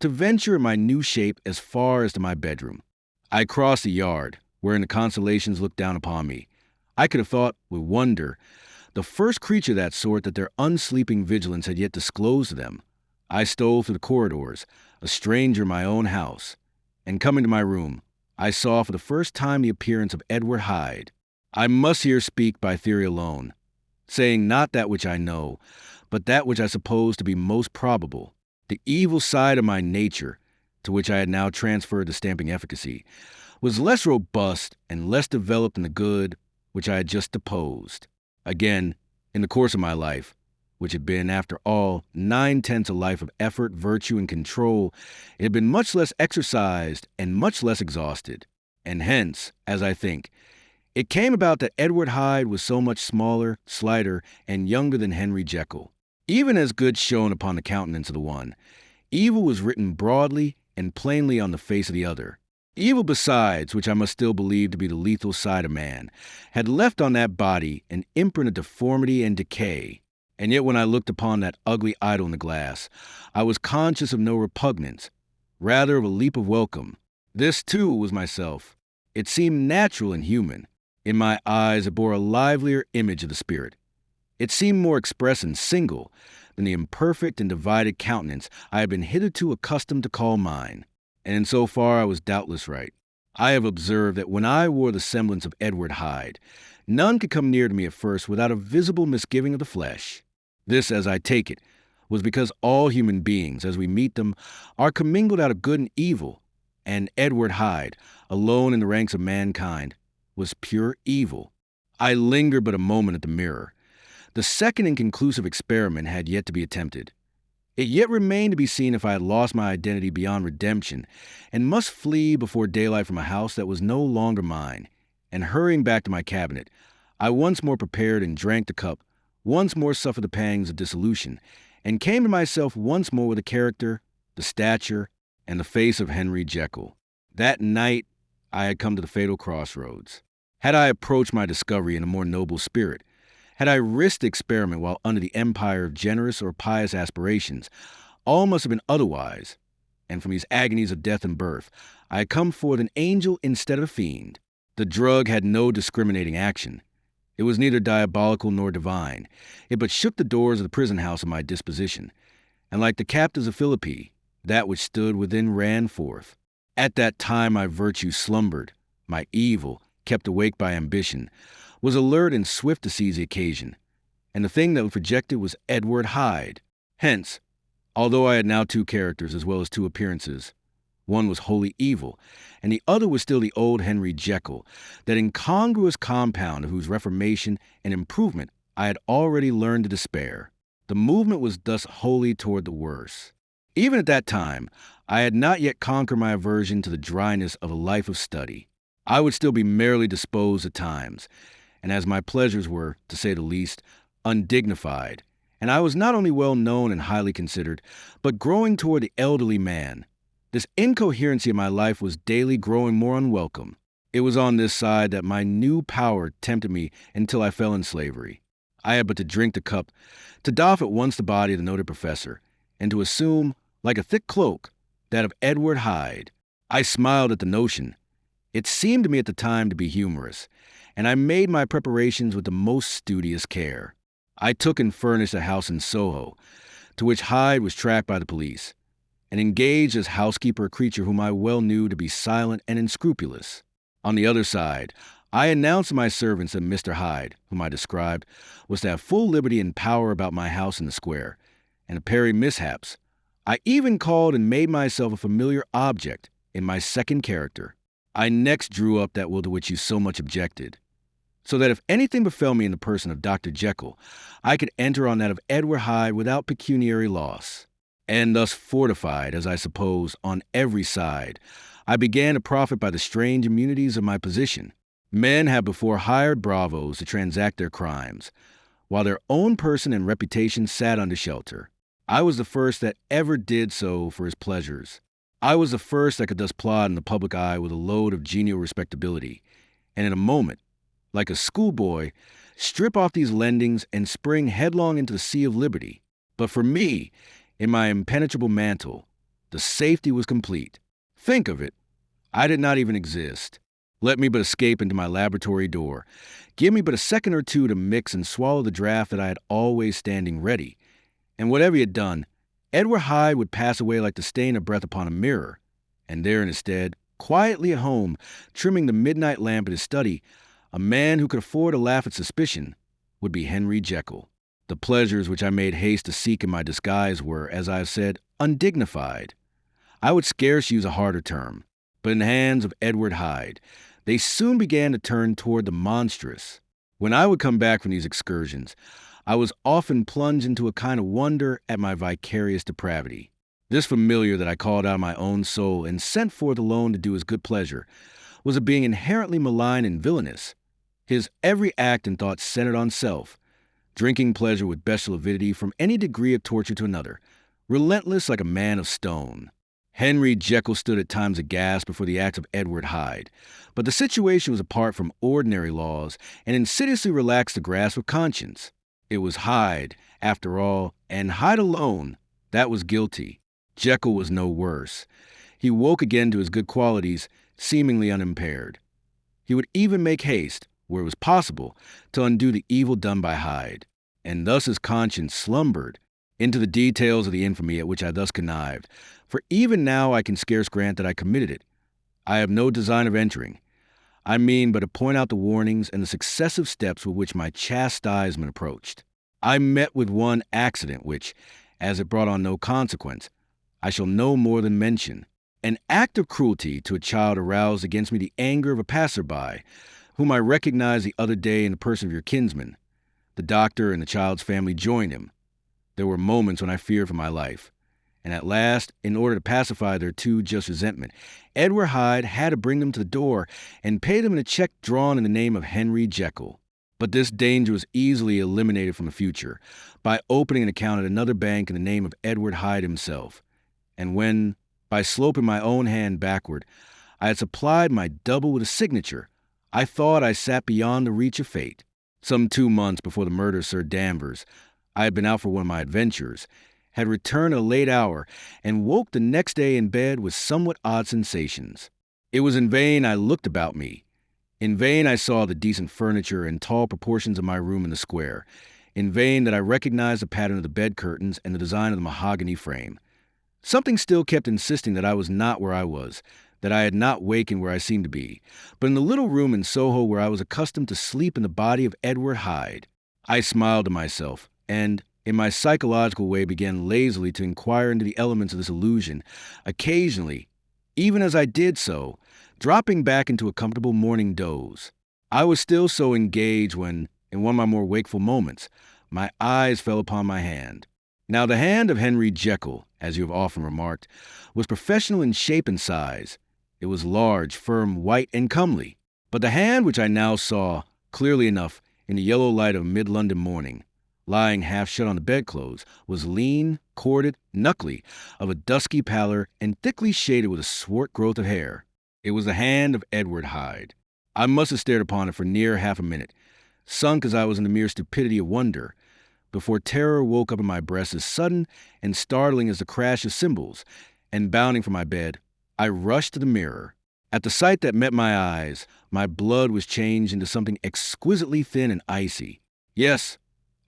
to venture in my new shape as far as to my bedroom. I crossed the yard, wherein the constellations looked down upon me. I could have thought, with wonder, the first creature of that sort that their unsleeping vigilance had yet disclosed to them. I stole through the corridors, a stranger in my own house, and coming to my room, I saw for the first time the appearance of Edward Hyde. I must here speak by theory alone, saying not that which I know, but that which I suppose to be most probable. The evil side of my nature, to which I had now transferred the stamping efficacy, was less robust and less developed than the good which I had just deposed. Again, in the course of my life, which had been, after all, 9/10 a life of effort, virtue, and control, it had been much less exercised and much less exhausted. And hence, as I think, it came about that Edward Hyde was so much smaller, slighter, and younger than Henry Jekyll. Even as good shone upon the countenance of the one, evil was written broadly and plainly on the face of the other. Evil besides, which I must still believe to be the lethal side of man, had left on that body an imprint of deformity and decay. And yet when I looked upon that ugly idol in the glass, I was conscious of no repugnance, rather of a leap of welcome. This, too, was myself. It seemed natural and human. In my eyes it bore a livelier image of the spirit. It seemed more express and single than the imperfect and divided countenance I had been hitherto accustomed to call mine. And in so far I was doubtless right. I have observed that when I wore the semblance of Edward Hyde, none could come near to me at first without a visible misgiving of the flesh. This, as I take it, was because all human beings, as we meet them, are commingled out of good and evil, and Edward Hyde, alone in the ranks of mankind, was pure evil. I lingered but a moment at the mirror. The second inconclusive experiment had yet to be attempted. It yet remained to be seen if I had lost my identity beyond redemption and must flee before daylight from a house that was no longer mine. And hurrying back to my cabinet, I once more prepared and drank the cup, once more suffered the pangs of dissolution, and came to myself once more with the character, the stature, and the face of Henry Jekyll. That night, I had come to the fatal crossroads. Had I approached my discovery in a more noble spirit, had I risked the experiment while under the empire of generous or pious aspirations, all must have been otherwise, and from these agonies of death and birth, I had come forth an angel instead of a fiend. The drug had no discriminating action. It was neither diabolical nor divine. It but shook the doors of the prison house of my disposition, and like the captives of Philippi, that which stood within ran forth. At that time my virtue slumbered, my evil, kept awake by ambition, was alert and swift to seize the occasion, and the thing that was projected was Edward Hyde. Hence, although I had now two characters as well as two appearances, one was wholly evil, and the other was still the old Henry Jekyll, that incongruous compound of whose reformation and improvement I had already learned to despair. The movement was thus wholly toward the worse. Even at that time, I had not yet conquered my aversion to the dryness of a life of study. I would still be merrily disposed at times, and as my pleasures were, to say the least, undignified, and I was not only well known and highly considered, but growing toward the elderly man, this incoherency of my life was daily growing more unwelcome. It was on this side that my new power tempted me until I fell in slavery. I had but to drink the cup, to doff at once the body of the noted professor, and to assume, like a thick cloak, that of Edward Hyde. I smiled at the notion. It seemed to me at the time to be humorous, and I made my preparations with the most studious care. I took and furnished a house in Soho, to which Hyde was tracked by the police, and engaged as housekeeper a creature whom I well knew to be silent and unscrupulous. On the other side, I announced to my servants that Mr. Hyde, whom I described, was to have full liberty and power about my house in the square, and to parry mishaps. I even called and made myself a familiar object in my second character. I next drew up that will to which you so much objected, so that if anything befell me in the person of Dr. Jekyll, I could enter on that of Edward Hyde without pecuniary loss. And thus fortified, as I suppose, on every side, I began to profit by the strange immunities of my position. Men have before hired bravos to transact their crimes, while their own person and reputation sat under shelter. I was the first that ever did so for his pleasures. I was the first that could thus plod in the public eye with a load of genial respectability, and in a moment, like a schoolboy, strip off these lendings and spring headlong into the sea of liberty. But for me, in my impenetrable mantle, the safety was complete. Think of it. I did not even exist. Let me but escape into my laboratory door. Give me but a second or two to mix and swallow the draught that I had always standing ready. And whatever he had done, Edward Hyde would pass away like the stain of breath upon a mirror. And there in his stead, quietly at home, trimming the midnight lamp in his study, a man who could afford to laugh at suspicion, would be Henry Jekyll. The pleasures which I made haste to seek in my disguise were, as I have said, undignified. I would scarce use a harder term, but in the hands of Edward Hyde, they soon began to turn toward the monstrous. When I would come back from these excursions, I was often plunged into a kind of wonder at my vicarious depravity. This familiar that I called out of my own soul and sent forth alone to do his good pleasure was a being inherently malign and villainous. His every act and thought centered on self, drinking pleasure with bestial avidity from any degree of torture to another, relentless like a man of stone. Henry Jekyll stood at times aghast before the acts of Edward Hyde, but the situation was apart from ordinary laws and insidiously relaxed the grasp of conscience. It was Hyde, after all, and Hyde alone, that was guilty. Jekyll was no worse. He woke again to his good qualities, seemingly unimpaired. He would even make haste, where it was possible, to undo the evil done by Hyde, and thus his conscience slumbered into the details of the infamy at which I thus connived, for even now I can scarce grant that I committed it. I have no design of entering. I mean but to point out the warnings and the successive steps with which my chastisement approached. I met with one accident which, as it brought on no consequence, I shall no more than mention. An act of cruelty to a child aroused against me the anger of a passerby, whom I recognized the other day in the person of your kinsman. The doctor and the child's family joined him. There were moments when I feared for my life. And at last, in order to pacify their too just resentment, Edward Hyde had to bring them to the door and pay them in a check drawn in the name of Henry Jekyll. But this danger was easily eliminated from the future by opening an account at another bank in the name of Edward Hyde himself. And when, by sloping my own hand backward, I had supplied my double with a signature, I thought I sat beyond the reach of fate. Some 2 months before the murder of Sir Danvers, I had been out for one of my adventures, had returned at a late hour, and woke the next day in bed with somewhat odd sensations. It was in vain I looked about me. In vain I saw the decent furniture and tall proportions of my room in the square. In vain that I recognized the pattern of the bed curtains and the design of the mahogany frame. Something still kept insisting that I was not where I was, that I had not wakened where I seemed to be, but in the little room in Soho where I was accustomed to sleep in the body of Edward Hyde. I smiled to myself, and, in my psychological way, began lazily to inquire into the elements of this illusion, occasionally, even as I did so, dropping back into a comfortable morning doze. I was still so engaged when, in one of my more wakeful moments, my eyes fell upon my hand. Now the hand of Henry Jekyll, as you have often remarked, was professional in shape and size. It was large, firm, white, and comely. But the hand which I now saw, clearly enough, in the yellow light of a mid-London morning, lying half shut on the bedclothes, was lean, corded, knuckly, of a dusky pallor, and thickly shaded with a swart growth of hair. It was the hand of Edward Hyde. I must have stared upon it for near half a minute, sunk as I was in the mere stupidity of wonder, before terror woke up in my breast as sudden and startling as the crash of cymbals, and bounding from my bed, I rushed to the mirror. At the sight that met my eyes, my blood was changed into something exquisitely thin and icy. Yes,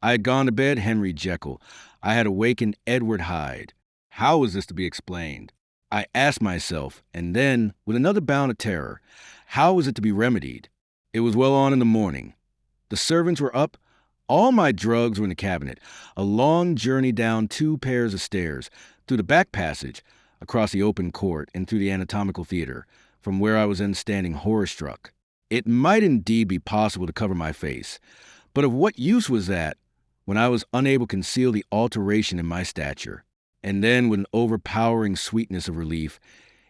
I had gone to bed Henry Jekyll. I had awakened Edward Hyde. How was this to be explained? I asked myself, and then, with another bound of terror, how was it to be remedied? It was well on in the morning. The servants were up. All my drugs were in the cabinet. A long journey down 2 pairs of stairs, through the back passage, across the open court, and through the anatomical theater, from where I was then standing horror-struck. It might indeed be possible to cover my face, but of what use was that, when I was unable to conceal the alteration in my stature? And then, with an overpowering sweetness of relief,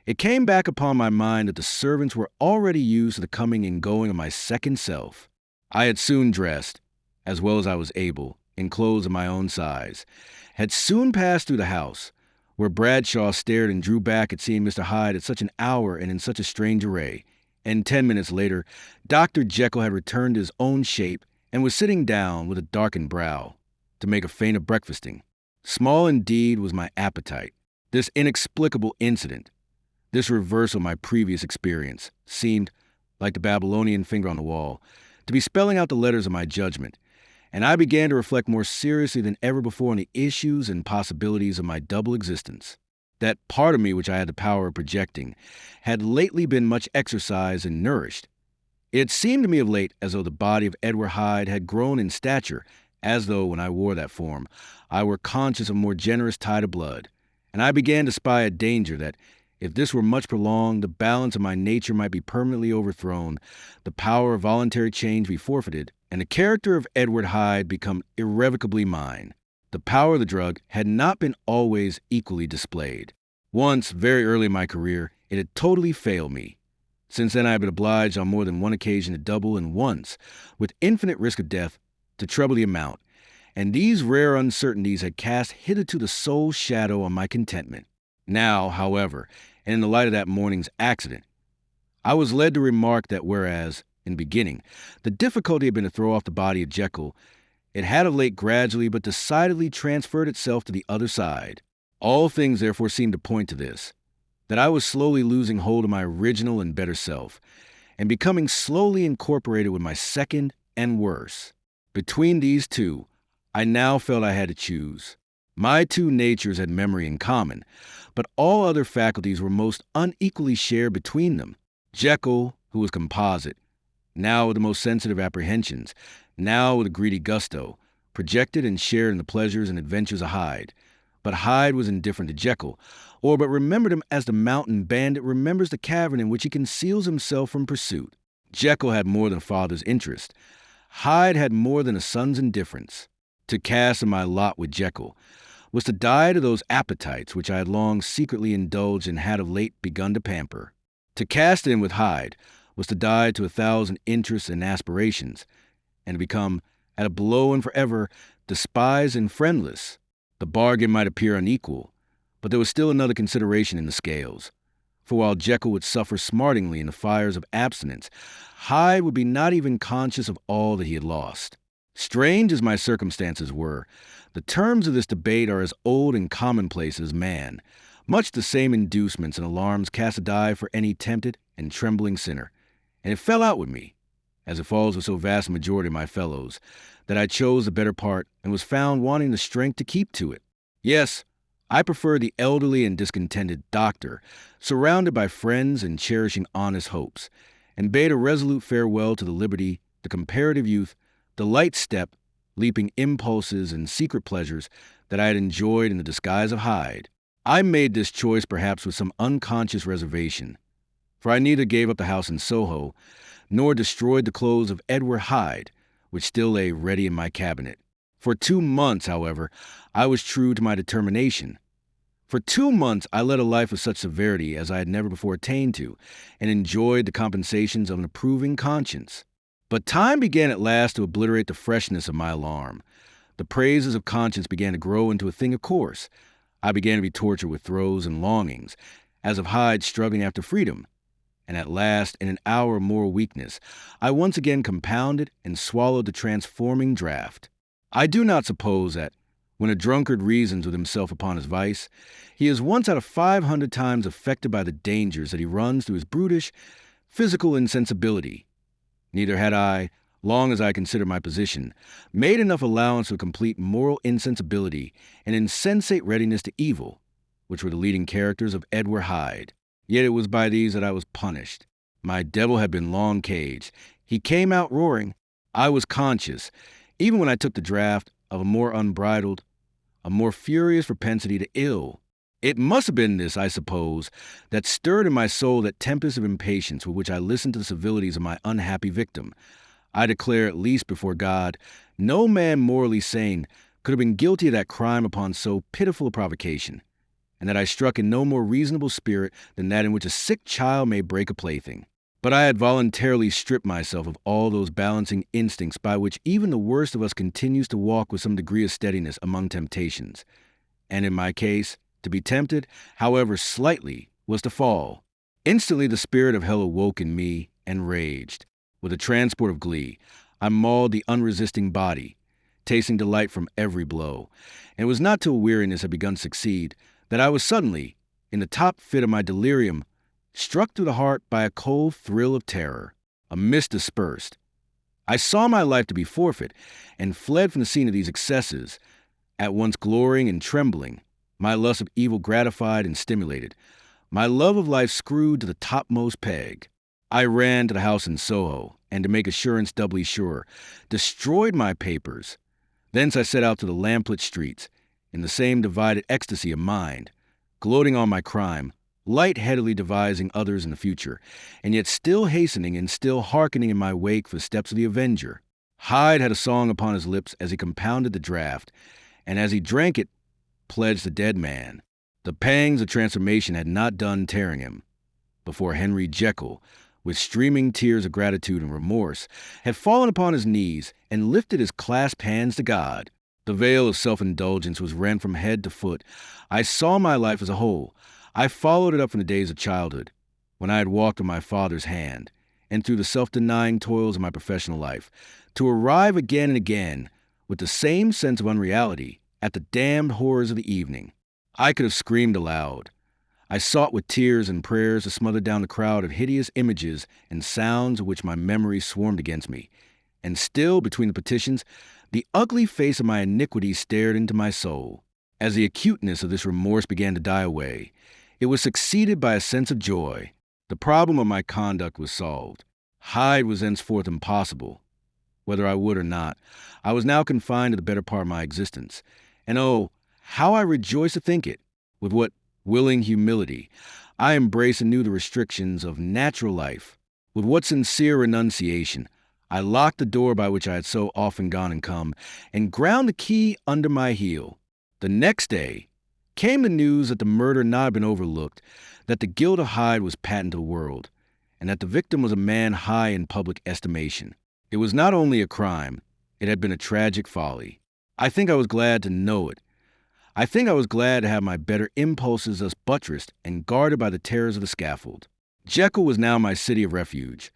it came back upon my mind that the servants were already used to the coming and going of my second self. I had soon dressed, as well as I was able, in clothes of my own size, had soon passed through the house, where Bradshaw stared and drew back at seeing Mr. Hyde at such an hour and in such a strange array, and 10 minutes later, Dr. Jekyll had returned to his own shape and was sitting down with a darkened brow to make a feint of breakfasting. Small indeed was my appetite. This inexplicable incident, this reversal of my previous experience, seemed, like the Babylonian finger on the wall, to be spelling out the letters of my judgment, and I began to reflect more seriously than ever before on the issues and possibilities of my double existence. That part of me which I had the power of projecting had lately been much exercised and nourished. It had seemed to me of late as though the body of Edward Hyde had grown in stature, as though, when I wore that form, I were conscious of a more generous tide of blood, and I began to spy a danger that, if this were much prolonged, the balance of my nature might be permanently overthrown, the power of voluntary change be forfeited, and the character of Edward Hyde become irrevocably mine. The power of the drug had not been always equally displayed. Once, very early in my career, it had totally failed me. Since then I have been obliged on more than one occasion to double, and once, with infinite risk of death, to treble the amount, and these rare uncertainties had cast hitherto the sole shadow on my contentment. Now, however, and in the light of that morning's accident, I was led to remark that whereas, in the beginning, the difficulty had been to throw off the body of Jekyll, it had of late gradually but decidedly transferred itself to the other side. All things therefore seemed to point to this, that I was slowly losing hold of my original and better self, and becoming slowly incorporated with my second and worse. Between these two, I now felt I had to choose. My two natures had memory in common, but all other faculties were most unequally shared between them. Jekyll, who was composite, now with the most sensitive apprehensions, now with a greedy gusto, projected and shared in the pleasures and adventures of Hyde. But Hyde was indifferent to Jekyll, or but remembered him as the mountain bandit remembers the cavern in which he conceals himself from pursuit. Jekyll had more than a father's interest. Hyde had more than a son's indifference. To cast in my lot with Jekyll was to die to those appetites which I had long secretly indulged and had of late begun to pamper. To cast in with Hyde was to die to 1,000 interests and aspirations, and to become, at a blow and forever, despised and friendless. The bargain might appear unequal, but there was still another consideration in the scales. For while Jekyll would suffer smartingly in the fires of abstinence, Hyde would be not even conscious of all that he had lost. Strange as my circumstances were, the terms of this debate are as old and commonplace as man. Much the same inducements and alarms cast a die for any tempted and trembling sinner. And it fell out with me, as it falls with so vast a majority of my fellows, that I chose the better part and was found wanting the strength to keep to it. Yes, I preferred the elderly and discontented doctor, surrounded by friends and cherishing honest hopes, and bade a resolute farewell to the liberty, the comparative youth, the light step, leaping impulses and secret pleasures that I had enjoyed in the disguise of Hyde. I made this choice perhaps with some unconscious reservation, for I neither gave up the house in Soho, nor destroyed the clothes of Edward Hyde, which still lay ready in my cabinet. For 2 months, however, I was true to my determination. For 2 months I led a life of such severity as I had never before attained to, and enjoyed the compensations of an approving conscience. But time began at last to obliterate the freshness of my alarm. The praises of conscience began to grow into a thing of course. I began to be tortured with throes and longings, as of Hyde struggling after freedom. And at last, in an hour of moral weakness, I once again compounded and swallowed the transforming draught. I do not suppose that, when a drunkard reasons with himself upon his vice, he is once out of 500 times affected by the dangers that he runs through his brutish, physical insensibility. Neither had I, long as I considered my position, made enough allowance for complete moral insensibility and insensate readiness to evil, which were the leading characters of Edward Hyde. Yet it was by these that I was punished. My devil had been long caged. He came out roaring. I was conscious, even when I took the draught, of a more unbridled, a more furious propensity to ill. It must have been this, I suppose, that stirred in my soul that tempest of impatience with which I listened to the civilities of my unhappy victim. I declare, at least before God, no man morally sane could have been guilty of that crime upon so pitiful a provocation, and that I struck in no more reasonable spirit than that in which a sick child may break a plaything. But I had voluntarily stripped myself of all those balancing instincts by which even the worst of us continues to walk with some degree of steadiness among temptations. And in my case, to be tempted, however slightly, was to fall. Instantly the spirit of hell awoke in me and raged. With a transport of glee, I mauled the unresisting body, tasting delight from every blow. And it was not till weariness had begun to succeed that I was suddenly, in the top fit of my delirium, struck through the heart by a cold thrill of terror. A mist dispersed. I saw my life to be forfeit, and fled from the scene of these excesses, at once glorying and trembling, my lust of evil gratified and stimulated, my love of life screwed to the topmost peg. I ran to the house in Soho, and to make assurance doubly sure, destroyed my papers. Thence I set out to the lamplit streets, in the same divided ecstasy of mind, gloating on my crime, light-headedly devising others in the future, and yet still hastening and still hearkening in my wake for the steps of the avenger. Hyde had a song upon his lips as he compounded the draught, and as he drank it, pledged the dead man. The pangs of transformation had not done tearing him, before Henry Jekyll, with streaming tears of gratitude and remorse, had fallen upon his knees and lifted his clasped hands to God. The veil of self-indulgence was rent from head to foot. I saw my life as a whole. I followed it up from the days of childhood, when I had walked with my father's hand, and through the self-denying toils of my professional life, to arrive again and again, with the same sense of unreality, at the damned horrors of the evening. I could have screamed aloud. I sought with tears and prayers to smother down the crowd of hideous images and sounds of which my memory swarmed against me. And still, between the petitions, the ugly face of my iniquity stared into my soul. As the acuteness of this remorse began to die away, it was succeeded by a sense of joy. The problem of my conduct was solved. Hyde was henceforth impossible. Whether I would or not, I was now confined to the better part of my existence. And oh, how I rejoiced to think it! With what willing humility I embraced anew the restrictions of natural life. With what sincere renunciation I locked the door by which I had so often gone and come, and ground the key under my heel. The next day came the news that the murder not had been overlooked, that the guilt of Hyde was patent to the world, and that the victim was a man high in public estimation. It was not only a crime, it had been a tragic folly. I think I was glad to know it. I think I was glad to have my better impulses thus buttressed and guarded by the terrors of the scaffold. Jekyll was now my city of refuge.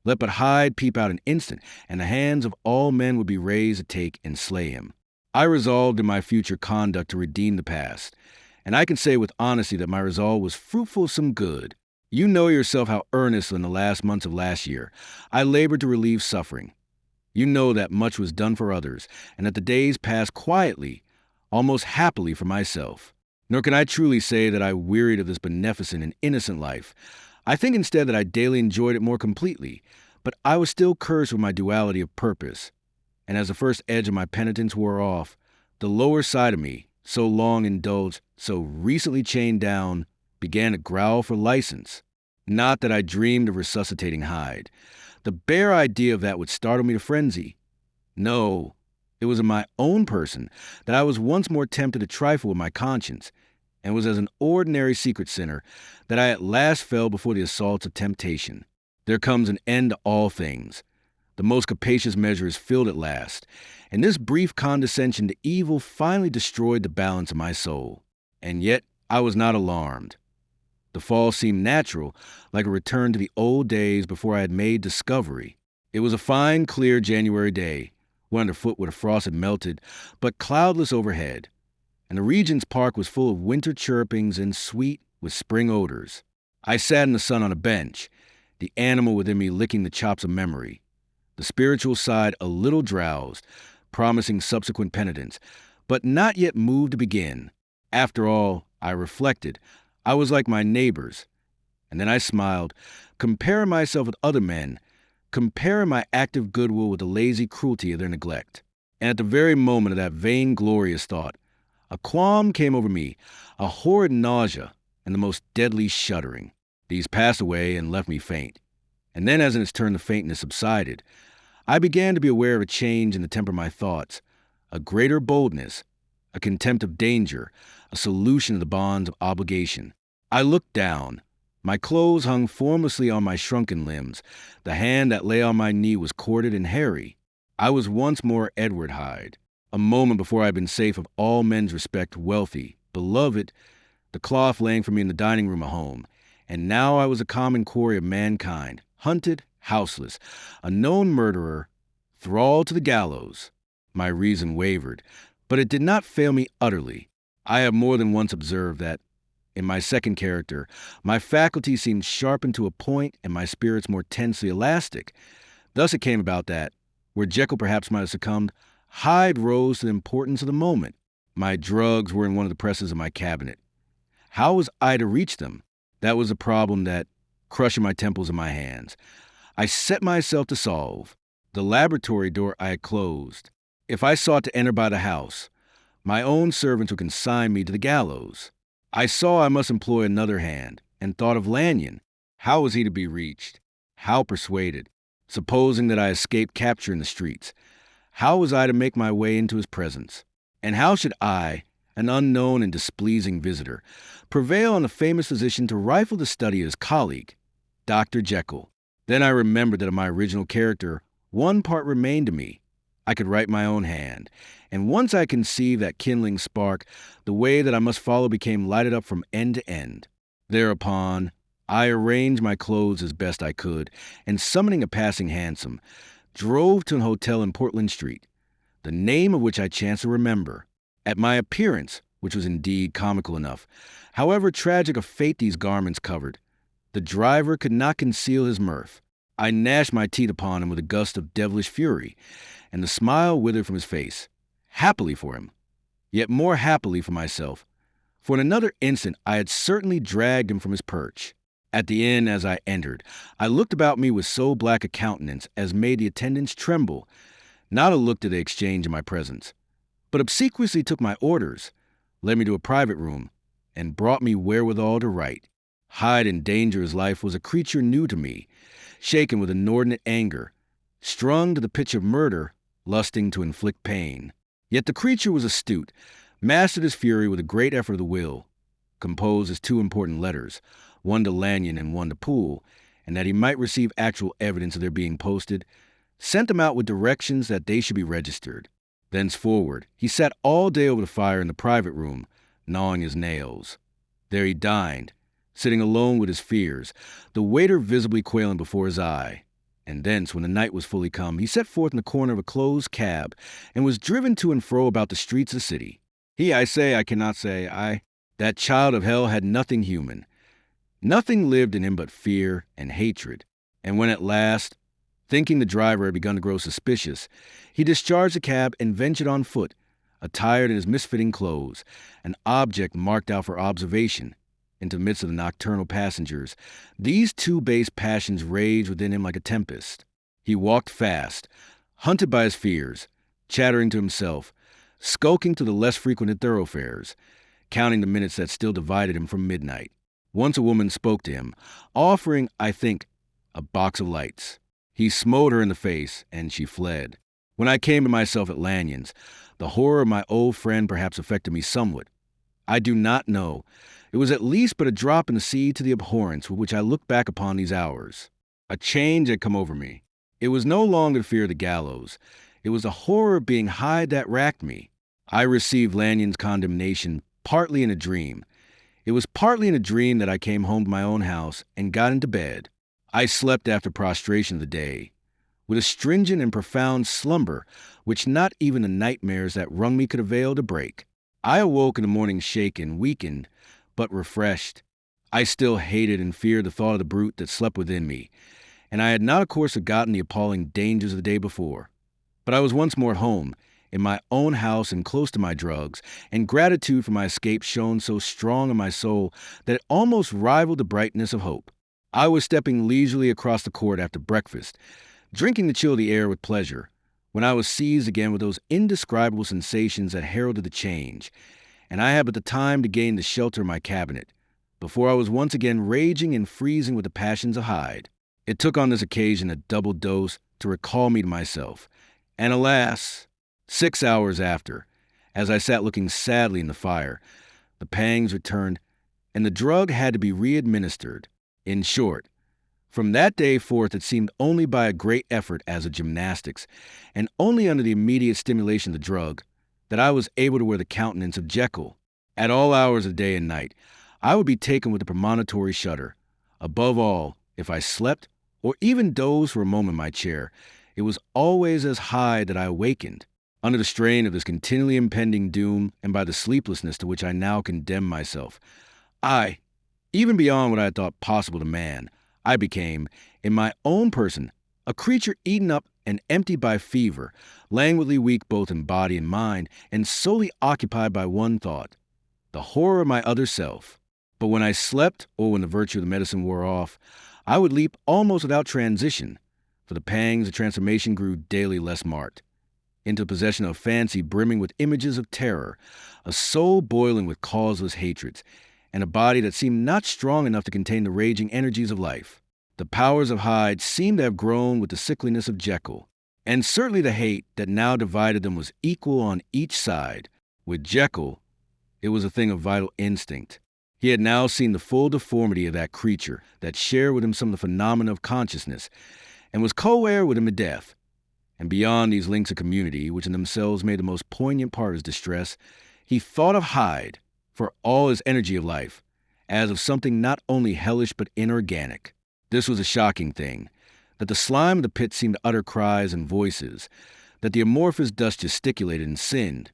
Let but Hyde peep out an instant, and the hands of all men would be raised to take and slay him. I resolved in my future conduct to redeem the past, and I can say with honesty that my resolve was fruitful of some good. You know yourself how earnestly in the last months of last year I labored to relieve suffering. You know that much was done for others, and that the days passed quietly, almost happily for myself. Nor can I truly say that I wearied of this beneficent and innocent life. I think instead that I daily enjoyed it more completely, but I was still cursed with my duality of purpose. And as the first edge of my penitence wore off, the lower side of me, so long indulged, so recently chained down, began to growl for license. Not that I dreamed of resuscitating Hyde. The bare idea of that would startle me to frenzy. No, it was in my own person that I was once more tempted to trifle with my conscience, and it was as an ordinary secret sinner that I at last fell before the assaults of temptation. There comes an end to all things. The most capacious measure is filled at last, and this brief condescension to evil finally destroyed the balance of my soul. And yet I was not alarmed. The fall seemed natural, like a return to the old days before I had made discovery. It was a fine, clear January day, where underfoot where the frost had melted, but cloudless overhead, and the Regent's Park was full of winter chirrupings and sweet with spring odors. I sat in the sun on a bench, the animal within me licking the chops of memory, the spiritual side a little drowsed, promising subsequent penitence, but not yet moved to begin. After all, I reflected, I was like my neighbors. And then I smiled, comparing myself with other men, comparing my active goodwill with the lazy cruelty of their neglect. And at the very moment of that vainglorious thought, a qualm came over me, a horrid nausea, and the most deadly shuddering. These passed away and left me faint. And then, as in its turn the faintness subsided, I began to be aware of a change in the temper of my thoughts, a greater boldness, a contempt of danger, a solution of the bonds of obligation. I looked down. My clothes hung formlessly on my shrunken limbs. The hand that lay on my knee was corded and hairy. I was once more Edward Hyde. A moment before I had been safe of all men's respect, wealthy, beloved, the cloth laying for me in the dining room at home. And now I was a common quarry of mankind, hunted, houseless, a known murderer, thrall to the gallows. My reason wavered, but it did not fail me utterly. I have more than once observed that, in my second character, my faculties seemed sharpened to a point and my spirits more tensely elastic. Thus it came about that, where Jekyll perhaps might have succumbed, Hyde rose to the importance of the moment. My drugs were in one of the presses of my cabinet. How was I to reach them? That was a problem that, crushing my temples in my hands, I set myself to solve. The laboratory door I had closed. If I sought to enter by the house, my own servants would consign me to the gallows. I saw I must employ another hand, and thought of Lanyon. How was he to be reached? How persuaded? Supposing that I escaped capture in the streets, how was I to make my way into his presence? And how should I, an unknown and displeasing visitor, prevail on the famous physician to rifle the study of his colleague, Dr. Jekyll? Then I remembered that of my original character, one part remained to me. I could write my own hand, and once I conceived that kindling spark, the way that I must follow became lighted up from end to end. Thereupon, I arranged my clothes as best I could, and summoning a passing hansom, drove to an hotel in Portland Street, the name of which I chanced to remember. At my appearance, which was indeed comical enough, however tragic a fate these garments covered, the driver could not conceal his mirth. I gnashed my teeth upon him with a gust of devilish fury, and the smile withered from his face. Happily for him, yet more happily for myself, for in another instant I had certainly dragged him from his perch. At the inn, as I entered, I looked about me with so black a countenance as made the attendants tremble. Not a look did they exchange in my presence, but obsequiously took my orders, led me to a private room, and brought me wherewithal to write. Hyde in danger of his life was a creature new to me, shaken with inordinate anger, strung to the pitch of murder, lusting to inflict pain. Yet the creature was astute, mastered his fury with a great effort of the will, composed his two important letters, one to Lanyon and one to Poole, and that he might receive actual evidence of their being posted, sent them out with directions that they should be registered. Thenceforward, he sat all day over the fire in the private room, gnawing his nails. There he dined, sitting alone with his fears, the waiter visibly quailing before his eye. And thence, when the night was fully come, he set forth in the corner of a closed cab, and was driven to and fro about the streets of the city. I cannot say, that child of hell had nothing human. Nothing lived in him but fear and hatred. And when at last, thinking the driver had begun to grow suspicious, he discharged the cab and ventured on foot, attired in his misfitting clothes, an object marked out for observation, into the midst of the nocturnal passengers, these two base passions raged within him like a tempest. He walked fast, hunted by his fears, chattering to himself, skulking to the less frequented thoroughfares, counting the minutes that still divided him from midnight. Once a woman spoke to him, offering, I think, a box of lights. He smote her in the face, and she fled. When I came to myself at Lanyon's, the horror of my old friend perhaps affected me somewhat. I do not know. It was at least but a drop in the sea to the abhorrence with which I look back upon these hours. A change had come over me. It was no longer the fear of the gallows. It was the horror of being Hyde that racked me. I received Lanyon's condemnation partly in a dream. It was partly in a dream that I came home to my own house and got into bed. I slept after prostration of the day, with a stringent and profound slumber which not even the nightmares that wrung me could avail to break. I awoke in the morning shaken, weakened, but refreshed. I still hated and feared the thought of the brute that slept within me, and I had not of course forgotten the appalling dangers of the day before. But I was once more at home, in my own house and close to my drugs, and gratitude for my escape shone so strong in my soul that it almost rivaled the brightness of hope. I was stepping leisurely across the court after breakfast, drinking the chill of the air with pleasure, when I was seized again with those indescribable sensations that heralded the change, and I had but the time to gain the shelter of my cabinet, before I was once again raging and freezing with the passions of Hyde. It took on this occasion a double dose to recall me to myself, and alas, 6 hours after, as I sat looking sadly in the fire, the pangs returned, and the drug had to be re-administered. In short, from that day forth it seemed only by a great effort as of gymnastics, and only under the immediate stimulation of the drug, that I was able to wear the countenance of Jekyll. At all hours of day and night, I would be taken with a premonitory shudder. Above all, if I slept, or even dozed for a moment in my chair, it was always as Hyde that I awakened, under the strain of this continually impending doom, and by the sleeplessness to which I now condemned myself. Even beyond what I had thought possible to man, I became, in my own person, a creature eaten up and emptied by fever, languidly weak both in body and mind, and solely occupied by one thought, the horror of my other self. But when I slept, or when the virtue of the medicine wore off, I would leap almost without transition, for the pangs of transformation grew daily less marked, into possession of fancy brimming with images of terror, a soul boiling with causeless hatreds, and a body that seemed not strong enough to contain the raging energies of life. The powers of Hyde seemed to have grown with the sickliness of Jekyll, and certainly the hate that now divided them was equal on each side. With Jekyll, it was a thing of vital instinct. He had now seen the full deformity of that creature that shared with him some of the phenomena of consciousness, and was co-heir with him in death. And beyond these links of community, which in themselves made the most poignant part of his distress, he thought of Hyde, for all his energy of life, as of something not only hellish but inorganic. This was a shocking thing, that the slime of the pit seemed to utter cries and voices, that the amorphous dust gesticulated and sinned,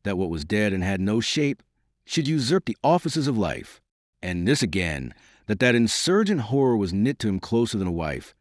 that what was dead and had no shape should usurp the offices of life, and this again, that insurgent horror was knit to him closer than a wife,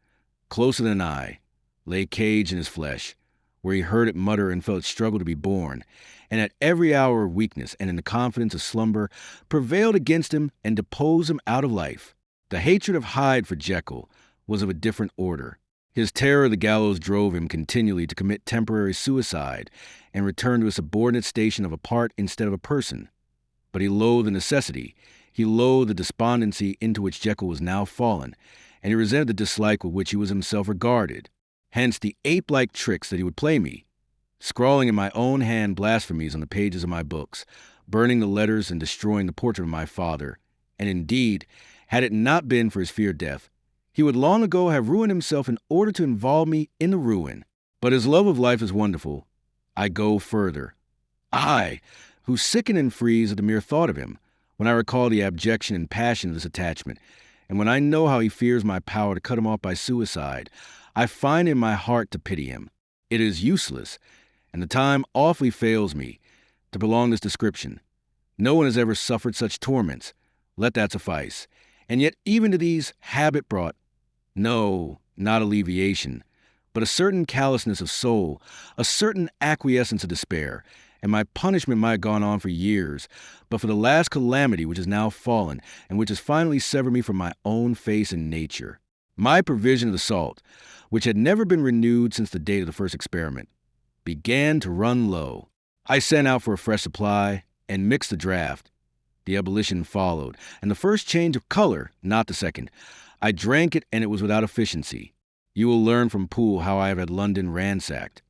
closer than an eye, lay caged in his flesh, where he heard it mutter and felt it struggle to be born, and at every hour of weakness and in the confidence of slumber prevailed against him and deposed him out of life. The hatred of Hyde for Jekyll was of a different order. His terror of the gallows drove him continually to commit temporary suicide and return to a subordinate station of a part instead of a person. But he loathed the necessity. He loathed the despondency into which Jekyll was now fallen, and he resented the dislike with which he was himself regarded. Hence the ape-like tricks that he would play me, scrawling in my own hand blasphemies on the pages of my books, burning the letters and destroying the portrait of my father. And indeed, had it not been for his fear of death, he would long ago have ruined himself in order to involve me in the ruin. But his love of life is wonderful. I go further. I, who sicken and freeze at the mere thought of him, when I recall the abjection and passion of this attachment, and when I know how he fears my power to cut him off by suicide, I find in my heart to pity him. It is useless, and the time awfully fails me, to prolong this description. No one has ever suffered such torments. Let that suffice. And yet even to these habit brought, no, not alleviation, but a certain callousness of soul, a certain acquiescence of despair, and my punishment might have gone on for years, but for the last calamity which has now fallen, and which has finally severed me from my own face and nature. My provision of the salt, which had never been renewed since the date of the first experiment, began to run low. I sent out for a fresh supply, and mixed the draught. The ebullition followed, and the first change of color, not the second. I drank it, and it was without efficiency. You will learn from Poole how I have had London ransacked.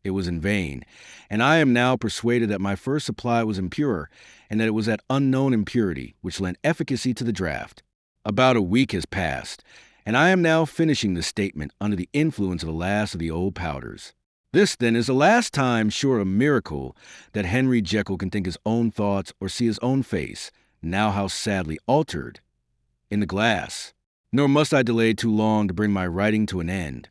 It was in vain, and I am now persuaded that my first supply was impure, and that it was that unknown impurity which lent efficacy to the draught. About a week has passed, and I am now finishing the statement under the influence of the last of the old powders. This, then, is the last time, sure a miracle, that Henry Jekyll can think his own thoughts or see his own face, now how sadly altered, in the glass. Nor must I delay too long to bring my writing to an end,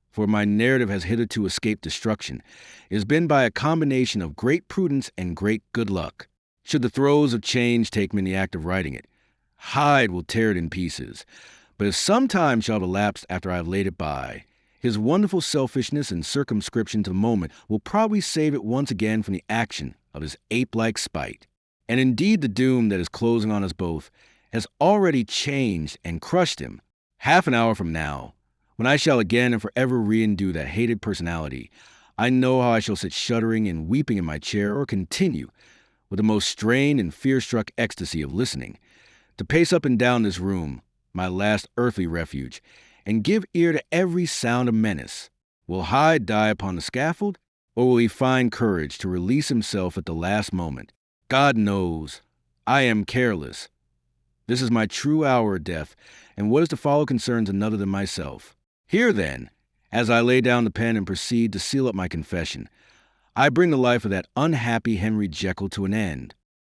for my narrative has hitherto escaped destruction. It has been by a combination of great prudence and great good luck. Should the throes of change take me in the act of writing it, Hyde will tear it in pieces. But if some time shall have elapsed after I have laid it by, his wonderful selfishness and circumscription to the moment will probably save it once again from the action of his ape-like spite. And indeed the doom that is closing on us both has already changed and crushed him. Half an hour from now, when I shall again and forever re-endue that hated personality, I know how I shall sit shuddering and weeping in my chair, or continue, with the most strained and fear-struck ecstasy of listening, to pace up and down this room, my last earthly refuge, and give ear to every sound of menace. Will Hyde die upon the scaffold, or will he find courage to release himself at the last moment? God knows. I am careless. This is my true hour of death, and what is to follow concerns another than myself. Here, then, as I lay down the pen and proceed to seal up my confession, I bring the life of that unhappy Henry Jekyll to an end.